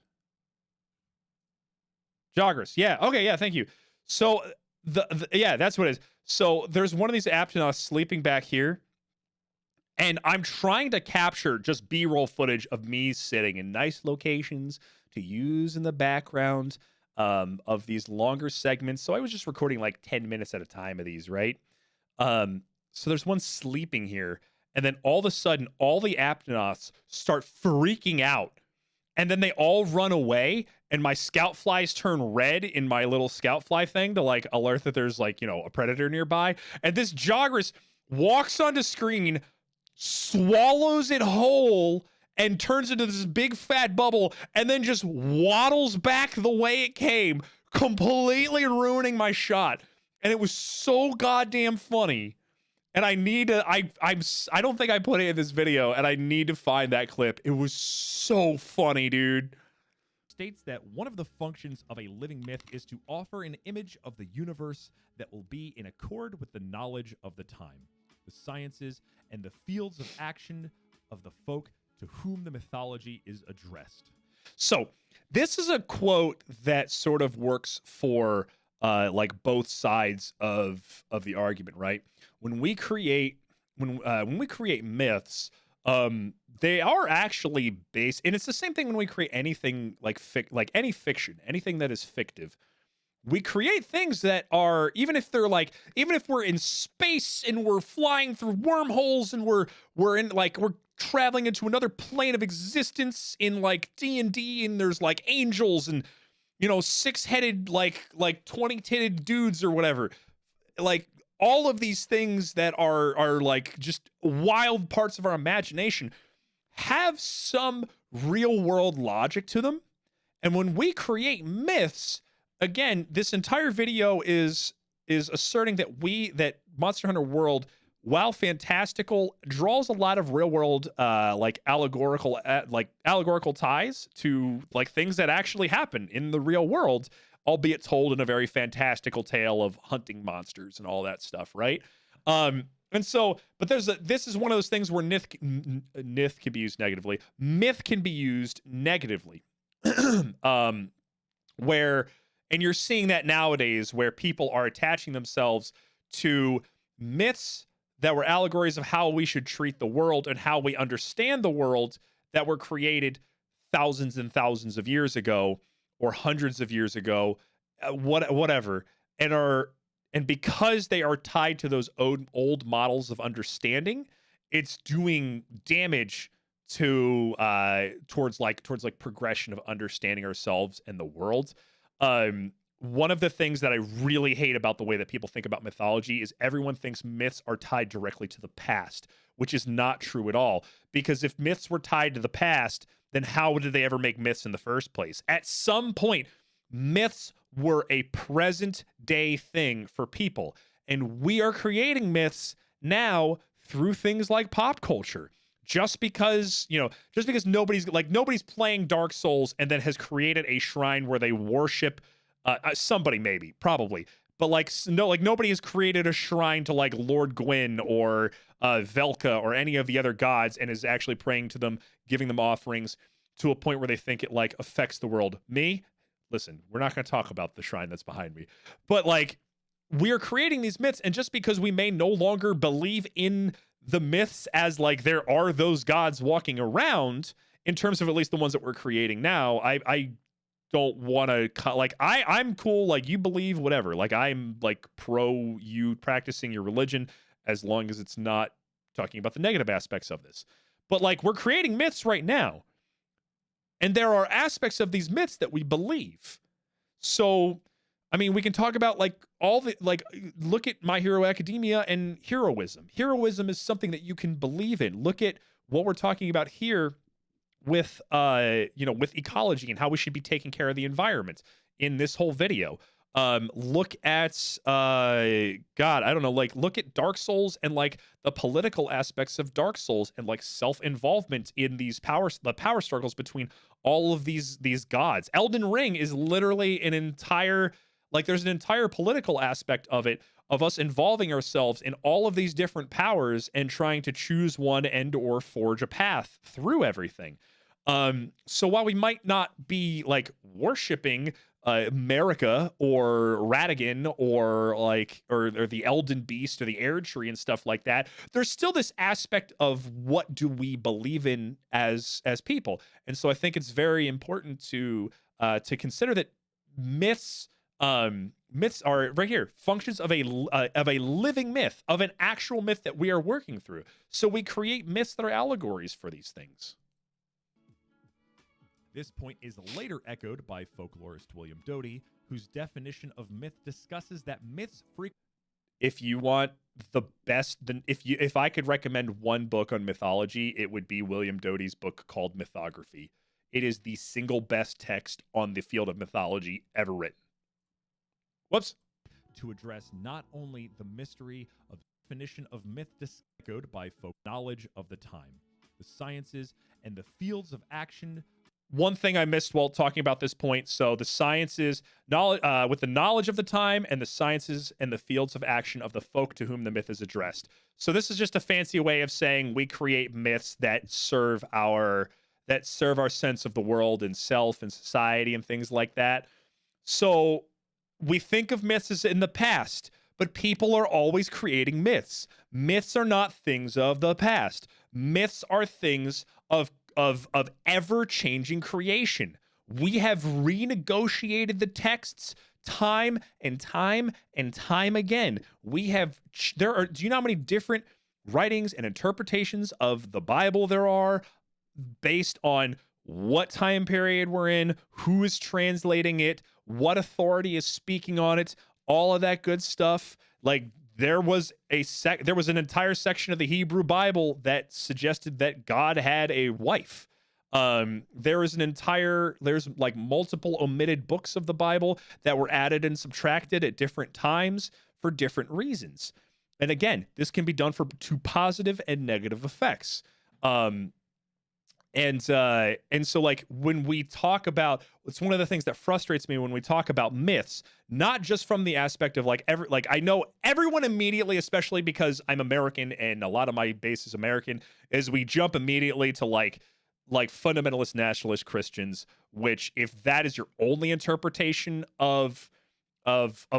Jogris. Yeah. Okay. Yeah. Thank you. So yeah, that's what it is. So there's one of these aptonoths sleeping back here. And I'm trying to capture just B-roll footage of me sitting in nice locations to use in the background of these longer segments. So I was just recording like 10 minutes at a time of these, right? So there's one sleeping here. And then all of a sudden, all the aptonoths start freaking out. And then they all run away. And my scout flies turn red in my little scout fly thing to like alert that there's like, a predator nearby. And this Jogris walks onto screen, swallows it whole, and turns into this big fat bubble, and then just waddles back the way it came, completely ruining my shot. And it was so goddamn funny. And I need to, I don't think I put it in this video, and I need to find that clip. It was so funny, dude. States that one of the functions of a living myth is to offer an image of the universe that will be in accord with the knowledge of the time, the sciences, and the fields of action of the folk to whom the mythology is addressed. So this is a quote that sort of works for like both sides of the argument, right? When we create myths, they are actually based, and it's the same thing when we create anything like any fiction, anything that is fictive. We create things that are, even if we're in space and we're flying through wormholes and we're traveling into another plane of existence in like D&D, and there's like angels and six-headed like 20-titted dudes or whatever. Like all of these things that are like just wild parts of our imagination have some real world logic to them. And when we create myths, again, this entire video is asserting that Monster Hunter World, while fantastical, draws a lot of real world like allegorical ties to like things that actually happen in the real world, albeit told in a very fantastical tale of hunting monsters and all that stuff, right? And so, but this is one of those things where myth can be used negatively. Myth can be used negatively. Where, and you're seeing that nowadays where people are attaching themselves to myths that were allegories of how we should treat the world and how we understand the world that were created thousands and thousands of years ago or hundreds of years ago, whatever, and because they are tied to those old models of understanding, it's doing damage to towards progression of understanding ourselves and the world. One of the things that I really hate about the way that people think about mythology is everyone thinks myths are tied directly to the past, which is not true at all. Because if myths were tied to the past, then how did they ever make myths in the first place? At some point, myths were a present day thing for people. And we are creating myths now through things like pop culture. Just because nobody's playing Dark Souls and then has created a shrine where they worship somebody, maybe, probably. But nobody has created a shrine to like Lord Gwyn or Velka or any of the other gods and is actually praying to them, giving them offerings to a point where they think it like affects the world. Me? Listen, we're not going to talk about the shrine that's behind me. But like, we are creating these myths, and just because we may no longer believe in the myths as like there are those gods walking around, in terms of at least the ones that we're creating now, I don't want to like I'm cool, like you believe whatever, like I'm like pro you practicing your religion as long as it's not talking about the negative aspects of this. But like, we're creating myths right now, and there are aspects of these myths that we believe. So I mean, we can talk about like all the, like, look at My Hero Academia and heroism. Heroism is something that you can believe in. Look at what we're talking about here with, with ecology and how we should be taking care of the environment in this whole video. Look at, God, I don't know, like, look at Dark Souls and like the political aspects of Dark Souls and like self-involvement in the power struggles between all of these gods. Elden Ring is literally an entire, like, there's an entire political aspect of it, of us involving ourselves in all of these different powers and trying to choose one and or forge a path through everything. So while we might not be like worshiping America or Radigan or the Elden Beast or the Air Tree and stuff like that, there's still this aspect of what do we believe in as people. And so I think it's very important to consider that myths are right here, functions of a living myth, of an actual myth that we are working through. So we create myths that are allegories for these things. This point is later echoed by folklorist William Doty, whose definition of myth discusses that myths If you want the best, then if I could recommend one book on mythology, it would be William Doty's book called Mythography. It is the single best text on the field of mythology ever written. Whoops. To address not only the mystery of definition of myth echoed by folk knowledge of the time, the sciences, and the fields of action. One thing I missed while talking about this point. So the sciences, knowledge, with the knowledge of the time, and the sciences and the fields of action of the folk to whom the myth is addressed. So this is just a fancy way of saying we create myths that serve our sense of the world and self and society and things like that. So we think of myths as in the past, but people are always creating myths. Myths are not things of the past. Myths are things of ever-changing creation. We have renegotiated the texts time and time and time again. Do you know how many different writings and interpretations of the Bible there are based on what time period we're in, who is translating it, what authority is speaking on it, all of that good stuff. Like, there was an entire section of the Hebrew Bible that suggested that God had a wife. There's like multiple omitted books of the Bible that were added and subtracted at different times for different reasons. And again, this can be done to positive and negative effects. And so like when we talk about, it's one of the things that frustrates me when we talk about myths, not just from the aspect of like I know everyone immediately, especially because I'm American and a lot of my base is American, is we jump immediately to like fundamentalist nationalist Christians, which if that is your only interpretation of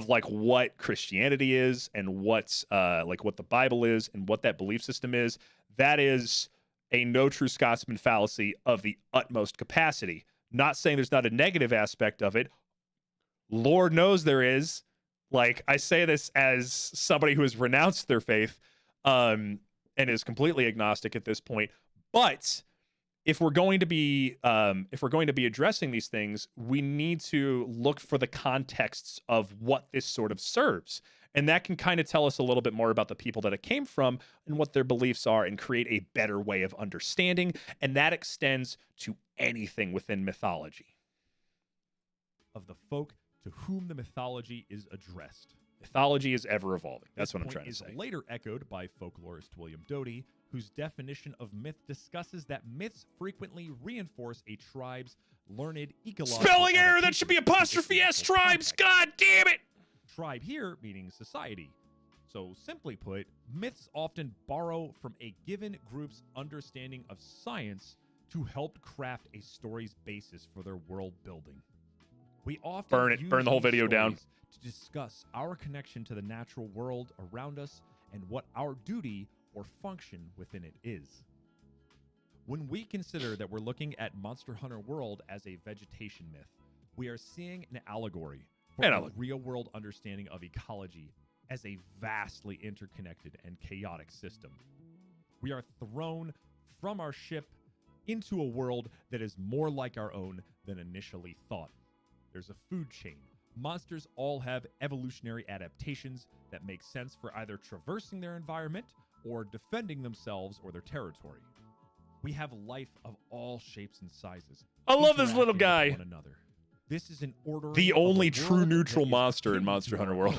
like what Christianity is and what's like what the Bible is and what that belief system is, that is a no true Scotsman fallacy of the utmost capacity. Not saying there's not a negative aspect of it. Lord knows there is. Like, I say this as somebody who has renounced their faith and is completely agnostic at this point. But if we're going to be addressing these things, we need to look for the contexts of what this sort of serves. And that can kind of tell us a little bit more about the people that it came from and what their beliefs are and create a better way of understanding. And that extends to anything within mythology. Of the folk to whom the mythology is addressed. Mythology is ever evolving. That's what I'm This trying to point say. is later echoed by folklorist William Doty, whose definition of myth discusses that myths frequently reinforce a tribe's learned ecological Spelling error! That adaptation should be to its apostrophe S local tribes! context. God damn it! Tribe here meaning society. So simply put, myths often borrow from a given group's understanding of science to help craft a story's basis for their world building. We often Burn it. use Burn the whole these video down. stories to discuss our connection to the natural world around us and what our duty or function within it is. When we consider that we're looking at Monster Hunter World as a vegetation myth, we are seeing an allegory for a real-world understanding of ecology as a vastly interconnected and chaotic system. We are thrown from our ship into a world that is more like our own than initially thought. There's a food chain. Monsters all have evolutionary adaptations that make sense for either traversing their environment or defending themselves or their territory. We have life of all shapes and sizes. I love this little interacting with guy. one another. This is an order. The only true neutral monster in Monster Hunter World.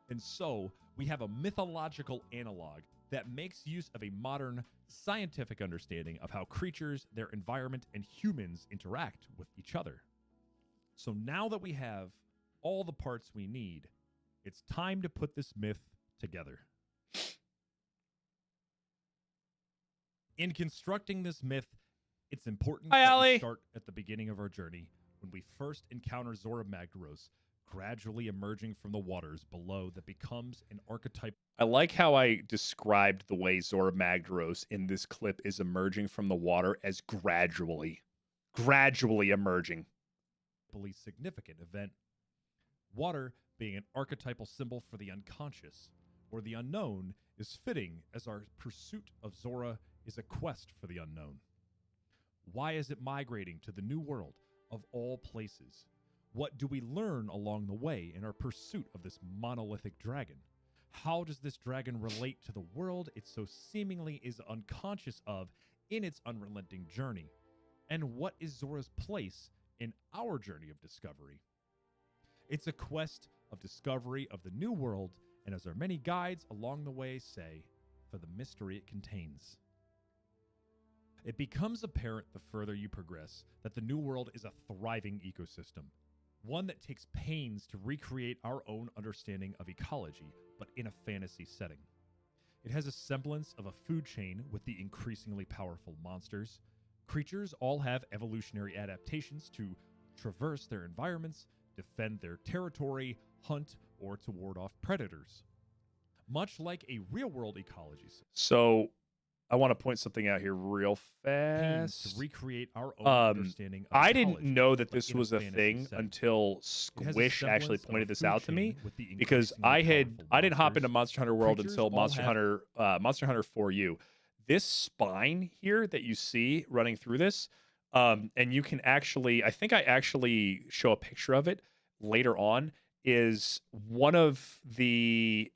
And so we have a mythological analog that makes use of a modern scientific understanding of how creatures, their environment, and humans interact with each other. So now that we have all the parts we need, it's time to put this myth together. In constructing this myth, it's important that we start at the beginning of our journey when we first encounter Zora Magdaros, gradually emerging from the waters below that becomes an archetype. I like how I described the way Zora Magdaros in this clip is emerging from the water as gradually emerging. Significant event. Water being an archetypal symbol for the unconscious or the unknown is fitting as our pursuit of Zora is a quest for the unknown. Why is it migrating to the new world of all places? What do we learn along the way in our pursuit of this monolithic dragon? How does this dragon relate to the world it so seemingly is unconscious of in its unrelenting journey? And what is Zora's place in our journey of discovery? It's a quest of discovery of the new world, and as our many guides along the way say, for the mystery it contains. It becomes apparent the further you progress that the new world is a thriving ecosystem, one that takes pains to recreate our own understanding of ecology, but in a fantasy setting. It has a semblance of a food chain with the increasingly powerful monsters. Creatures all have evolutionary adaptations to traverse their environments, defend their territory, hunt, or to ward off predators. Much like a real-world ecology system. So I want to point something out here real Pains fast. to recreate our own understanding of I didn't ecology, know that but this in was a fantasy thing setting. until It has a Squish actually semblance of a pointed this food out to me, chain with the because increasingly powerful I didn't hop into monsters. Monster Hunter World Creatures until all Monster have- Hunter 4U. This spine here that you see running through this, and you can actually, I think I actually show a picture of it later on, is one of the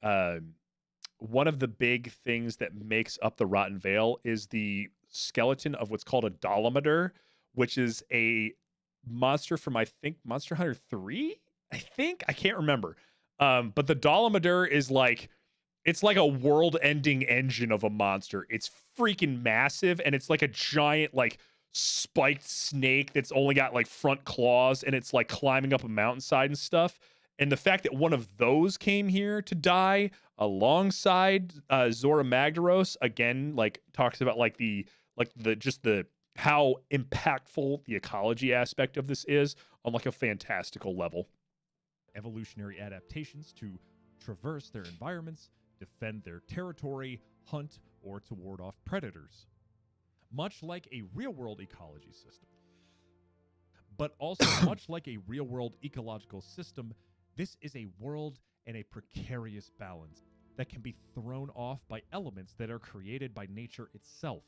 big things that makes up the Rotten Vale is the skeleton of what's called a Dolometer, which is a monster from, I think, Monster Hunter 3? I can't remember. But the Dolometer is like, it's like a world-ending engine of a monster. It's freaking massive, and it's like a giant, like, spiked snake that's only got like front claws and it's like climbing up a mountainside and stuff. And the fact that one of those came here to die alongside Zora Magdaros again, like talks about like the just the how impactful the ecology aspect of this is on like a fantastical level. Evolutionary adaptations to traverse their environments, defend their territory, hunt, or to ward off predators. Much like a real-world ecology system. But also much like a real-world ecological system, this is a world in a precarious balance that can be thrown off by elements that are created by nature itself.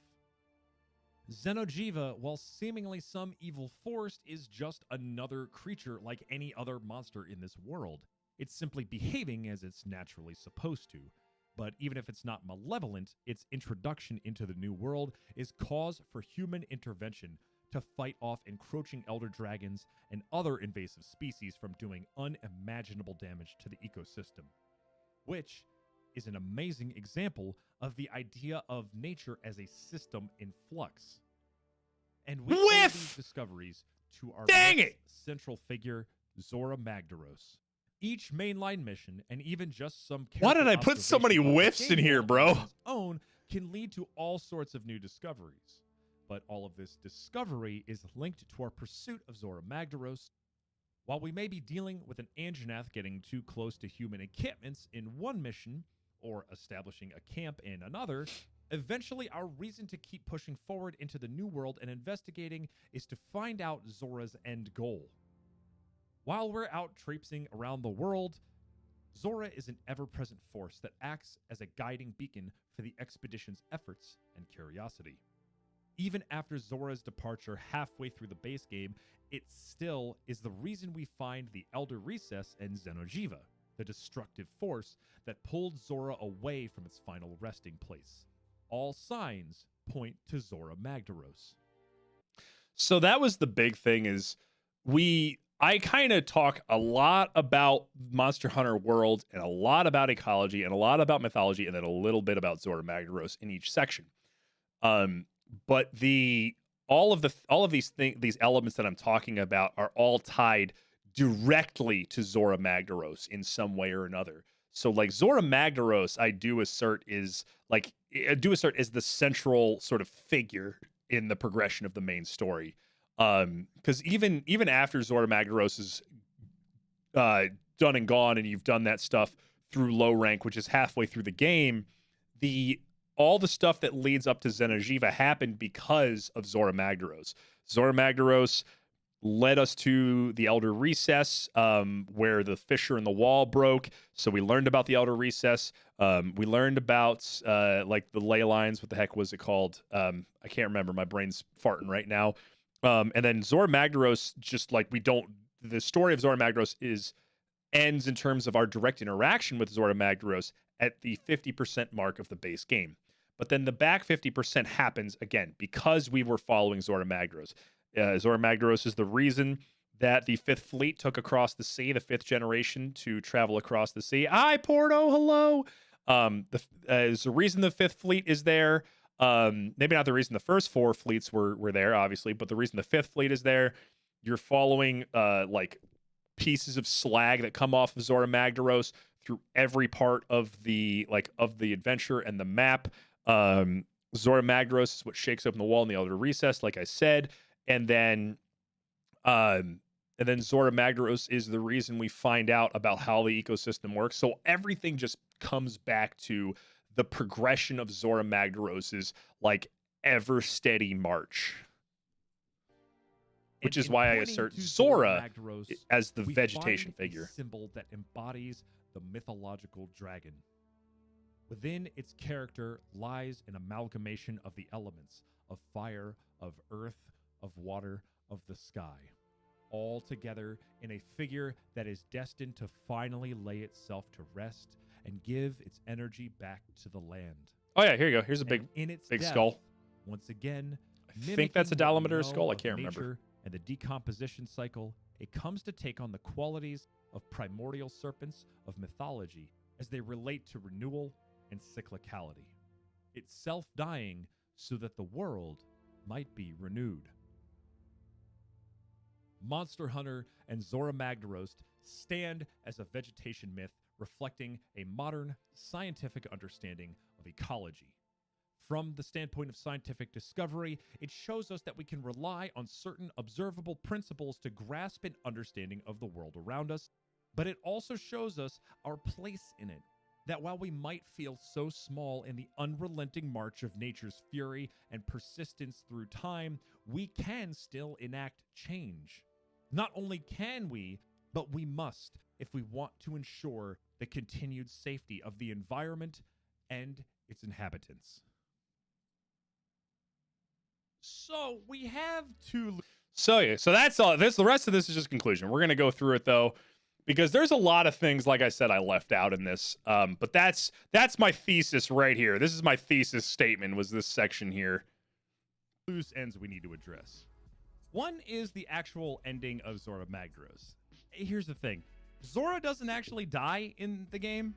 Xeno'jiiva, while seemingly some evil force, is just another creature like any other monster in this world. It's simply behaving as it's naturally supposed to. But even if it's not malevolent, its introduction into the new world is cause for human intervention to fight off encroaching elder dragons and other invasive species from doing unimaginable damage to the ecosystem. Which is an amazing example of the idea of nature as a system in flux. And we owe these discoveries to our central figure, Zora Magdaros. Each mainline mission, and even just some Why did I put so many whiffs in here, bro? Own can lead to all sorts of new discoveries. But all of this discovery is linked to our pursuit of Zora Magdaros. While we may be dealing with an Anjanath getting too close to human encampments in one mission, or establishing a camp in another, eventually our reason to keep pushing forward into the new world and investigating is to find out Zora's end goal. While we're out traipsing around the world, Zora is an ever-present force that acts as a guiding beacon for the expedition's efforts and curiosity. Even after Zora's departure halfway through the base game, it still is the reason we find the Elder Recess and Xeno'jiiva, the destructive force that pulled Zora away from its final resting place. All signs point to Zora Magdaros. So that was the big thing is I kind of talk a lot about Monster Hunter World and a lot about ecology and a lot about mythology and then a little bit about Zora Magdaros in each section. But all of these elements that I'm talking about are all tied directly to Zora Magdaros in some way or another. So like Zora Magdaros, I do assert is the central sort of figure in the progression of the main story. Because even after Zora Magdaros is done and gone, and you've done that stuff through low rank, which is halfway through the game, all the stuff that leads up to Xeno'jiiva happened because of Zora Magdaros. Zora Magdaros led us to the Elder Recess, where the fissure in the wall broke. So we learned about the Elder Recess. We learned about like the ley lines. What the heck was it called? I can't remember. My brain's farting right now. And then Zora Magdaros, just like the story of Zora Magdaros ends in terms of our direct interaction with Zora Magdaros at the 50% mark of the base game. But then the back 50% happens again because we were following Zora Magdaros. Zora Magdaros is the reason that the 5th Fleet took across the sea, the 5th generation to travel across the sea. Hi, Porto, hello. There's a reason the 5th Fleet is there. Maybe not the reason the first 4 fleets were there, obviously, but the reason the 5th Fleet is there. You're following like pieces of slag that come off of Zora Magdaros through every part of the adventure and the map. Zora Magdaros is what shakes open the wall in the Elder Recess, like I said, and then Zora Magdaros is the reason we find out about how the ecosystem works. So everything just comes back to the progression of Zora Magdaros's like ever steady march. Which is why I assert Zora as the vegetation figure. A symbol that embodies the mythological dragon. Within its character lies an amalgamation of the elements of fire, of earth, of water, of the sky, all together in a figure that is destined to finally lay itself to rest and give its energy back to the land. Oh yeah, here you go. Here's a big death, skull. Once again, I think that's a Dalameter skull. I can't remember. And the decomposition cycle, it comes to take on the qualities of primordial serpents of mythology as they relate to renewal and cyclicality. It's self-dying so that the world might be renewed. Monster Hunter and Zora Magdaros stand as a vegetation myth reflecting a modern scientific understanding of ecology. From the standpoint of scientific discovery, it shows us that we can rely on certain observable principles to grasp an understanding of the world around us, but it also shows us our place in it. That while we might feel so small in the unrelenting march of nature's fury and persistence through time, we can still enact change. Not only can we, but we must if we want to ensure the continued safety of the environment and its inhabitants. So we have to. So yeah, so that's all. The rest of this is just conclusion. We're gonna go through it though, because there's a lot of things, like I said, I left out in this. But that's my thesis right here. This is my thesis statement. Was this section here? Loose ends we need to address. One is the actual ending of Zora Magdaros. Here's the thing: Zora doesn't actually die in the game.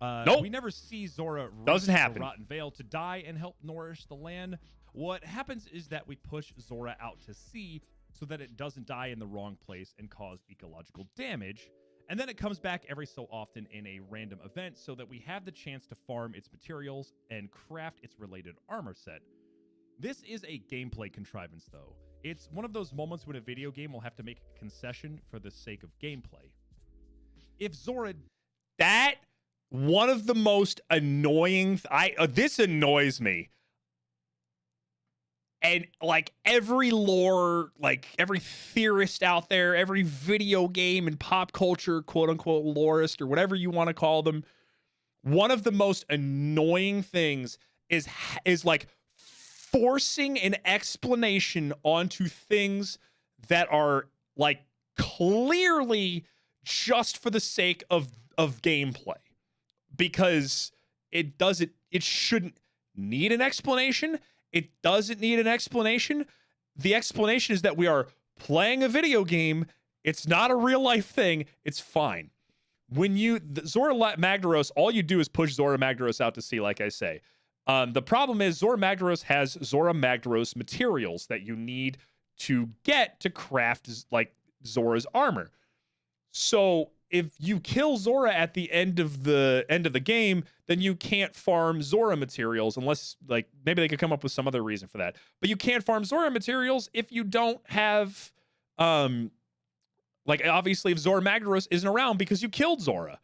Nope. We never see Zora Doesn't reach happen. the Rotten Vale to die and help nourish the land. What happens is that we push Zora out to sea so that it doesn't die in the wrong place and cause ecological damage. And then it comes back every so often in a random event so that we have the chance to farm its materials and craft its related armor set. This is a gameplay contrivance, though. It's one of those moments when a video game will have to make a concession for the sake of gameplay. If Zora... That, one of the most annoying... this annoys me. And like every lore, like every theorist out there, every video game and pop culture, quote unquote, lorist or whatever you want to call them, one of the most annoying things is like forcing an explanation onto things that are like clearly just for the sake of gameplay, because it shouldn't need an explanation. It doesn't need an explanation. The explanation is that we are playing a video game. It's not a real life thing. It's fine. When Zora Magdaros, all you do is push Zora Magdaros out to sea, like I say. The problem is Zora Magdaros has Zora Magdaros materials that you need to get to craft like Zora's armor. So if you kill Zora at the end of the game, then you can't farm Zora materials unless like maybe they could come up with some other reason for that. But you can't farm Zora materials if you don't have like obviously if Zora Magdaros isn't around because you killed Zora.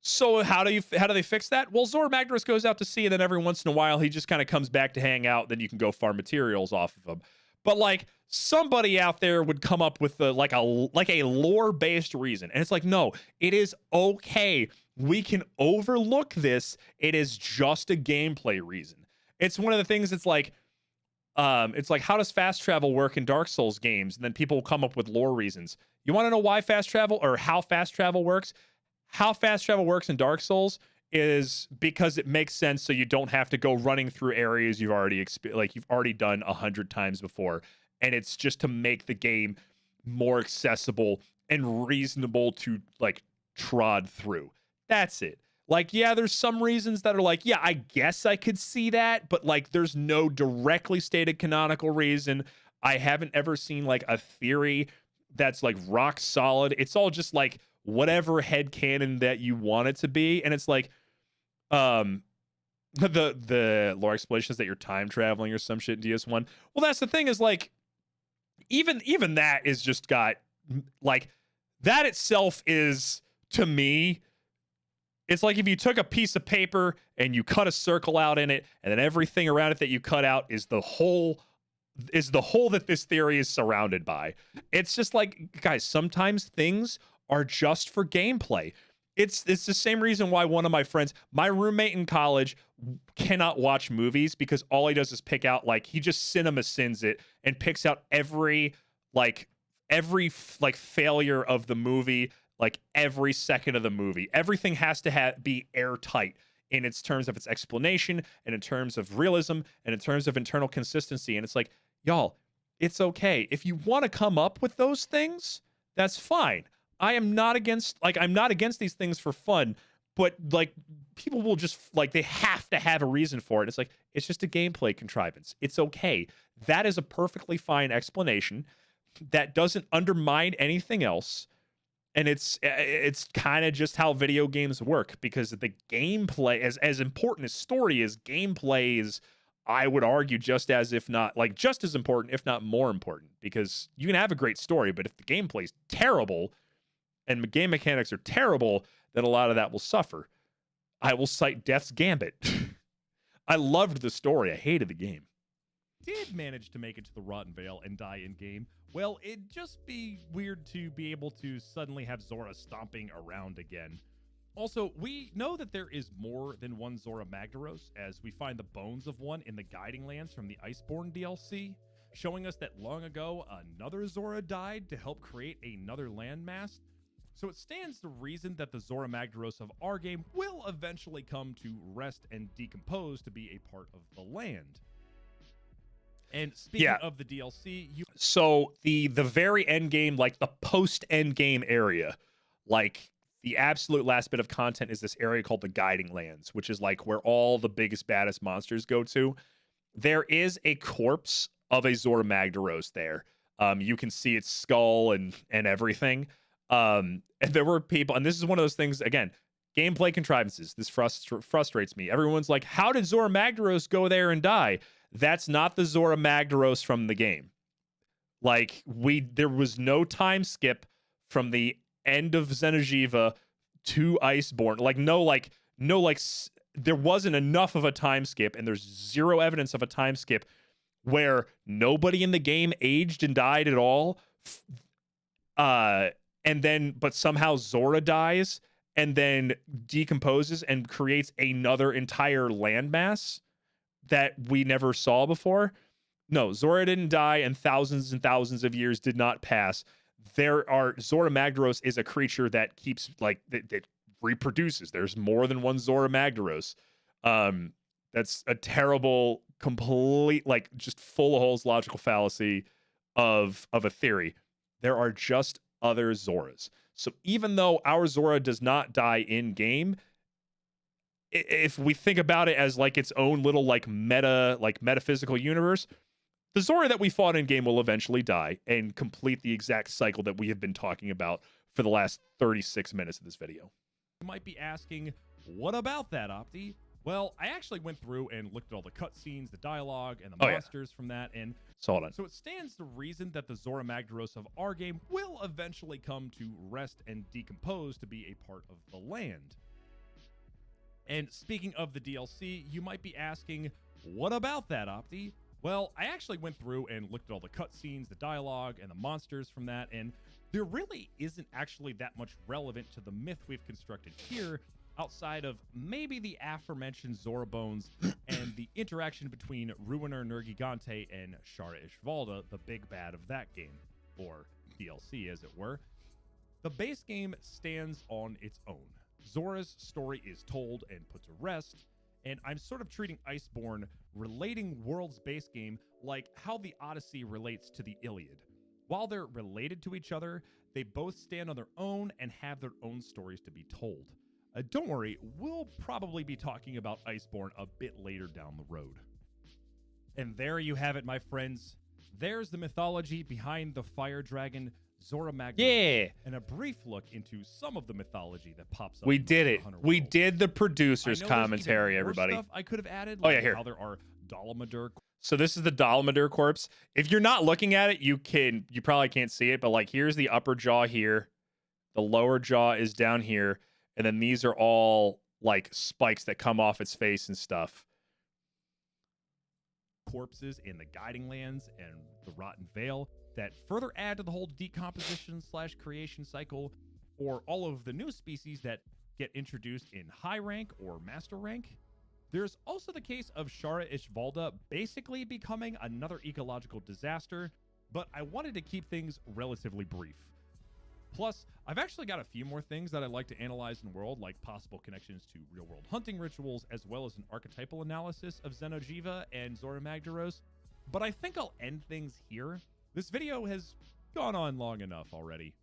So how do they fix that? Well, Zora Magdaros goes out to sea, and then every once in a while he just kind of comes back to hang out. Then you can go farm materials off of him. But like somebody out there would come up with a lore-based reason, and it's like, no, it is okay. We can overlook this. It is just a gameplay reason. It's one of the things. It's like how does fast travel work in Dark Souls games? And then people will come up with lore reasons. You want to know why fast travel or how fast travel works? How fast travel works in Dark Souls is because it makes sense, so you don't have to go running through areas you've already done 100 times before, and it's just to make the game more accessible and reasonable to like trod through. That's it. Like, yeah, there's some reasons that are like, yeah, I guess I could see that, but like there's no directly stated canonical reason. I haven't ever seen like a theory that's like rock solid. It's all just like whatever headcanon that you want it to be. And it's like the lore explanations that you're time traveling or some shit in DS1. Well, that's the thing is like even that is just got like that itself is, to me, it's like if you took a piece of paper and you cut a circle out in it, and then everything around it that you cut out is the hole that this theory is surrounded by. It's just like, guys, sometimes things are just for gameplay. It's the same reason why one of my friends, my roommate in college, cannot watch movies, because all he does is pick out, like, he just cinema sins it and picks out every failure of the movie, like every second of the movie. Everything has to be airtight in its terms of its explanation, and in terms of realism, and in terms of internal consistency. And it's like, y'all, it's okay. If you want to come up with those things, that's fine. I'm not against these things for fun, but like people will just like, they have to have a reason for it. It's like, it's just a gameplay contrivance. It's okay. That is a perfectly fine explanation that doesn't undermine anything else. And it's kind of just how video games work, because the gameplay, as important as story is, gameplay is, I would argue, just as, if not like just as important, if not more important, because you can have a great story, but if the gameplay is terrible and game mechanics are terrible, then a lot of that will suffer. I will cite Death's Gambit. I loved the story. I hated the game. Did manage to make it to the Rotten Vale and die in game, well, it'd just be weird to be able to suddenly have Zora stomping around again. Also, we know that there is more than one Zora Magdaros, as we find the bones of one in the Guiding Lands from the Iceborne DLC, showing us that long ago another Zora died to help create another landmass. So it stands to reason that the Zora Magdaros of our game will eventually come to rest and decompose to be a part of the land. And speaking of the DLC, so the very end game, like the post end game area, like the absolute last bit of content is this area called the Guiding Lands, which is like where all the biggest, baddest monsters go to. There is a corpse of a Zora Magdaros there. You can see its skull and everything. And there were people, and this is one of those things, again, gameplay contrivances. This frustrates me. Everyone's like, how did Zora Magdaros go there and die? That's not the Zora Magdaros from the game. Like, there was no time skip from the end of Xeno'jiiva to Iceborne. There wasn't enough of a time skip, and there's zero evidence of a time skip where nobody in the game aged and died at all. But somehow Zora dies and then decomposes and creates another entire landmass that we never saw before. No, Zora didn't die, and thousands of years did not pass. Zora Magdaros is a creature that keeps, like, that reproduces. There's more than one Zora Magdaros. That's a terrible, complete, like, just full of holes, logical fallacy of a theory. There are just other Zoras. So even though our Zora does not die in game, if we think about it as like its own little like metaphysical universe, the Zora that we fought in game will eventually die and complete the exact cycle that we have been talking about for the last 36 minutes of this video. You might be asking, what about that, Opti? Well, I actually went through and looked at all the cutscenes, the dialogue, and the monsters from that, and so hold on. So it stands to reason that the Zora Magdaros of our game will eventually come to rest and decompose to be a part of the land. And speaking of the DLC, you might be asking, what about that, Opti? Well, I actually went through and looked at all the cutscenes, the dialogue, and the monsters from that, and there really isn't actually that much relevant to the myth we've constructed here, outside of maybe the aforementioned Zora bones and the interaction between Ruiner Nergigante and Shara Ishvalda, the big bad of that game, or DLC as it were. The base game stands on its own. Zora's story is told and put to rest, and I'm sort of treating Iceborne, relating World's base game, like how the Odyssey relates to the Iliad. While they're related to each other, they both stand on their own and have their own stories to be told. Don't worry, we'll probably be talking about Iceborne a bit later down the road. And there you have it, my friends. There's the mythology behind the fire dragon Zora Magdaros. Yeah. And a brief look into some of the mythology that pops up. We did it. We did the producer's commentary, everybody. Stuff I could have added, like here. How there are Dolomadur. So this is the Dolomadur corpse. If you're not looking at it, you probably can't see it, but like here's the upper jaw here. The lower jaw is down here. And then these are all like spikes that come off its face and stuff. Corpses in the Guiding Lands and the Rotten Vale that further add to the whole decomposition/creation cycle, or all of the new species that get introduced in high rank or master rank. There's also the case of Shara Ishvalda basically becoming another ecological disaster, but I wanted to keep things relatively brief. Plus, I've actually got a few more things that I'd like to analyze in World, like possible connections to real-world hunting rituals, as well as an archetypal analysis of Xeno'jiiva and Zora Magdaros. But I think I'll end things here. This video has gone on long enough already.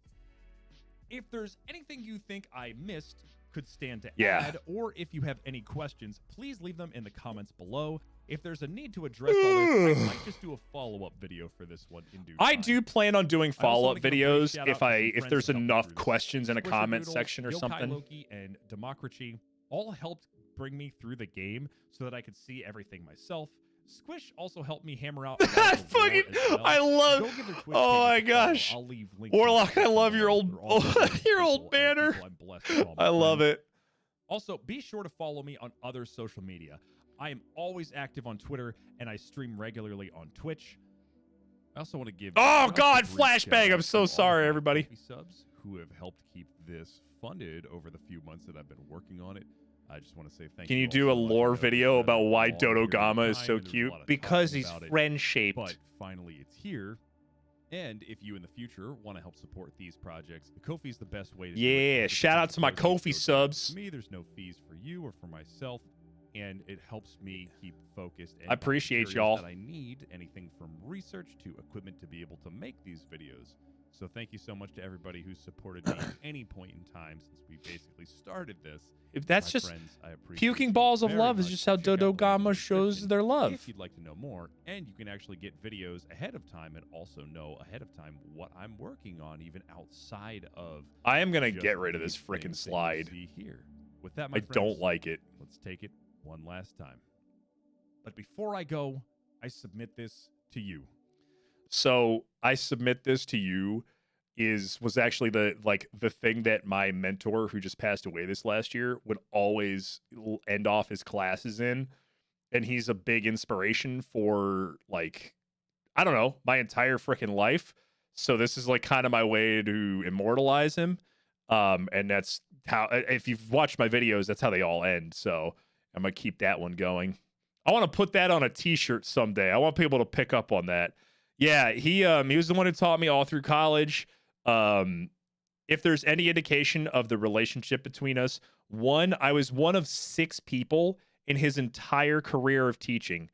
If there's anything you think I missed, could stand to Yeah. add, or if you have any questions, please leave them in the comments below. If there's a need to address all this, I might just do a follow-up video for this one in due time. I do plan on doing I also follow-up wanna give a brief videos shout out if to some if friends there's that helped me enough through this. questions in a comment Squisherdoodle, section or Yokai something. Loki, and Democracy all helped bring me through the game so that I could see everything myself. Squish also helped me hammer out. A lot of the lore Fucking, as well. I love. Go give their Twitch Oh my pages a follow. gosh, I'll leave links in the Warlock! I description love your below. old, They're all brilliant your old people and banner. people I'm blessed to call my I love friends. it. Also, be sure to follow me on other social media. I am always active on Twitter, and I stream regularly on Twitch. I also want to give Oh, just a God, brief flashbang. shout-out I'm so to all of sorry, my everybody. Ko-fi subs who have helped keep this funded over the few months that I've been working on it. I just want to say thank you. Can you all do so a much. I lore know this video has been about a why long Dodo period of Gama is time, so and there's a cute? lot of Because talking he's about it, friend shaped. but finally it's here. And if you in the future want to help support these projects, Ko-fi is the best way to do it. Yeah, 100% shout out to my proceeds Ko-fi go directly subs. to me, there's no fees for you or for myself, and it helps me keep focused. And I appreciate materials y'all. That I need anything from research to equipment to be able to make these videos. So thank you so much to everybody who's supported me at any point in time since we basically started this. If that's My just friends, I appreciate puking you balls of very love is much. just how Check out the Dodo link in the Gama shows description their love. if you'd like to know more, and you can actually get videos ahead of time and also know ahead of time what I'm working on, even outside of. I am gonna just get rid of this these frickin' things that you slide. see here. With that, my I friends, don't like it. let's take it one last time. But before I go, I submit this to you. So I submit this to you was actually the thing that my mentor who just passed away this last year would always end off his classes in, and he's a big inspiration for, like, I don't know, my entire freaking life. So this is like kind of my way to immortalize him. And that's how, if you've watched my videos, that's how they all end. So I'm gonna keep that one going. I want to put that on a t-shirt someday. I want people to pick up on that. Yeah, he was the one who taught me all through college. If there's any indication of the relationship between us, I was one of 6 people in his entire career of teaching,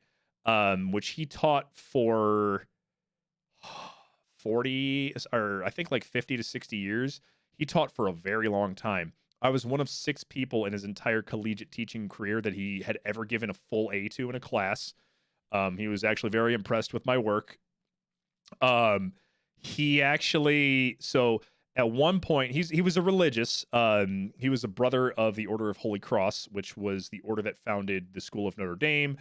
which he taught for 40, or I think like 50 to 60 years. He taught for a very long time. I was one of 6 people in his entire collegiate teaching career that he had ever given a full A to in a class. He was actually very impressed with my work. He actually, so at one point, he was a religious. He was a brother of the Order of Holy Cross, which was the order that founded the School of Notre Dame,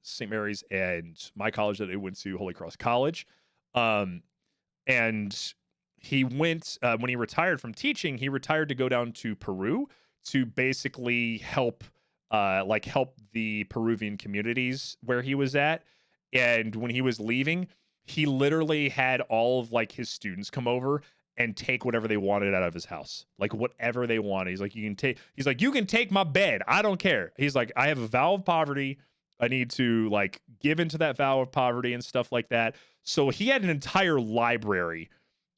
St. Mary's, and my college that I went to, Holy Cross College. And he went, when he retired from teaching, he retired to go down to Peru to basically help the Peruvian communities where he was at. And when he was leaving, he literally had all of like his students come over and take whatever they wanted out of his house, like whatever they wanted. He's like, you can take my bed. I don't care. He's like, I have a vow of poverty. I need to like give into that vow of poverty and stuff like that. So he had an entire library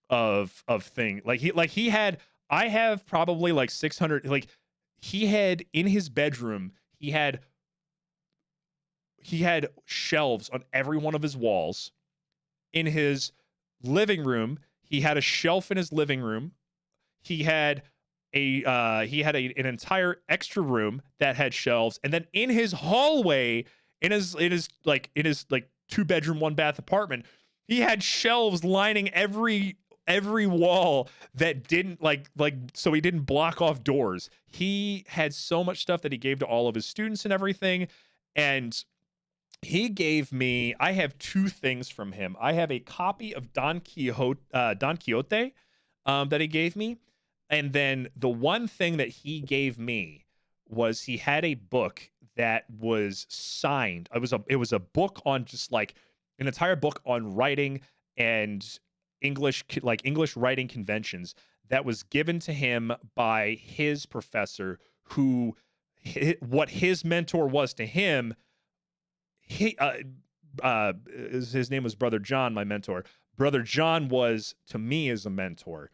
of things. I have probably like 600, like he had in his bedroom, he had shelves on every one of his walls. In his living room, he had a shelf in his living room. He had an entire extra room that had shelves, and then in his hallway, in his 2-bedroom 1-bath apartment, he had shelves lining every wall that didn't so he didn't block off doors. He had so much stuff that he gave to all of his students and everything. And he gave me, I have 2 things from him. I have a copy of Don Quixote that he gave me. And then the one thing that he gave me was he had a book that was signed. It was a book on just like an entire book on writing and English writing conventions that was given to him by his professor, who what his mentor was to him. His name was Brother John, my mentor. Brother John was to me as a mentor.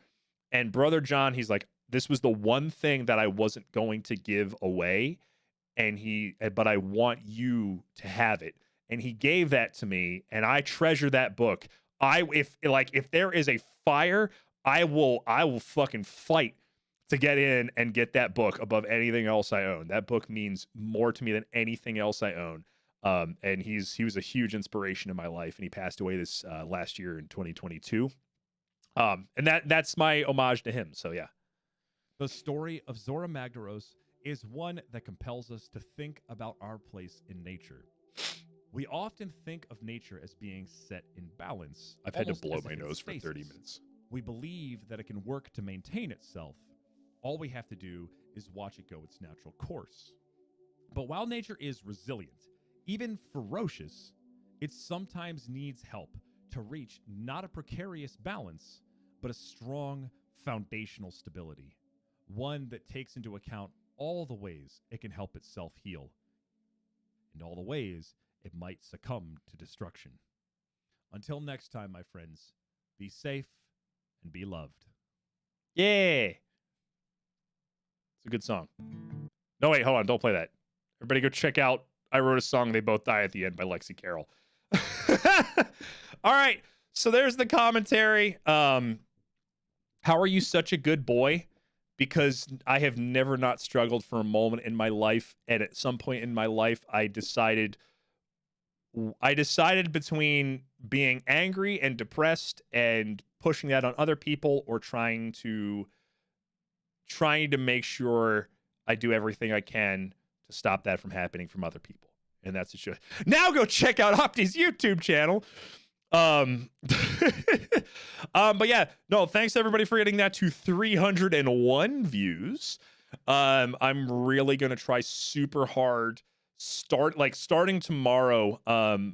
And Brother John, he's like, this was the one thing that I wasn't going to give away. But I want you to have it. And he gave that to me, and I treasure that book. If there is a fire, I will fucking fight to get in and get that book above anything else I own. That book means more to me than anything else I own. And he was a huge inspiration in my life, and he passed away this last year in 2022. And that's my homage to him. So yeah. The story of Zora Magdaros is one that compels us to think about our place in nature. We often think of nature as being set in balance. I've had to almost blow as my if it's nose for 30 stasis. minutes. We believe that it can work to maintain itself. All we have to do is watch it go its natural course. But while nature is resilient, even ferocious, it sometimes needs help to reach not a precarious balance, but a strong foundational stability, one that takes into account all the ways it can help itself heal, and all the ways it might succumb to destruction. Until next time, my friends, be safe and be loved. Yeah. It's a good song. No, wait, hold on. Don't play that. Everybody go check out I Wrote a Song, They Both Die at the End by Lexi Carroll. All right. So there's the commentary. How are you such a good boy? Because I have never not struggled for a moment in my life. And at some point in my life, I decided between being angry and depressed and pushing that on other people, or trying to make sure I do everything I can to stop that from happening from other people. And that's the show. Now go check out Opti's YouTube channel. But yeah, no, thanks everybody for getting that to 301 views. I'm really gonna try super hard. Starting tomorrow.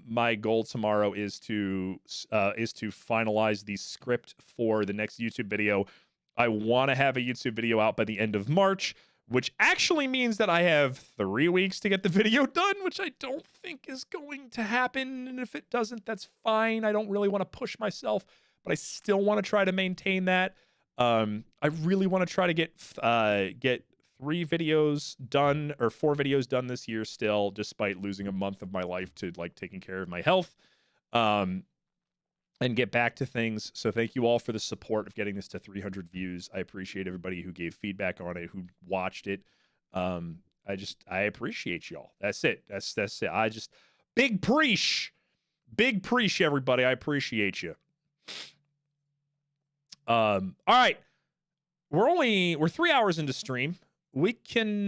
My goal tomorrow is to finalize the script for the next YouTube video. I want to have a YouTube video out by the end of March, which actually means that I have 3 weeks to get the video done, which I don't think is going to happen. And if it doesn't, that's fine. I don't really want to push myself, but I still want to try to maintain that. I really want to try to get 3 videos done, or 4 videos done this year still, despite losing a month of my life to like taking care of my health. And get back to things. So thank you all for the support of getting this to 300 views. I appreciate everybody who gave feedback on it, who watched it. I appreciate y'all. That's it. That's it. Big preach, everybody. I appreciate you. All right. We're 3 hours into stream. We can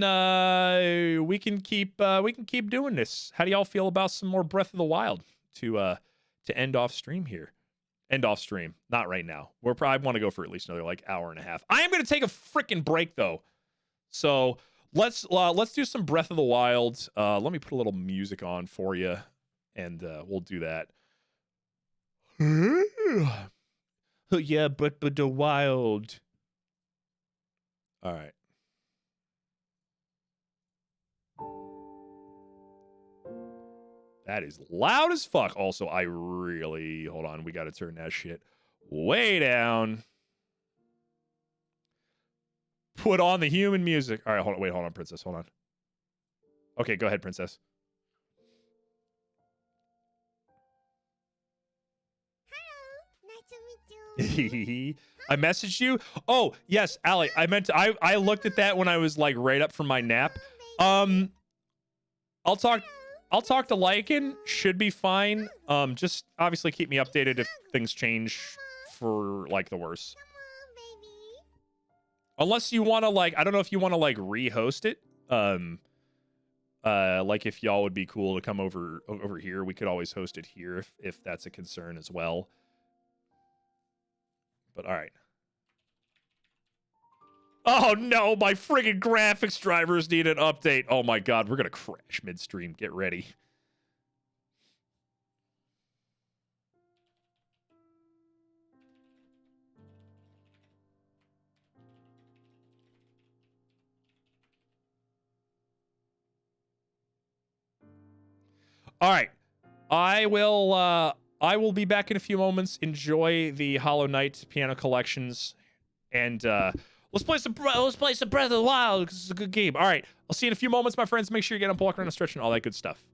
keep doing this. How do y'all feel about some more Breath of the Wild to end off stream here? End off stream. Not right now. We're probably want to go for at least another like hour and a half. I am going to take a freaking break though. So let's do some Breath of the Wild. Let me put a little music on for you, and we'll do that. Yeah, but the wild. All right. That is loud as fuck. Also, hold on. We got to turn that shit way down. Put on the human music. All right, hold on, princess. Hold on. Okay, go ahead, princess. Hello, nice to meet you. I messaged you. Oh, yes, Allie. I looked at that when I was like right up from my nap. I'll talk to Lycan. Should be fine. Just obviously keep me updated if things change for like the worse. Unless you want to like, I don't know if you want to like rehost it. Like if y'all would be cool to come over here, we could always host it here if that's a concern as well. But all right. Oh no, my friggin' graphics drivers need an update. Oh my god, we're gonna crash midstream. Get ready. All right. I will be back in a few moments. Enjoy the Hollow Knight piano collections, and let's play some Breath of the Wild because it's a good game. All right, I'll see you in a few moments, my friends. Make sure you get up, walk around, and stretch, and all that good stuff.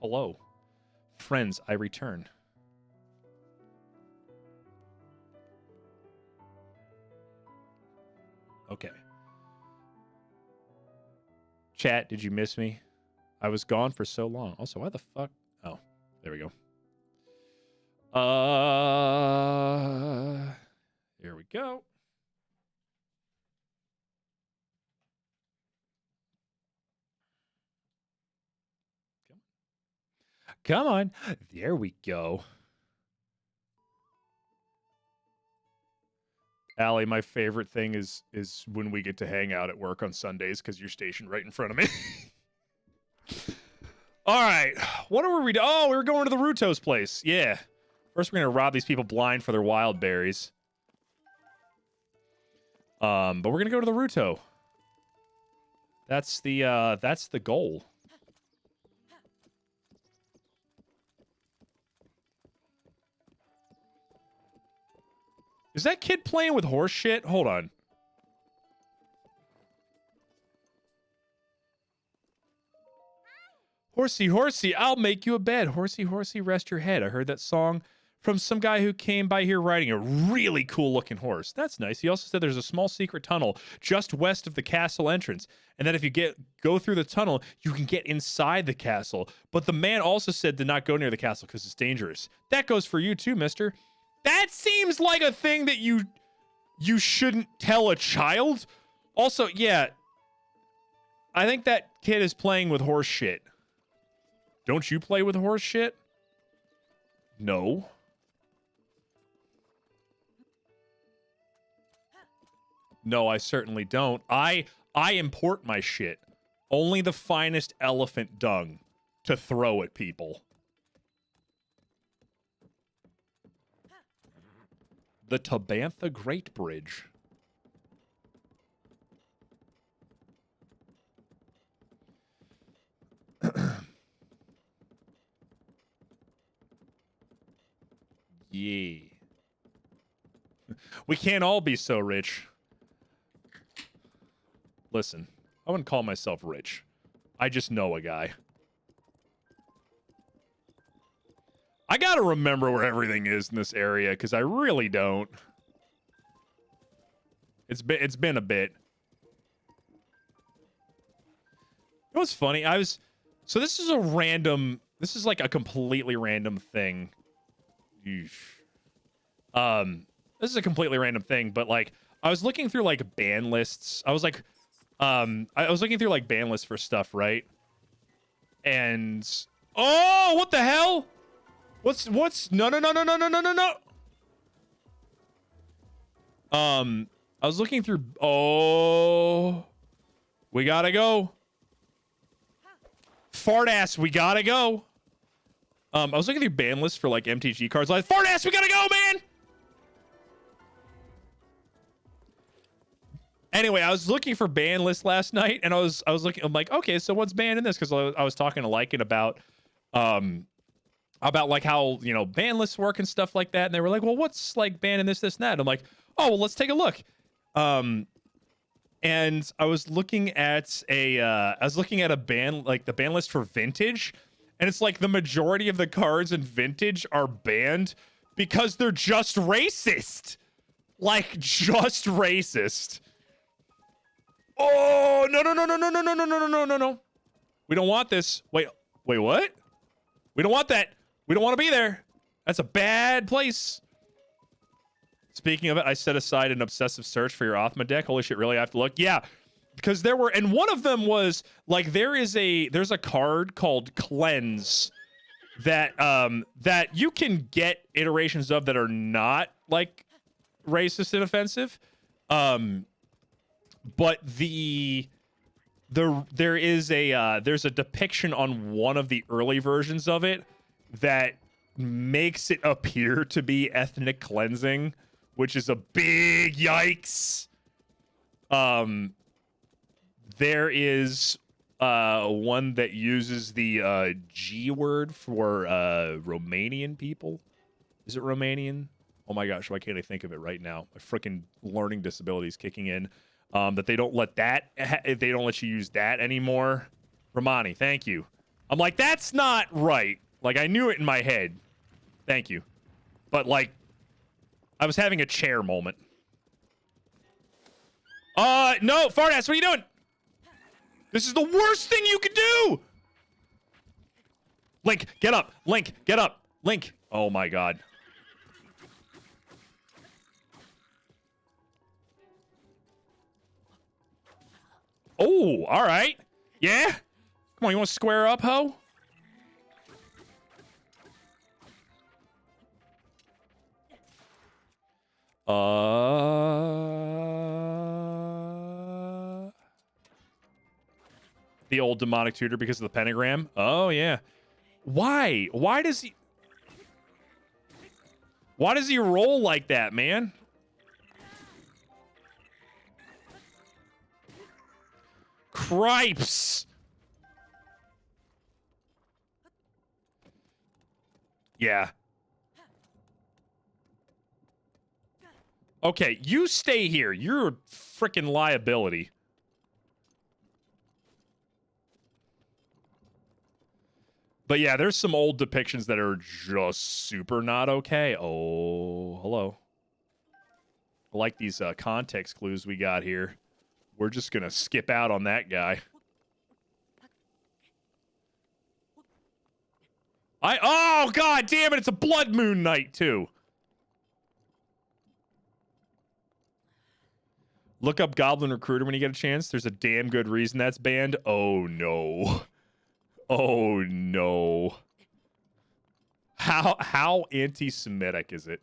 Hello. Friends, I return. Okay. Chat, did you miss me? I was gone for so long. Also, why the fuck? Oh, there we go. Here we go. Come on. There we go. Allie, my favorite thing is when we get to hang out at work on Sundays because you're stationed right in front of me. All right. What are we doing? Oh, we were going to the Ruto's place. Yeah. First, we're going to rob these people blind for their wild berries. But we're going to go to the Ruto. That's the goal. Is that kid playing with horse shit? Hold on. Horsey, horsey, I'll make you a bed. Horsey, horsey, rest your head. I heard that song from some guy who came by here riding a really cool looking horse. That's nice. He also said there's a small secret tunnel just west of the castle entrance, and that if you go through the tunnel, you can get inside the castle. But the man also said to not go near the castle because it's dangerous. That goes for you too, mister. That seems like a thing that you shouldn't tell a child. Also, yeah, I think that kid is playing with horse shit. Don't you play with horse shit? No. No, I certainly don't. I import my shit. Only the finest elephant dung to throw at people. The Tabantha Great Bridge. Yeah. We can't all be so rich. Listen, I wouldn't call myself rich. I just know a guy. I gotta remember where everything is in this area, because I really don't. It's been a bit. You know what's funny? So this is this is like a completely random thing. Eesh. This is a completely random thing, but like, I was looking through like ban lists. I was like, I was looking through like ban lists for stuff, right? And, oh, what the hell? What's no. I was looking through, we gotta go. Fart ass, we gotta go. I was looking through ban lists for like MTG cards. Like, fart ass, we gotta go, man. Anyway, I was looking for ban lists last night, and I was looking. I'm like, okay, so what's banned in this? Because I was talking to Lycan about like how, you know, ban lists work and stuff like that, and they were like, well, what's like banned in this, and that? And I'm like, oh, well, let's take a look. And I was looking at a ban, like the ban list for Vintage, and it's like the majority of the cards in Vintage are banned because they're just racist. Like, just racist. Oh, no. We don't want this. Wait, what? We don't want that. We don't want to be there. That's a bad place. Speaking of it, I set aside an obsessive search for your Othma deck. Holy shit, really? I have to look? Yeah, because there were, and one of them was like, there's a card called Cleanse that that you can get iterations of that are not like racist and offensive. But there's a depiction on one of the early versions of it that makes it appear to be ethnic cleansing, which is a big yikes. There is one that uses the G word for Romanian people. Is it Romanian? Oh my gosh, why can't I think of it right now? My freaking learning disability is kicking in. That they don't let you use that anymore. Romani, thank you. I'm like, that's not right. Like, I knew it in my head. Thank you. But, like, I was having a chair moment. No, Fartass, what are you doing? This is the worst thing you could do! Link, get up. Link, get up. Link. Oh, my God. Oh, all right. Yeah? Come on, you want to square up, ho? The old demonic tutor because of the pentagram? Oh, yeah. Why? Why does he roll like that, man? Cripes! Yeah. Okay, you stay here. You're a freaking liability. But yeah, there's some old depictions that are just super not okay. Oh, hello. I like these context clues we got here. We're just gonna skip out on that guy. Oh, God damn it, it's a blood moon night, too. Look up Goblin Recruiter when you get a chance. There's a damn good reason that's banned. Oh, no. Oh, no. How anti-Semitic is it?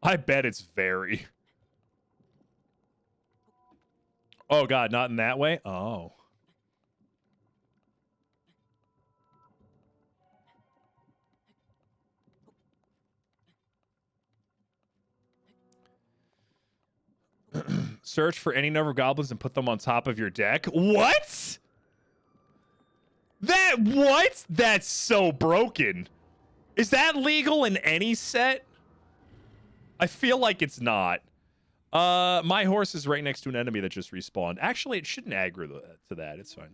I bet it's very. Oh, God, not in that way? Oh. Search for any number of goblins and put them on top of your deck. What? What? That's so broken. Is that legal in any set? I feel like it's not. My horse is right next to an enemy that just respawned. Actually, it shouldn't aggro to that. It's fine.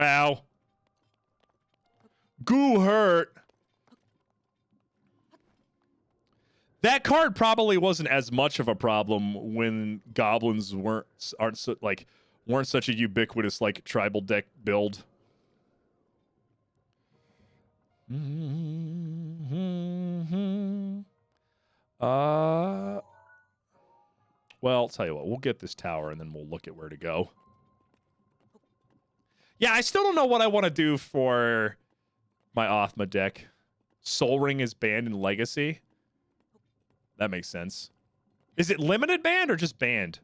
Ow. Goo hurt. That card probably wasn't as much of a problem when goblins weren't such a ubiquitous like tribal deck build. Well, I'll tell you what, we'll get this tower and then we'll look at where to go. Yeah, I still don't know what I want to do for my Othma deck. Soul Ring is banned in Legacy. That makes sense. Is it limited banned or just banned?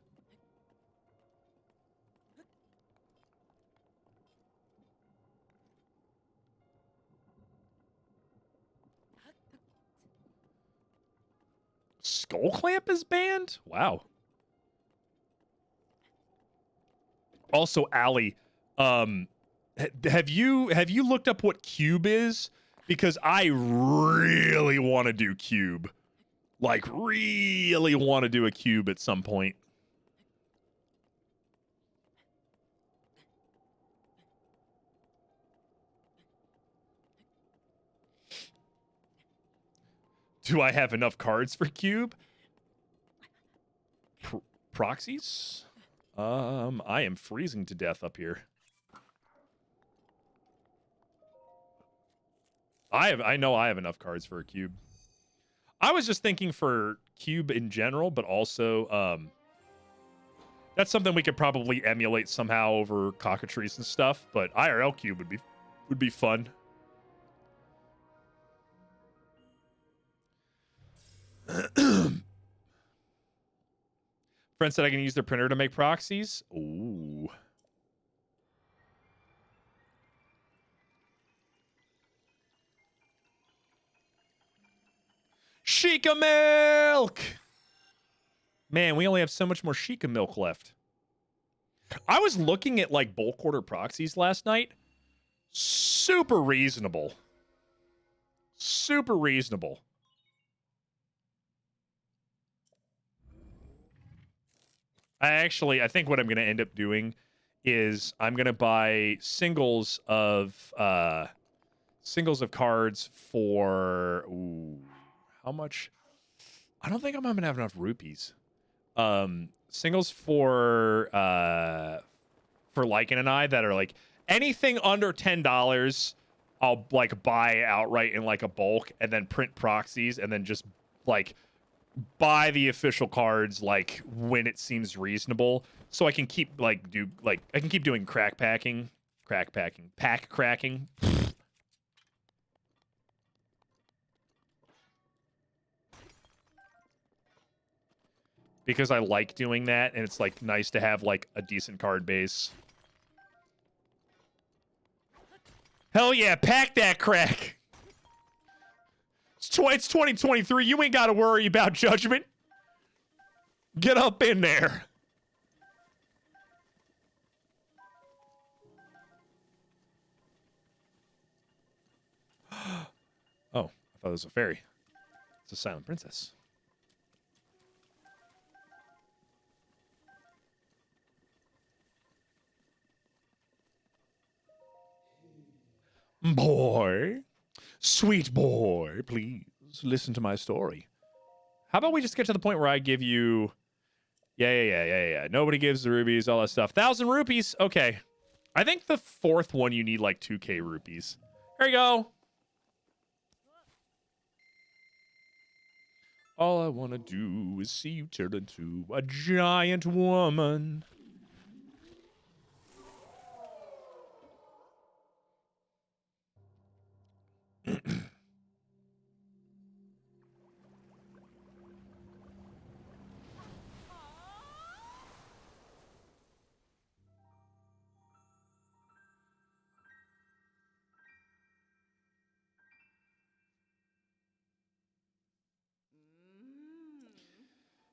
Skull Clamp is banned? Wow. Also, Allie, have you looked up what cube is? Because I really want to do cube. Like, really want to do a cube at some point. Do I have enough cards for cube? Proxies? I am freezing to death up here. I know I have enough cards for a cube. I was just thinking for cube in general, but also that's something we could probably emulate somehow over cockatrice and stuff. But IRL cube would be fun. Friend said I can use their printer to make proxies. Ooh. Sheikah milk! Man, we only have so much more Sheikah milk left. I was looking at like bulk order proxies last night. Super reasonable. Super reasonable. I think what I'm going to end up doing is I'm going to buy singles of cards for how much? I don't think I'm going to have enough rupees. Singles for Lycan and I that are like anything under $10 I'll like buy outright in like a bulk and then print proxies and then just like buy the official cards like when it seems reasonable so I can keep like I can keep doing pack cracking because I like doing that and it's like nice to have like a decent card base. Hell yeah, pack that crack. It's 2023. You ain't got to worry about judgment. Get up in there. Oh, I thought it was a fairy. It's a silent princess. Boy, sweet boy, please listen to my story. How about we just get to the point where I give you... Yeah. Nobody gives the rubies, all that stuff. 1,000 rupees? Okay. I think the fourth one you need like 2k rupees. There you go. All I want to do is see you turn into a giant woman.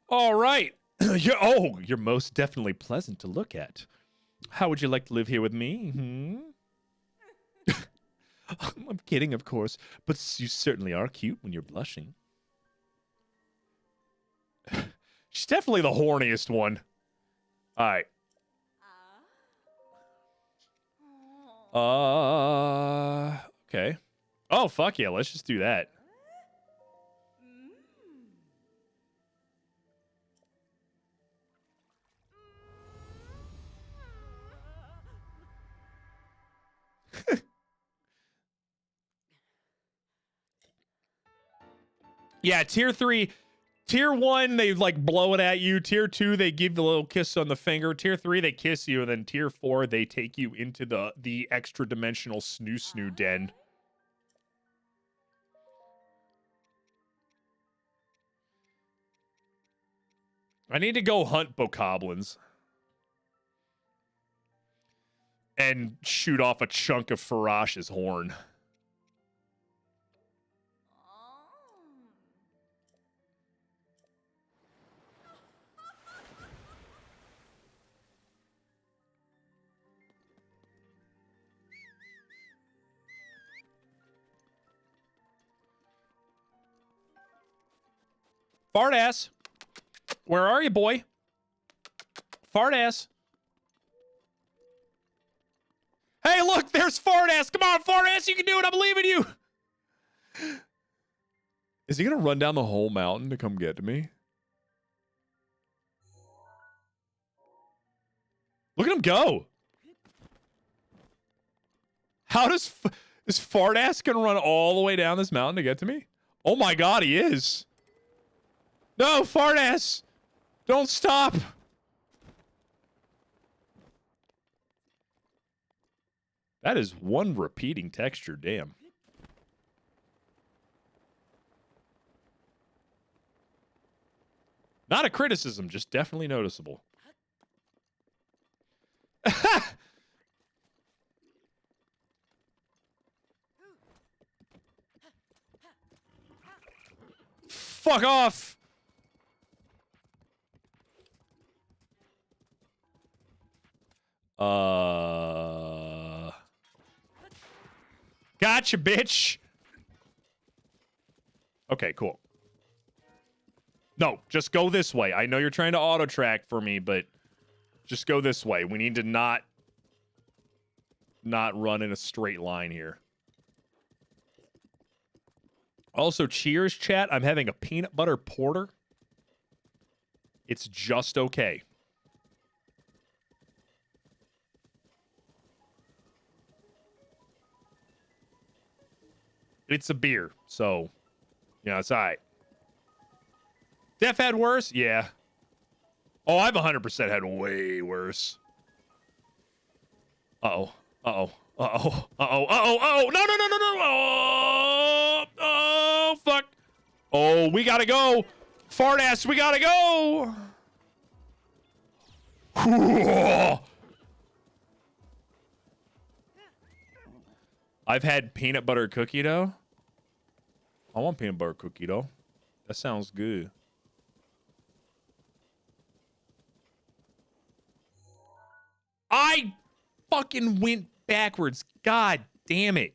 All right. You're most definitely pleasant to look at. How would you like to live here with me? I'm kidding, of course, but you certainly are cute when you're blushing. She's definitely the horniest one. All right. Okay. Oh, fuck yeah, let's just do that. Yeah, tier 3. Tier 1, they like blow it at you. Tier 2, they give the little kiss on the finger. Tier 3, they kiss you. And then tier 4, they take you into the extra dimensional snoo den. I need to go hunt bokoblins. And shoot off a chunk of Farash's horn. Fart ass. Where are you, boy? Fart ass. Hey, look, there's fart ass. Come on, fart ass, you can do it. I believe in you. Is he gonna run down the whole mountain to come get to me? Look at him go. How is fart ass gonna run all the way down this mountain to get to me? Oh my god, he is. No, fart ass. Don't stop. That is one repeating texture, damn. Not a criticism, just definitely noticeable. Fuck off! Gotcha, bitch! Okay, cool. No, just go this way. I know you're trying to auto-track for me, but just go this way. We need to not run in a straight line here. Also, cheers, chat. I'm having a peanut butter porter. It's just okay. It's a beer, so, you know, it's all right. Def had worse? Yeah. Oh, I've 100% had way worse. Uh-oh. Uh-oh. Uh-oh. Uh-oh. Uh-oh. Uh-oh. No, no, no, no, no. Oh, oh, fuck. Oh, we gotta go. Fart ass, we gotta go. I've had peanut butter cookie dough. I want peanut butter cookie dough. That sounds good. I fucking went backwards. God damn it.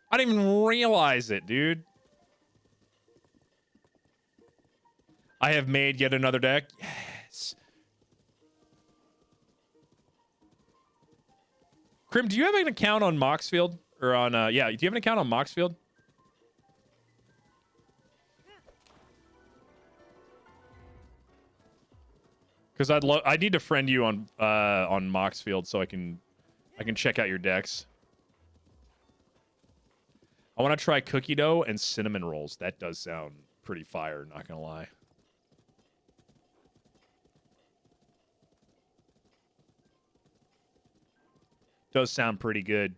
I didn't even realize it, dude. I have made yet another deck. Yes. Krim, do you have an account on Moxfield? Or on, yeah, do you have an account on Moxfield? Because I need to friend you on Moxfield so I can check out your decks. I want to try cookie dough and cinnamon rolls. That does sound pretty fire, not gonna lie. Does sound pretty good.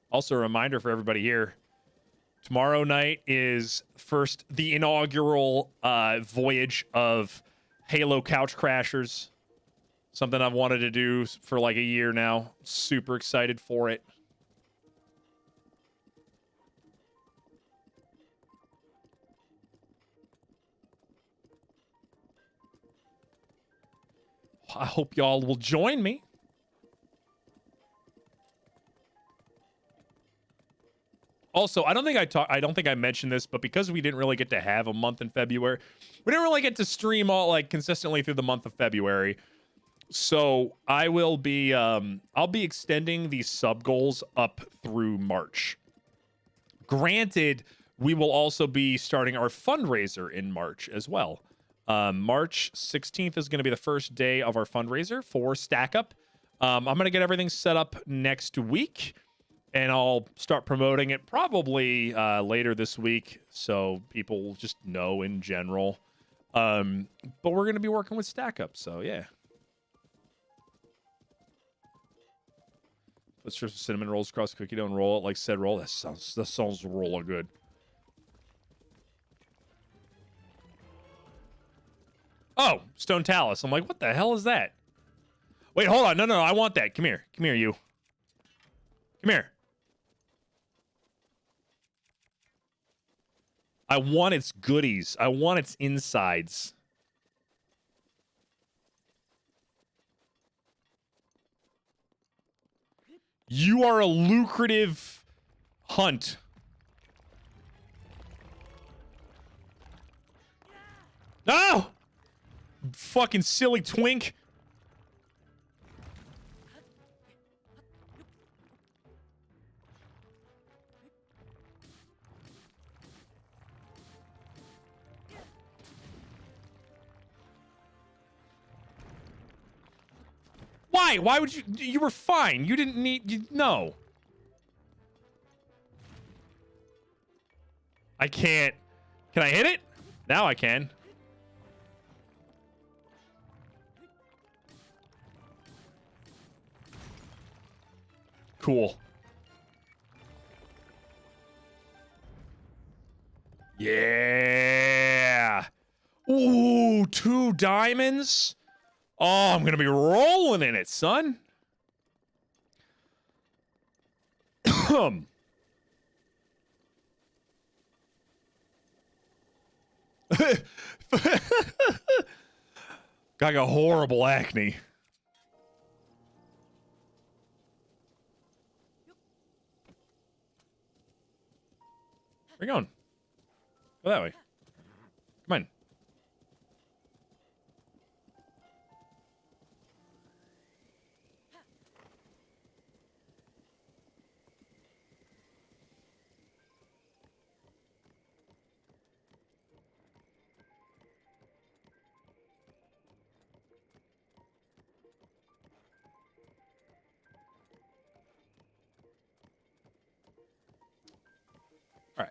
Also, a reminder for everybody here. Tomorrow night is the inaugural voyage of Halo Couch Crashers. Something I've wanted to do for like a year now. Super excited for it. I hope y'all will join me. Also, I don't think I mentioned this, but because we didn't really get to have a month in February, we didn't really get to stream all like consistently through the month of February. So I will be I'll be extending these sub goals up through March. Granted, we will also be starting our fundraiser in March as well. March 16th is going to be the first day of our fundraiser for Stack Up. I'm going to get everything set up next week, and I'll start promoting it probably later this week so people just know in general. But we're going to be working with Stack Up, so yeah. Let's just cinnamon rolls across cookie dough and roll it like said roll. That sounds roller good. Oh, Stone Talus. I'm like, what the hell is that? Wait, hold on. No, I want that. Come here. Come here, you. Come here. I want its goodies. I want its insides. You are a lucrative hunt. No! Fucking silly twink. Why? Why would you? You were fine. You didn't need. No. I can't. Can I hit it? Now I can. Cool. Yeah. Ooh, 2 diamonds. Oh, I'm gonna be rolling in it, son. Got a horrible acne. Where you going? Go that way. Come on. All right.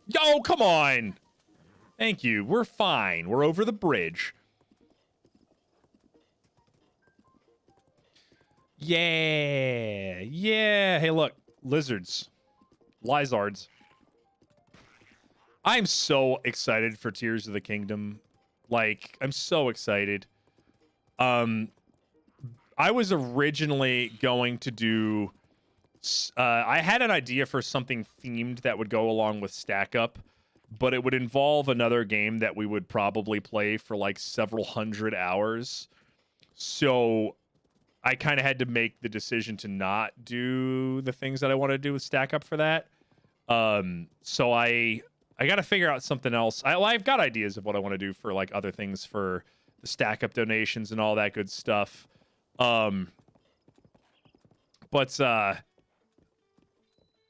Yo, come on. Thank you. We're fine. We're over the bridge. Yeah. Yeah. Hey, look. Lizards. Lizards. I'm so excited for Tears of the Kingdom. Like, I'm so excited. I was originally going to do... I had an idea for something themed that would go along with Stack Up, but it would involve another game that we would probably play for like several hundred hours. So I kind of had to make the decision to not do the things that I want to do with Stack Up for that. So I got to figure out something else. I've got ideas of what I want to do for like other things for the Stack Up donations and all that good stuff. But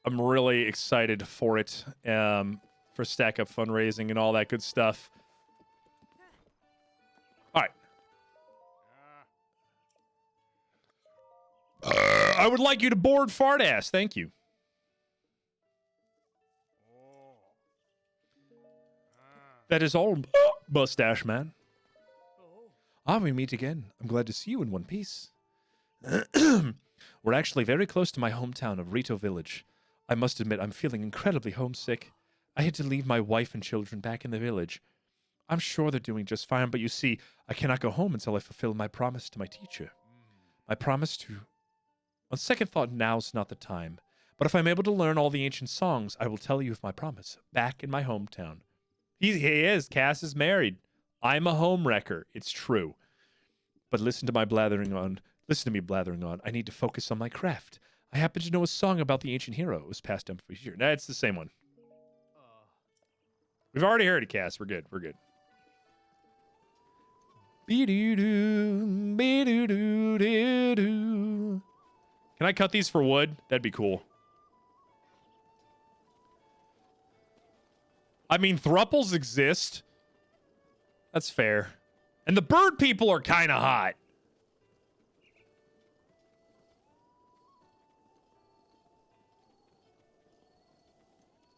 I'm really excited for it, for Stack Up fundraising and all that good stuff. All right. I would like you to board fart ass. Thank you. That is all, mustache man. Ah, we meet again. I'm glad to see you in one piece. We're actually very close to my hometown of Rito Village. I must admit, I'm feeling incredibly homesick. I had to leave my wife and children back in the village. I'm sure they're doing just fine, but you see, I cannot go home until I fulfill my promise to my teacher. My promise to... On second thought, now's not the time. But if I'm able to learn all the ancient songs, I will tell you of my promise, back in my hometown. He is. Cass is married. I'm a home wrecker. It's true. But listen to me blathering on. I need to focus on my craft. I happen to know a song about the ancient hero. It was passed down for years. Nah, it's the same one. We've already heard it, Cass. We're good. We're good. Be-doo-doo, be-doo-doo-doo-doo. Can I cut these for wood? That'd be cool. I mean, thruples exist. That's fair. And the bird people are kind of hot.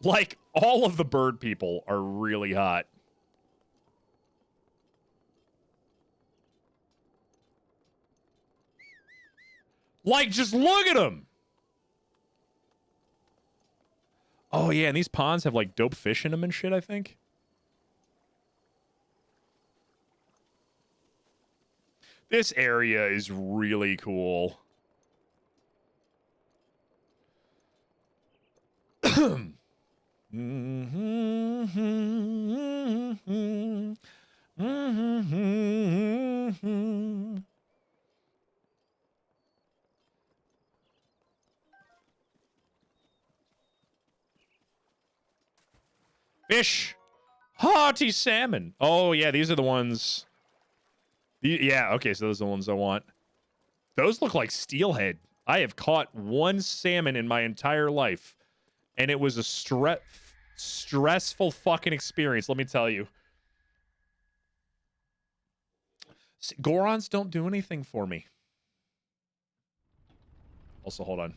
Like, all of the bird people are really hot. Like, just look at them. Oh, yeah, and these ponds have, like, dope fish in them and shit, I think. This area is really cool. Fish. Hearty salmon. Oh, yeah, these are the ones. Yeah, okay, so those are the ones I want. Those look like steelhead. I have caught one salmon in my entire life, and it was a stressful fucking experience, let me tell you. Gorons don't do anything for me. Also, hold on.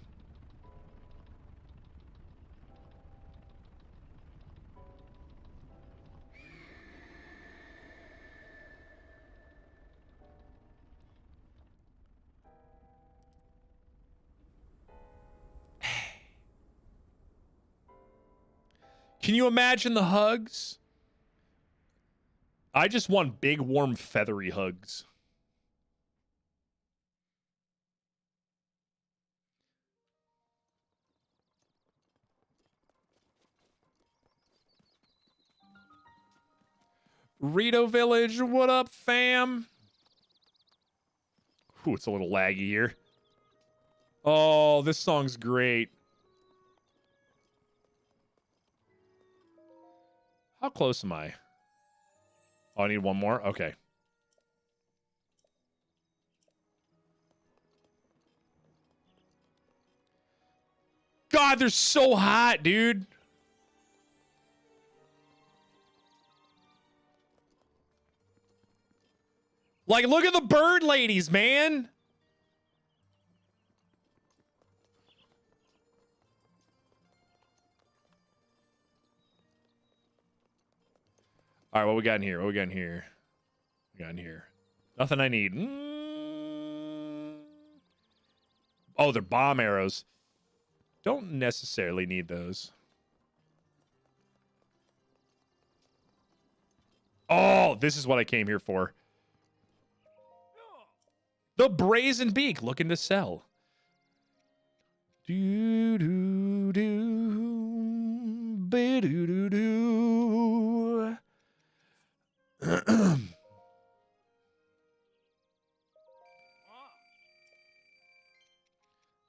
Can you imagine the hugs? I just want big, warm, feathery hugs. Rito Village, what up, fam? Ooh, it's a little laggy here. Oh, this song's great. How close am I? Oh, I need one more? Okay. God, they're so hot, dude. Like, look at the bird ladies, man. All right, what we got in here? What we got in here? We got in here. Nothing I need. Oh, they're bomb arrows. Don't necessarily need those. Oh, this is what I came here for. The brazen beak looking to sell. Do do do be do do do. I'm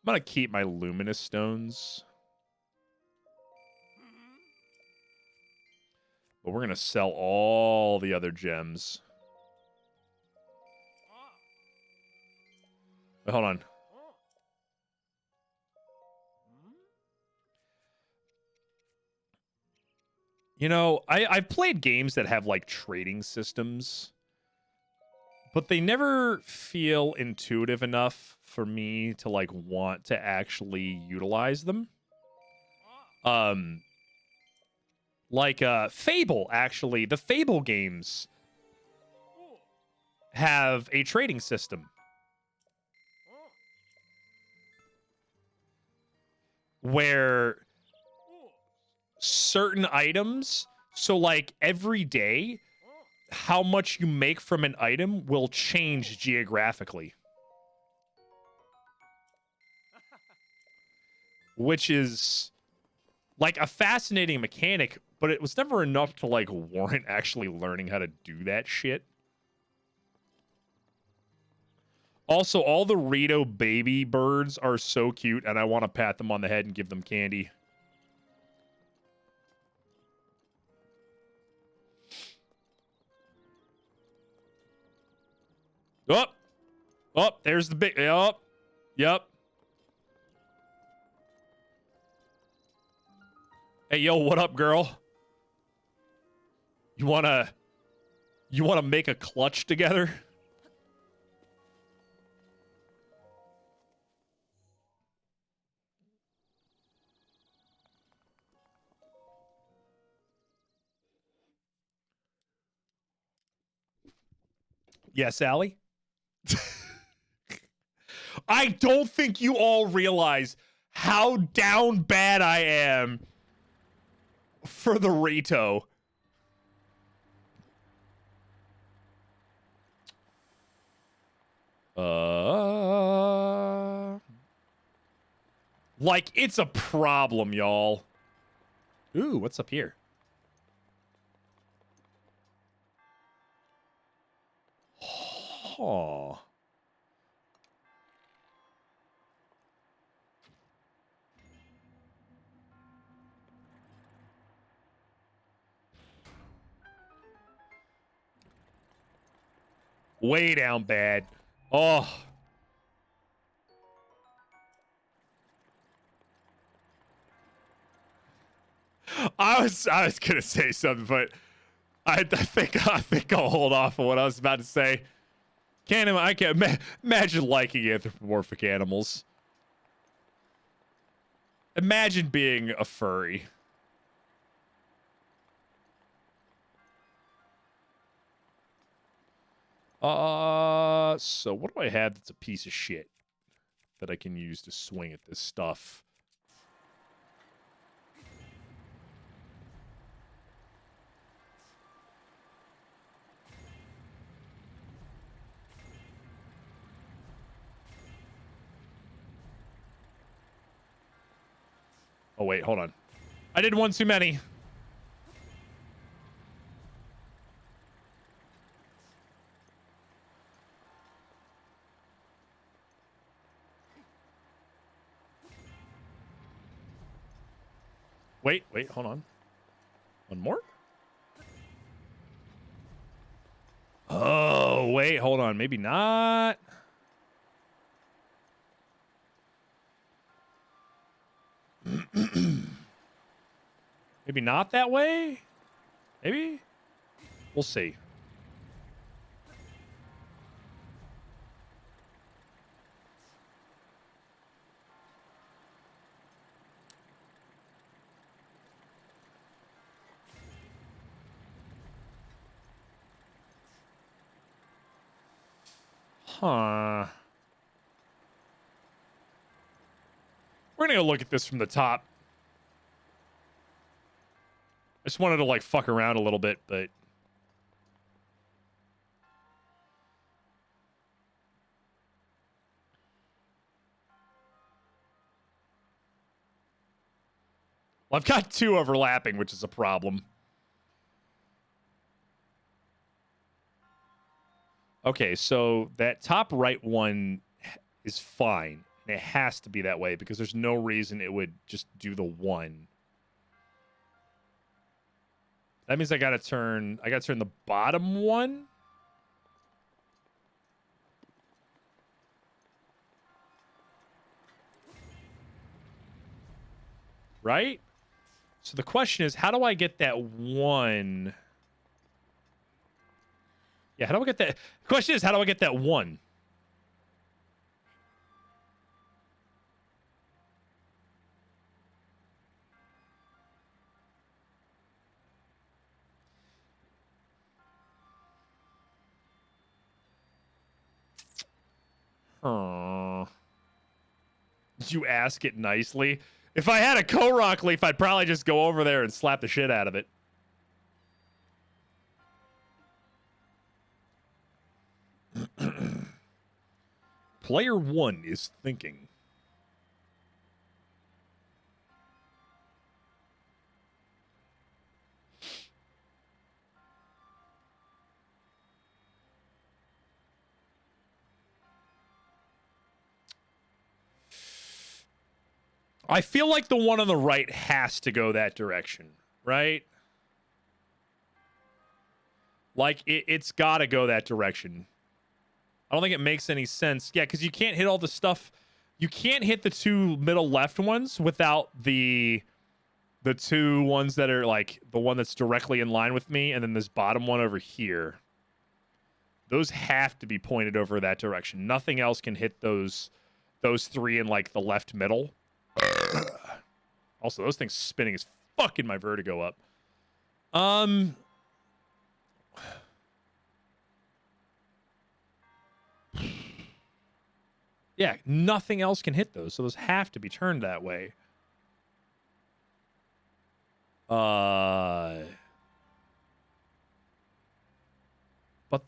gonna keep my luminous stones. But we're gonna sell all the other gems. Wait, hold on. You know, I've played games that have like trading systems, but they never feel intuitive enough for me to like want to actually utilize them. Like Fable, actually, the Fable games have a trading system where certain items, so like every day, how much you make from an item will change geographically. Which is like a fascinating mechanic, but it was never enough to like warrant actually learning how to do that shit. Also, all the Rito baby birds are so cute, and I want to pat them on the head and give them candy. Oh, oh, there's the big. Yep, yep. Hey, yo, what up, girl? You wanna make a clutch together? Yes, Allie? I don't think you all realize how down bad I am for the Rito. Like, it's a problem, y'all. Ooh, what's up here? Oh. Way down bad. Oh. I was gonna say something, but I think I'll hold off on what I was about to say. I can't imagine liking anthropomorphic animals. Imagine being a furry. So what do I have that's a piece of shit that I can use to swing at this stuff? Oh, wait, hold on. I did one too many. Wait, hold on. One more? Oh, wait, hold on. Maybe not. Maybe not that way? Maybe? We'll see. Huh. We're gonna go look at this from the top. I just wanted to, like, fuck around a little bit, but... Well, I've got two overlapping, which is a problem. Okay, so that top right one is fine. And it has to be that way because there's no reason it would just do the one. That means I gotta turn the bottom one. Right? So the question is, how do I get that one? Yeah, how do I get that? The question is, how do I get that one? You ask it nicely. If I had a Korok leaf, I'd probably just go over there and slap the shit out of it. Player one is thinking. I feel like the one on the right has to go that direction, right? Like, it's got to go that direction. I don't think it makes any sense. Yeah, because you can't hit all the stuff. You can't hit the two middle left ones without the two ones that are, like, the one that's directly in line with me, and then this bottom one over here. Those have to be pointed over that direction. Nothing else can hit those three in, like, the left middle. Also, those things spinning is fucking my vertigo up. Yeah, nothing else can hit those, so those have to be turned that way. But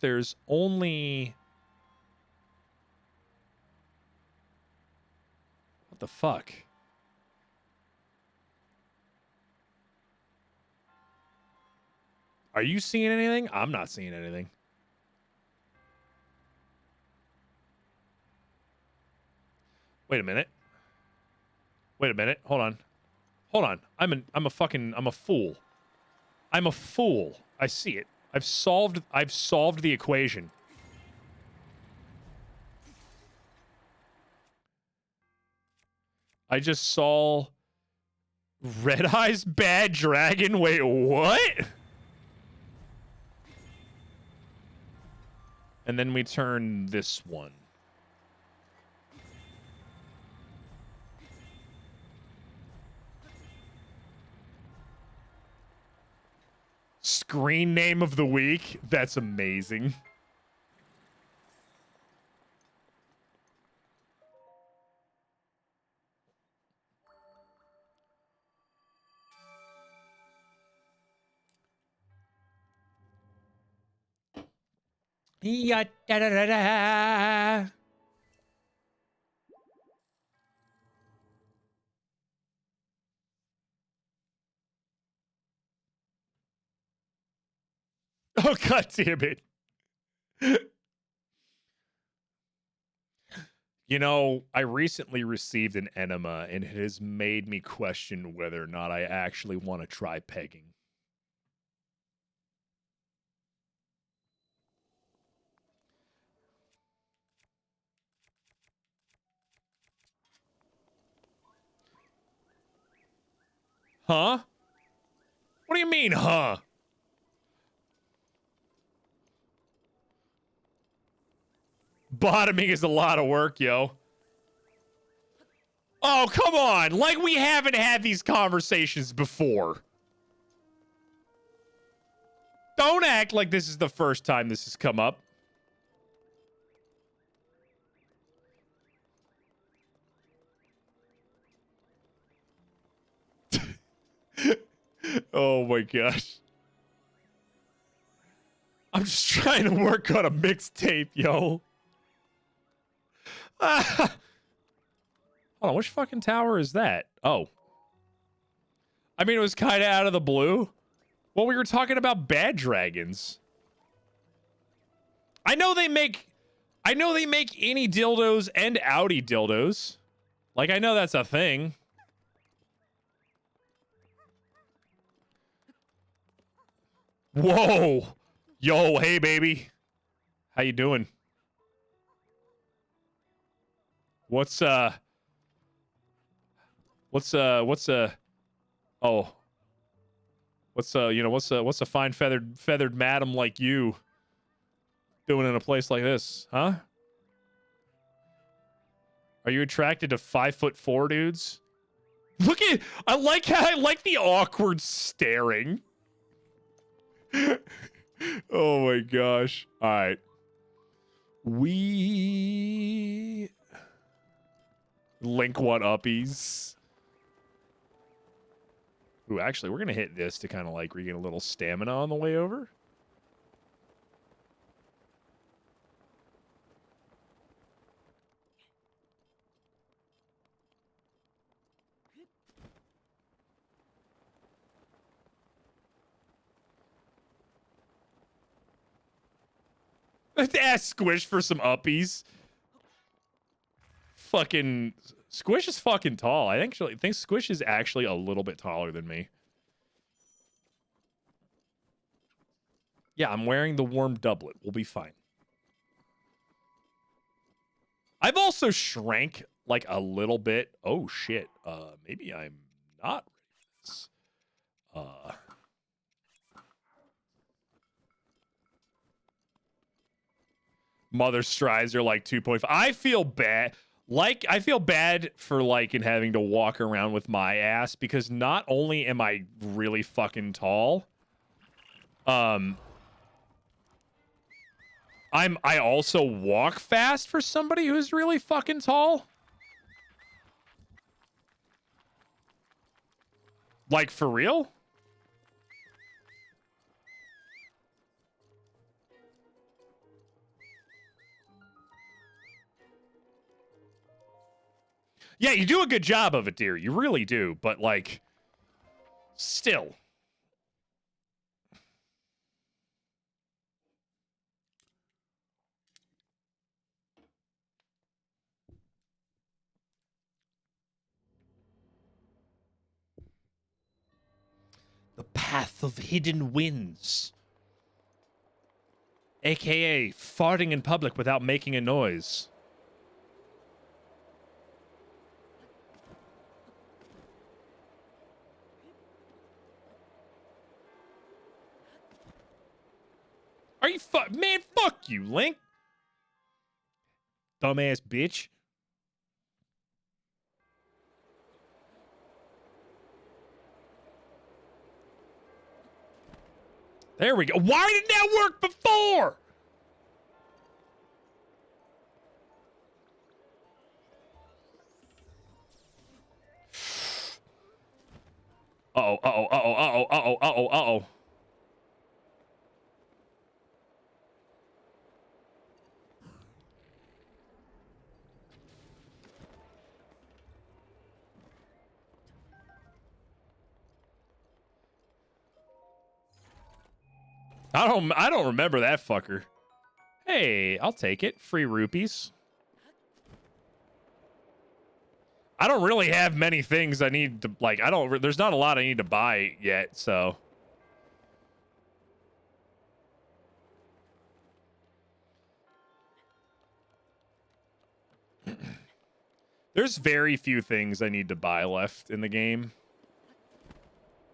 there's only... What the fuck? Are you seeing anything? I'm not seeing anything. Wait a minute. Hold on. I'm a fool. I'm a fool. I see it. I've solved the equation. I just saw Red Eyes Bad Dragon. Wait, what? And then we turn this one. Screen name of the week? That's amazing. Yeah, da, da, da, da. Oh, god damn it. You know, I recently received an enema, and it has made me question whether or not I actually want to try pegging. Huh? What do you mean, huh? Bottoming is a lot of work, yo. Oh, come on. Like we haven't had these conversations before. Don't act like this is the first time this has come up. Oh my gosh. I'm just trying to work on a mixtape, yo. Ah. Hold on, which fucking tower is that? Oh. I mean, it was kind of out of the blue. Well, we were talking about bad dragons. I know they make any dildos and Audi dildos. Like, I know that's a thing. Whoa. Yo, hey, baby. How you doing? What's oh. What's what's a fine feathered madam like you doing in a place like this, huh? Are you attracted to 5'4" dudes? Look at, I like the awkward staring. Oh my gosh. All right. We link one uppies. Ooh, actually, we're gonna hit this to kind of like regain a little stamina on the way over. Ask Squish for some uppies. Fucking Squish is fucking tall. I think Squish is actually a little bit taller than me. Yeah, I'm wearing the warm doublet. We'll be fine. I've also shrank like a little bit. Oh shit. Maybe I'm not ready for this. Mother strides are like 2.5. I feel bad. Like, I feel bad for like in having to walk around with my ass because not only am I really fucking tall, I also walk fast for somebody who's really fucking tall. Like, for real? Yeah, you do a good job of it, dear. You really do. But, like, still. The path of hidden winds. AKA farting in public without making a noise. Are you man, fuck you, Link. Dumbass bitch. There we go. Why didn't that work before? Uh-oh, uh-oh, uh-oh, uh-oh, uh-oh, uh-oh, uh-oh. I don't remember that fucker. Hey, I'll take it. Free rupees. I don't really have many things I need to, like, there's not a lot I need to buy yet, so. There's very few things I need to buy left in the game.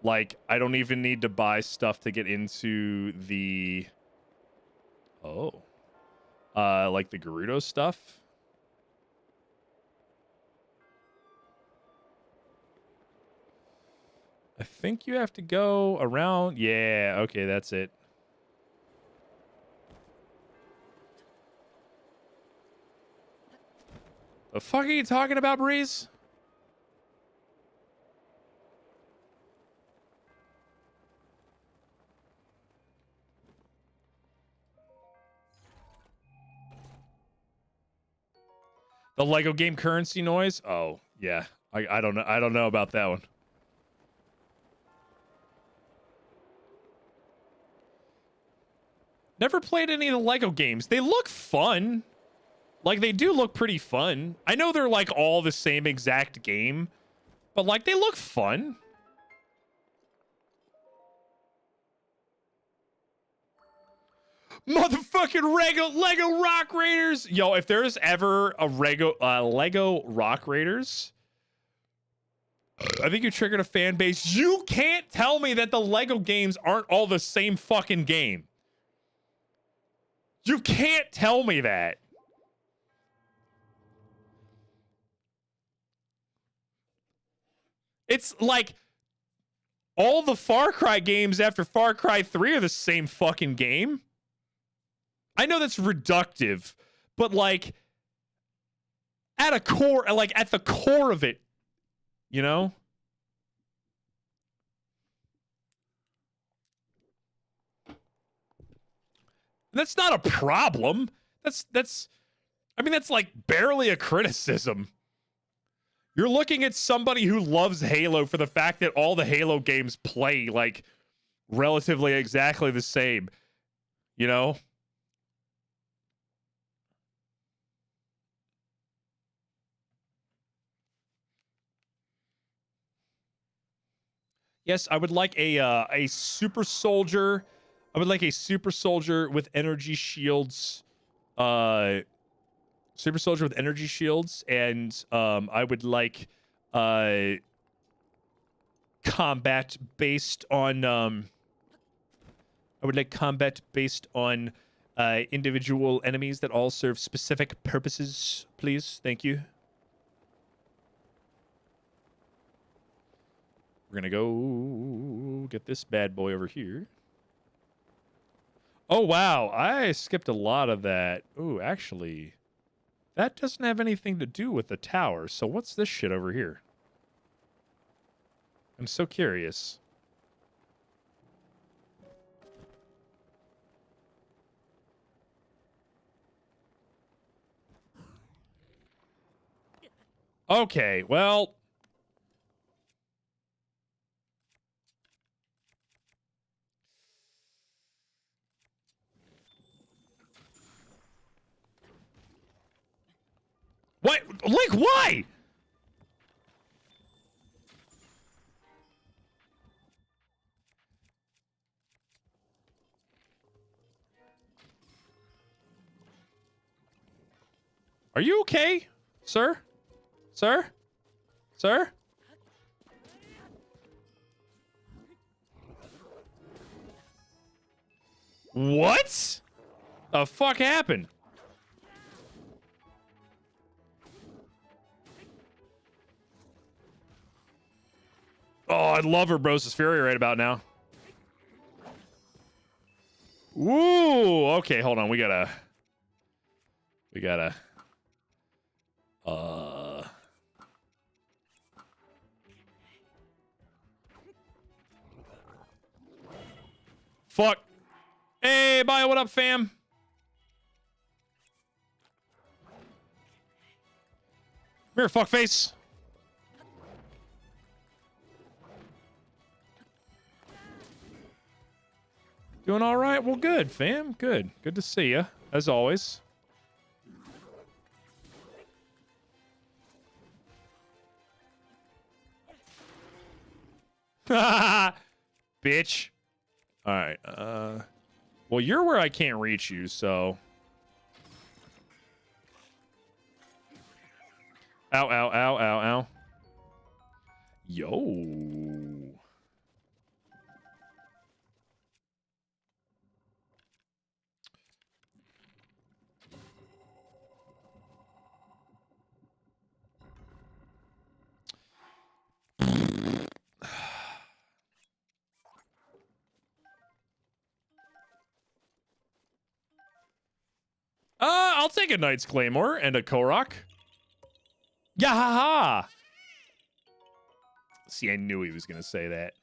Like, I don't even need to buy stuff to get into the... Oh. Like the Gerudo stuff. I think you have to go around. Yeah, okay, that's it. The fuck are you talking about, Breeze? The Lego game currency noise? Oh, yeah. I don't know. I don't know about that one. Never played any of the Lego games. They look fun. Like, they do look pretty fun. I know they're, like, all the same exact game, but, like, they look fun. Motherfucking Lego Rock Raiders. Yo, if there's ever a Lego Rock Raiders, I think you triggered a fan base. You can't tell me that the Lego games aren't all the same fucking game. You can't tell me that. It's like all the Far Cry games after Far Cry 3 are the same fucking game. I know that's reductive, but like at a core, like at the core of it, you know? That's not a problem. I mean, that's like barely a criticism. You're looking at somebody who loves Halo for the fact that all the Halo games play like relatively exactly the same, you know? Yes, I would like a super soldier. I would like a super soldier with energy shields. Super soldier with energy shields, and I would like combat based on I would like combat based on individual enemies that all serve specific purposes, please. Thank you. We're gonna go get this bad boy over here. Oh, wow. I skipped a lot of that. Ooh, actually, that doesn't have anything to do with the tower. So what's this shit over here? I'm so curious. Okay, well... What? Link, why? Are you okay, sir? Sir? Sir? What? The fuck happened? Oh, I love her Bros' Fury right about now. Ooh, okay, hold on. We gotta... Fuck. Hey, Bio, what up, fam? Come here, fuckface. Doing all right? Well, good, fam. Good. Good to see you, as always. Bitch. All right. Well, you're where I can't reach you, so. Ow, ow, ow, ow, ow. Yo. I'll take a Knight's Claymore and a Korok. Yahaha! See, I knew he was gonna say that.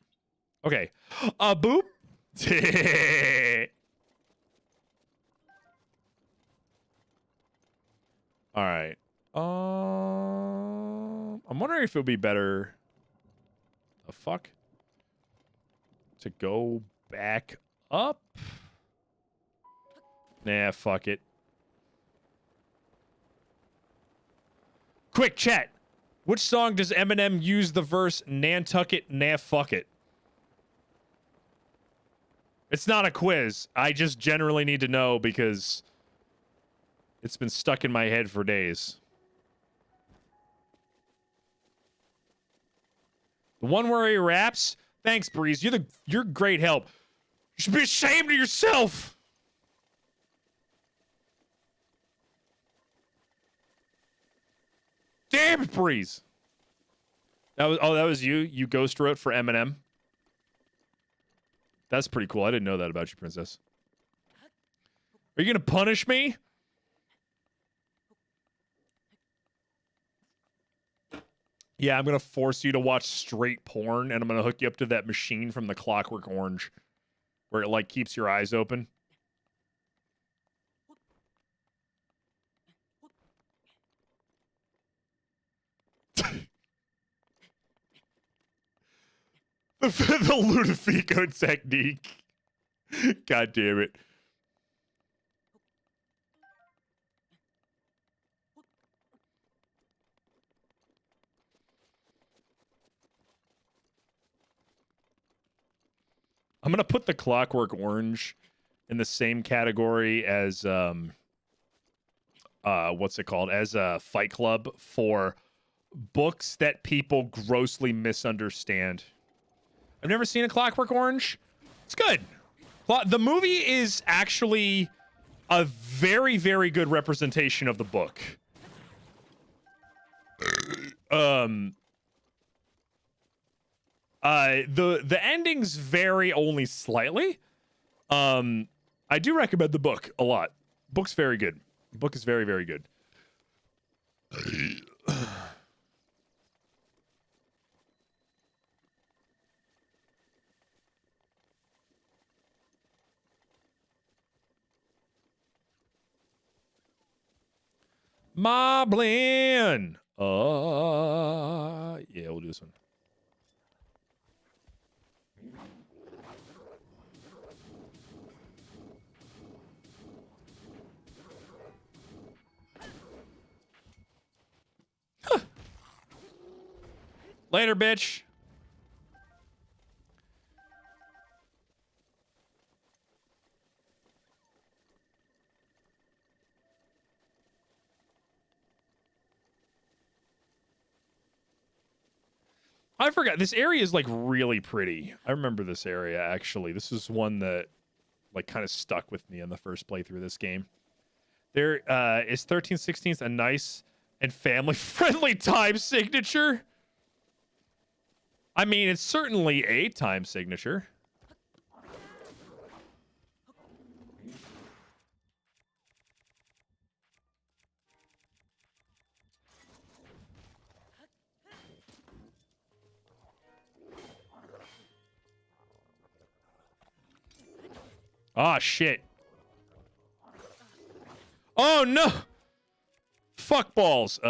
Okay. Boop. All right. I'm wondering if it would be better. The fuck? To go back up? Nah, fuck it. Quick chat. Which song does Eminem use the verse Nantucket, nah fuck it? It's not a quiz. I just generally need to know because it's been stuck in my head for days. The one where he raps? Thanks, Breeze. You're great help. You should be ashamed of yourself. Damn it, Breeze. That was you. You ghost wrote for Eminem. That's pretty cool. I didn't know that about you, Princess. Are you gonna punish me? Yeah, I'm gonna force you to watch straight porn, and I'm gonna hook you up to that machine from the Clockwork Orange, where it like keeps your eyes open. The Ludovico technique. God damn it. I'm gonna put the Clockwork Orange in the same category as what's it called? As a Fight Club for books that people grossly misunderstand. I've never seen a Clockwork Orange. It's good. The movie is actually a very, very good representation of the book. The endings vary only slightly. I do recommend the book a lot. Book's very good. The book is very, very good. Moblin. Yeah, we'll do this one. Huh. Later, bitch. I forgot. This area is like really pretty. I remember this area actually. This is one that like kind of stuck with me in the first playthrough of this game. There is 13/16 a nice and family-friendly time signature. I mean, it's certainly a time signature. Ah, shit. Oh, no. Fuck balls.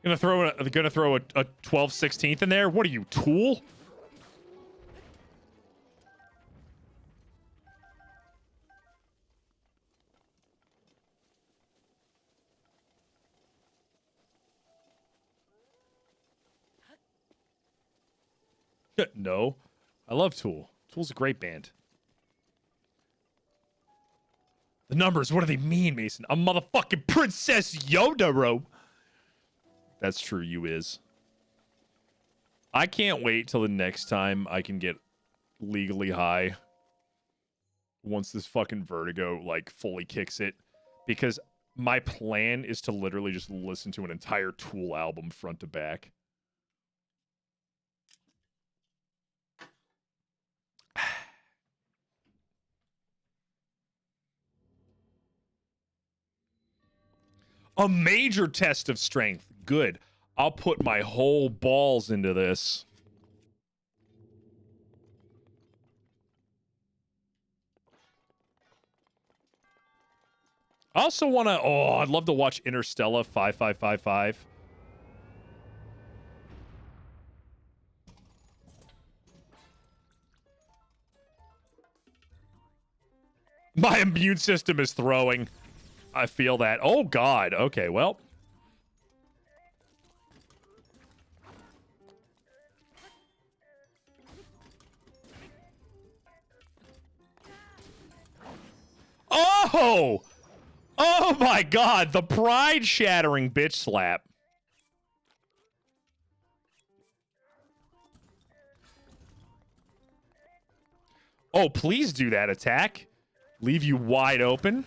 Gonna throw a 12/16 in there? What are you, Tool? No. I love Tool. Tool's a great band. The numbers, what do they mean, Mason? A motherfucking Princess Yoda robe. That's true, you is. I can't wait till the next time I can get legally high. Once this fucking vertigo, like, fully kicks it. Because my plan is to literally just listen to an entire Tool album front to back. A major test of strength. Good. I'll put my whole balls into this. I also want to... Oh, I'd love to watch Interstellar 5555. My immune system is throwing. I feel that. Oh, God. Okay, well. Oh! Oh, my God. The pride-shattering bitch slap. Oh, please do that attack. Leave you wide open.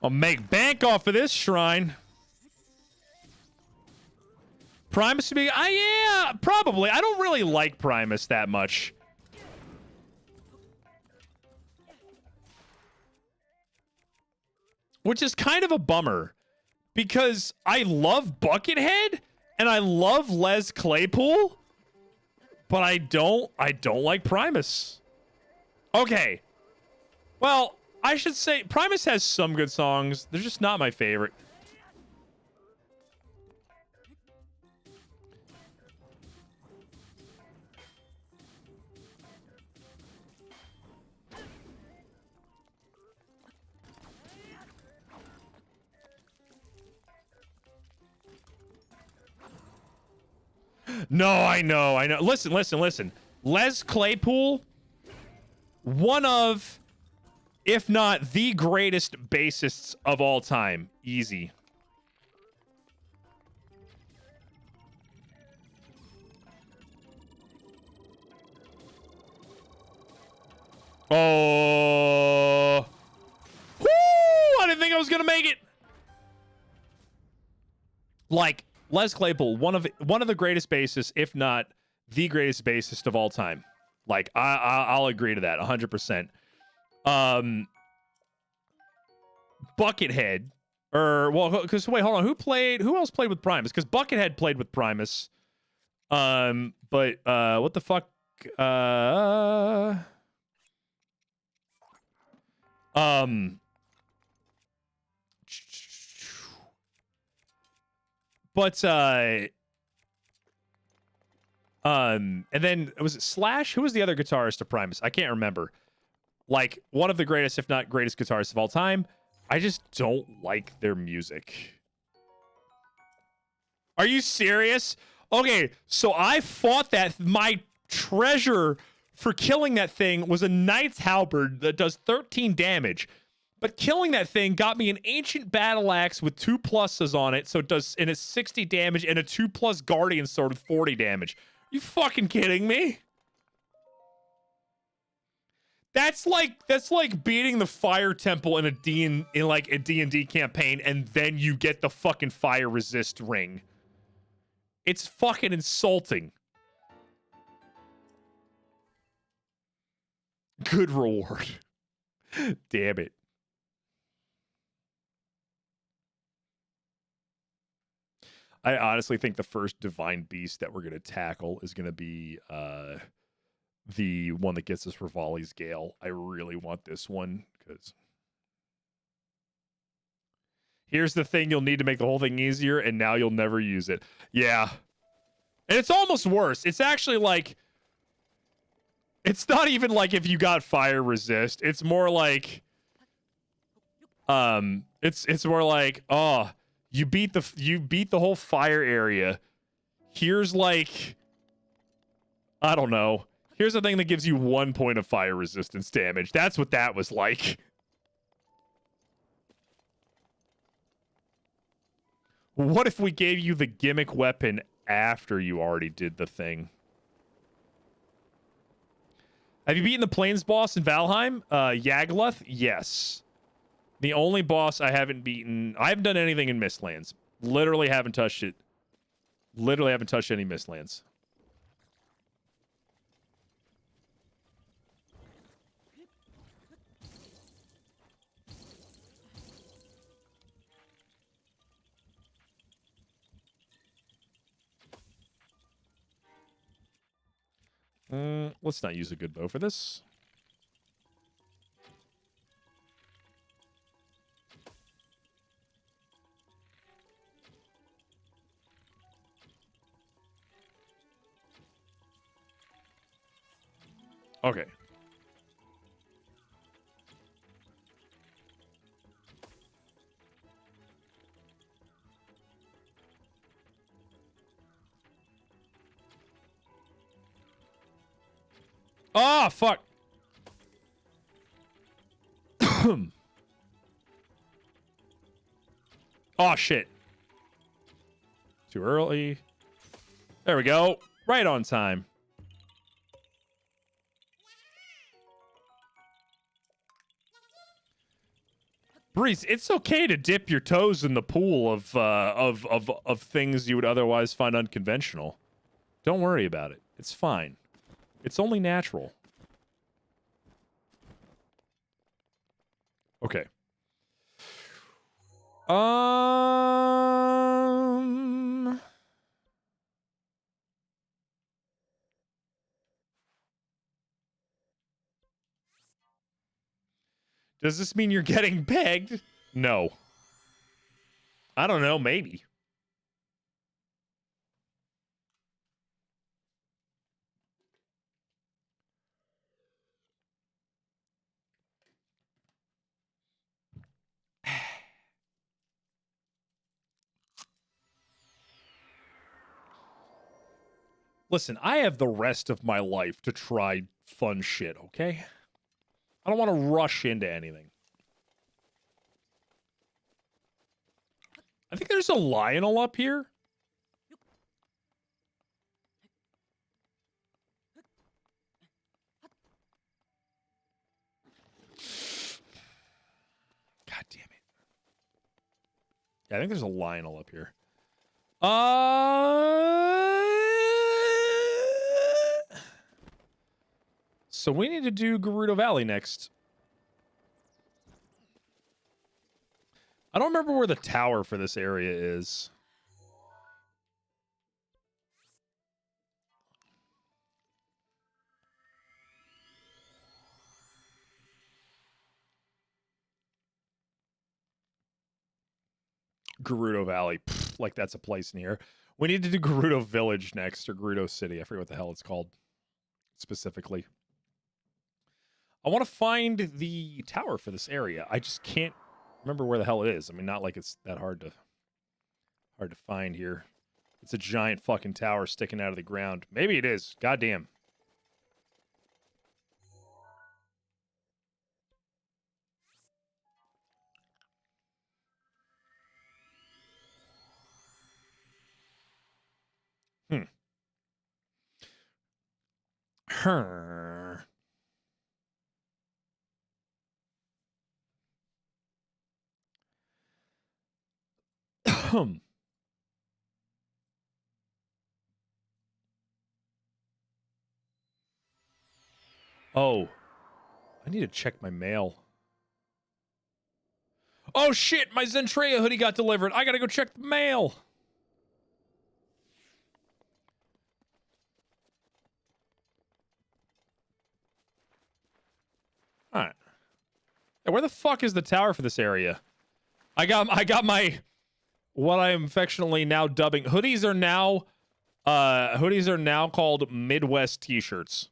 I'll make bank off of this shrine. Primus to be... yeah, probably. I don't really like Primus that much. Which is kind of a bummer. Because I love Buckethead and I love Les Claypool. But I don't like Primus. Okay. Well... I should say, Primus has some good songs. They're just not my favorite. No, I know. Listen. Les Claypool, one of... if not the greatest bassists of all time. Easy. Oh. Woo! I didn't think I was going to make it. Like, Les Claypool, one of the greatest bassists, if not the greatest bassist of all time. Like, I'll agree to that 100%. Buckethead, because wait, hold on, who else played with Primus? Because Buckethead played with Primus. But what the fuck? And then was it Slash? Who was the other guitarist of Primus? I can't remember. Like, one of the greatest, if not greatest guitarists of all time. I just don't like their music. Are you serious? Okay, so I fought that. My treasure for killing that thing was a Knight's Halberd that does 13 damage. But killing that thing got me an Ancient Battle Axe with 2 pluses on it, so it does, and it's 60 damage, and a 2+ Guardian Sword with 40 damage. Are you fucking kidding me? That's like beating the Fire Temple in a D&D campaign, and then you get the fucking Fire Resist ring. It's fucking insulting. Good reward. Damn it. I honestly think the first divine beast that we're going to tackle is going to be the one that gets us Rivali's Gale. I really want this one because here's the thing you'll need to make the whole thing easier, and now you'll never use it. Yeah. And it's almost worse. It's actually like, it's not even like if you got fire resist. It's more like, it's more like, oh, you beat the whole fire area. Here's like, I don't know. Here's the thing that gives you 1 point of fire resistance damage. That's what that was like. What if we gave you the gimmick weapon after you already did the thing? Have you beaten the Plains boss in Valheim? Yagluth? Yes. The only boss I haven't beaten... I haven't done anything in Mistlands. Literally haven't touched it. Literally haven't touched any Mistlands. Let's not use a good bow for this. Okay. Oh, fuck. Oh, shit. Too early. There we go. Right on time. Breeze, it's okay to dip your toes in the pool of things you would otherwise find unconventional. Don't worry about it. It's fine. It's only natural. Okay. Does this mean you're getting pegged? No. I don't know, maybe. Listen, I have the rest of my life to try fun shit, okay? I don't want to rush into anything. I think there's a Lionel up here. God damn it. Yeah, I think there's a Lionel up here. So we need to do Gerudo Valley next. I don't remember where the tower for this area is. Gerudo Valley. Pfft, like that's a place in here. We need to do Gerudo Village next, or Gerudo City. I forget what the hell it's called specifically. I want to find the tower for this area. I just can't remember where the hell it is. I mean, not like it's that hard to find here. It's a giant fucking tower sticking out of the ground. Maybe it is. Goddamn. Her. Oh, I need to check my mail. Oh shit, my Zentreya hoodie got delivered. I gotta go check the mail. All right. Hey, where the fuck is the tower for this area? I got my what I am affectionately now dubbing hoodies are now called Midwest t-shirts.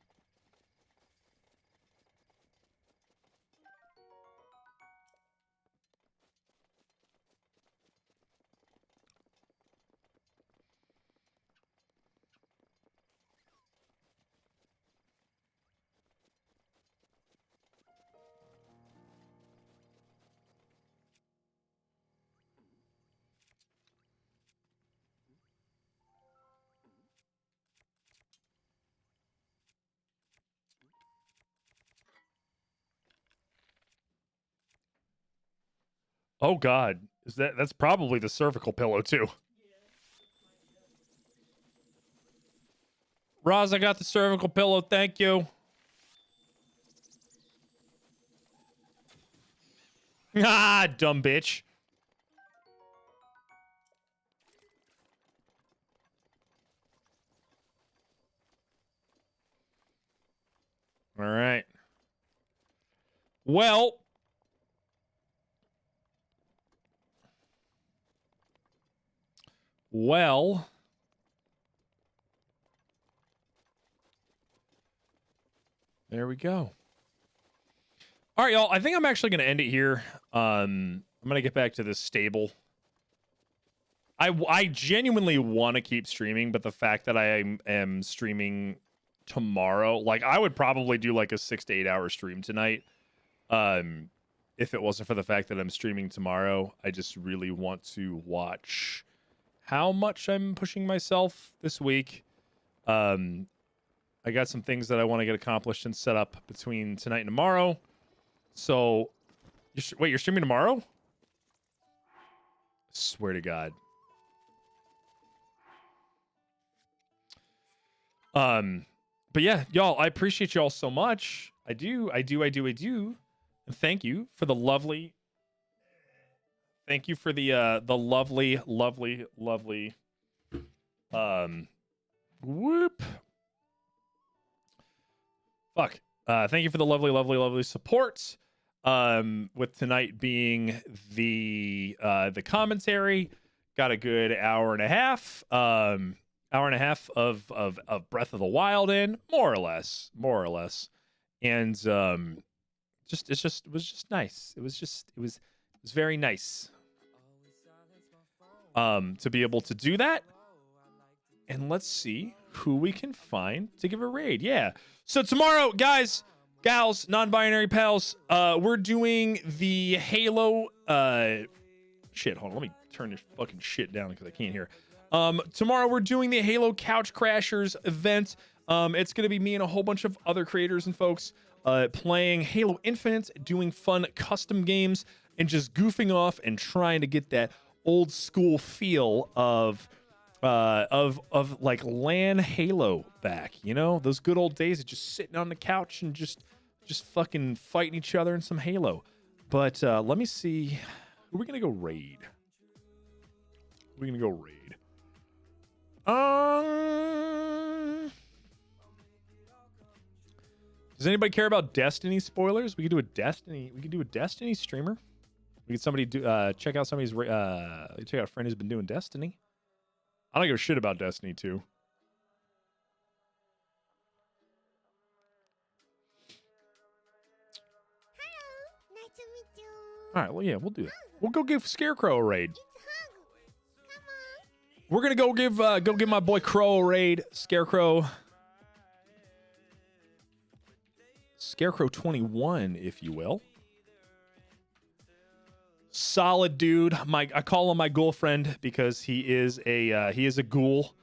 Oh god. That's probably the cervical pillow too. Roz, I got the cervical pillow, thank you. Ah, dumb bitch. All right. Well, there we go. All right, y'all. I think I'm actually going to end it here. I'm going to get back to this stable. I genuinely want to keep streaming, but the fact that I am streaming tomorrow, like I would probably do like a 6 to 8 hour stream tonight. If it wasn't for the fact that I'm streaming tomorrow, I just really want to watch how much I'm pushing myself this week. I got some things that I want to get accomplished and set up between tonight and tomorrow. So, wait, you're streaming tomorrow? Swear to God. But yeah, y'all, I appreciate y'all so much. I do. And thank you for the lovely. Thank you for the lovely. Whoop. Fuck. Thank you for the lovely support. With tonight being the commentary, got a good hour and a half. Of Breath of the Wild in, more or less. And it was just nice. It was very nice. To be able to do that. And let's see who we can find to give a raid. Yeah. So tomorrow, guys, gals, non-binary pals, we're doing the Halo shit. Hold on, let me turn this fucking shit down because I can't hear. Tomorrow we're doing the Halo Couch Crashers event. It's gonna be me and a whole bunch of other creators and folks playing Halo Infinite, doing fun custom games, and just goofing off and trying to get that old school feel of like LAN Halo back. You know, those good old days of just sitting on the couch and just fucking fighting each other in some Halo. But let me see. Who are we gonna go raid? Does anybody care about Destiny spoilers? We could do a Destiny streamer. We could somebody do check out somebody's check out a friend who's been doing Destiny. I don't give a shit about Destiny 2. Hello, nice to meet you. All right, well, yeah, we'll do that. We'll go give Scarecrow a raid. It's Hug. Come on. We're gonna go give my boy Crow a raid. Scarecrow 21, if you will. Solid dude. I call him my ghoul friend because he is a ghoul.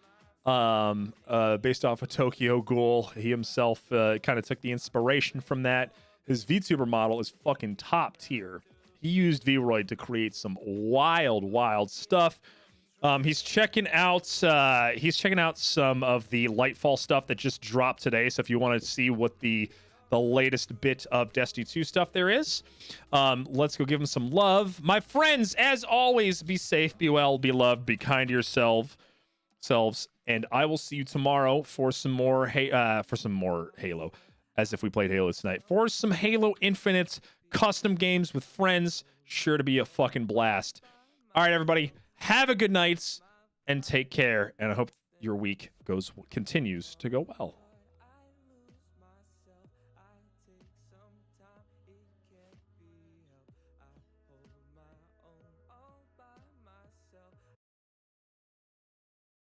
Based off of Tokyo Ghoul. He himself kind of took the inspiration from that. His VTuber model is fucking top tier. He used VRoid to create some wild stuff. He's checking out some of the Lightfall stuff that just dropped today. So if you want to see what the the latest bit of Destiny 2 stuff there is. Let's go give them some love. My friends, as always, be safe, be well, be loved, be kind to yourselves, and I will see you tomorrow for some more Halo, as if we played Halo tonight. For some Halo Infinite custom games with friends, sure to be a fucking blast. All right, everybody, have a good night and take care, and I hope your week continues to go well.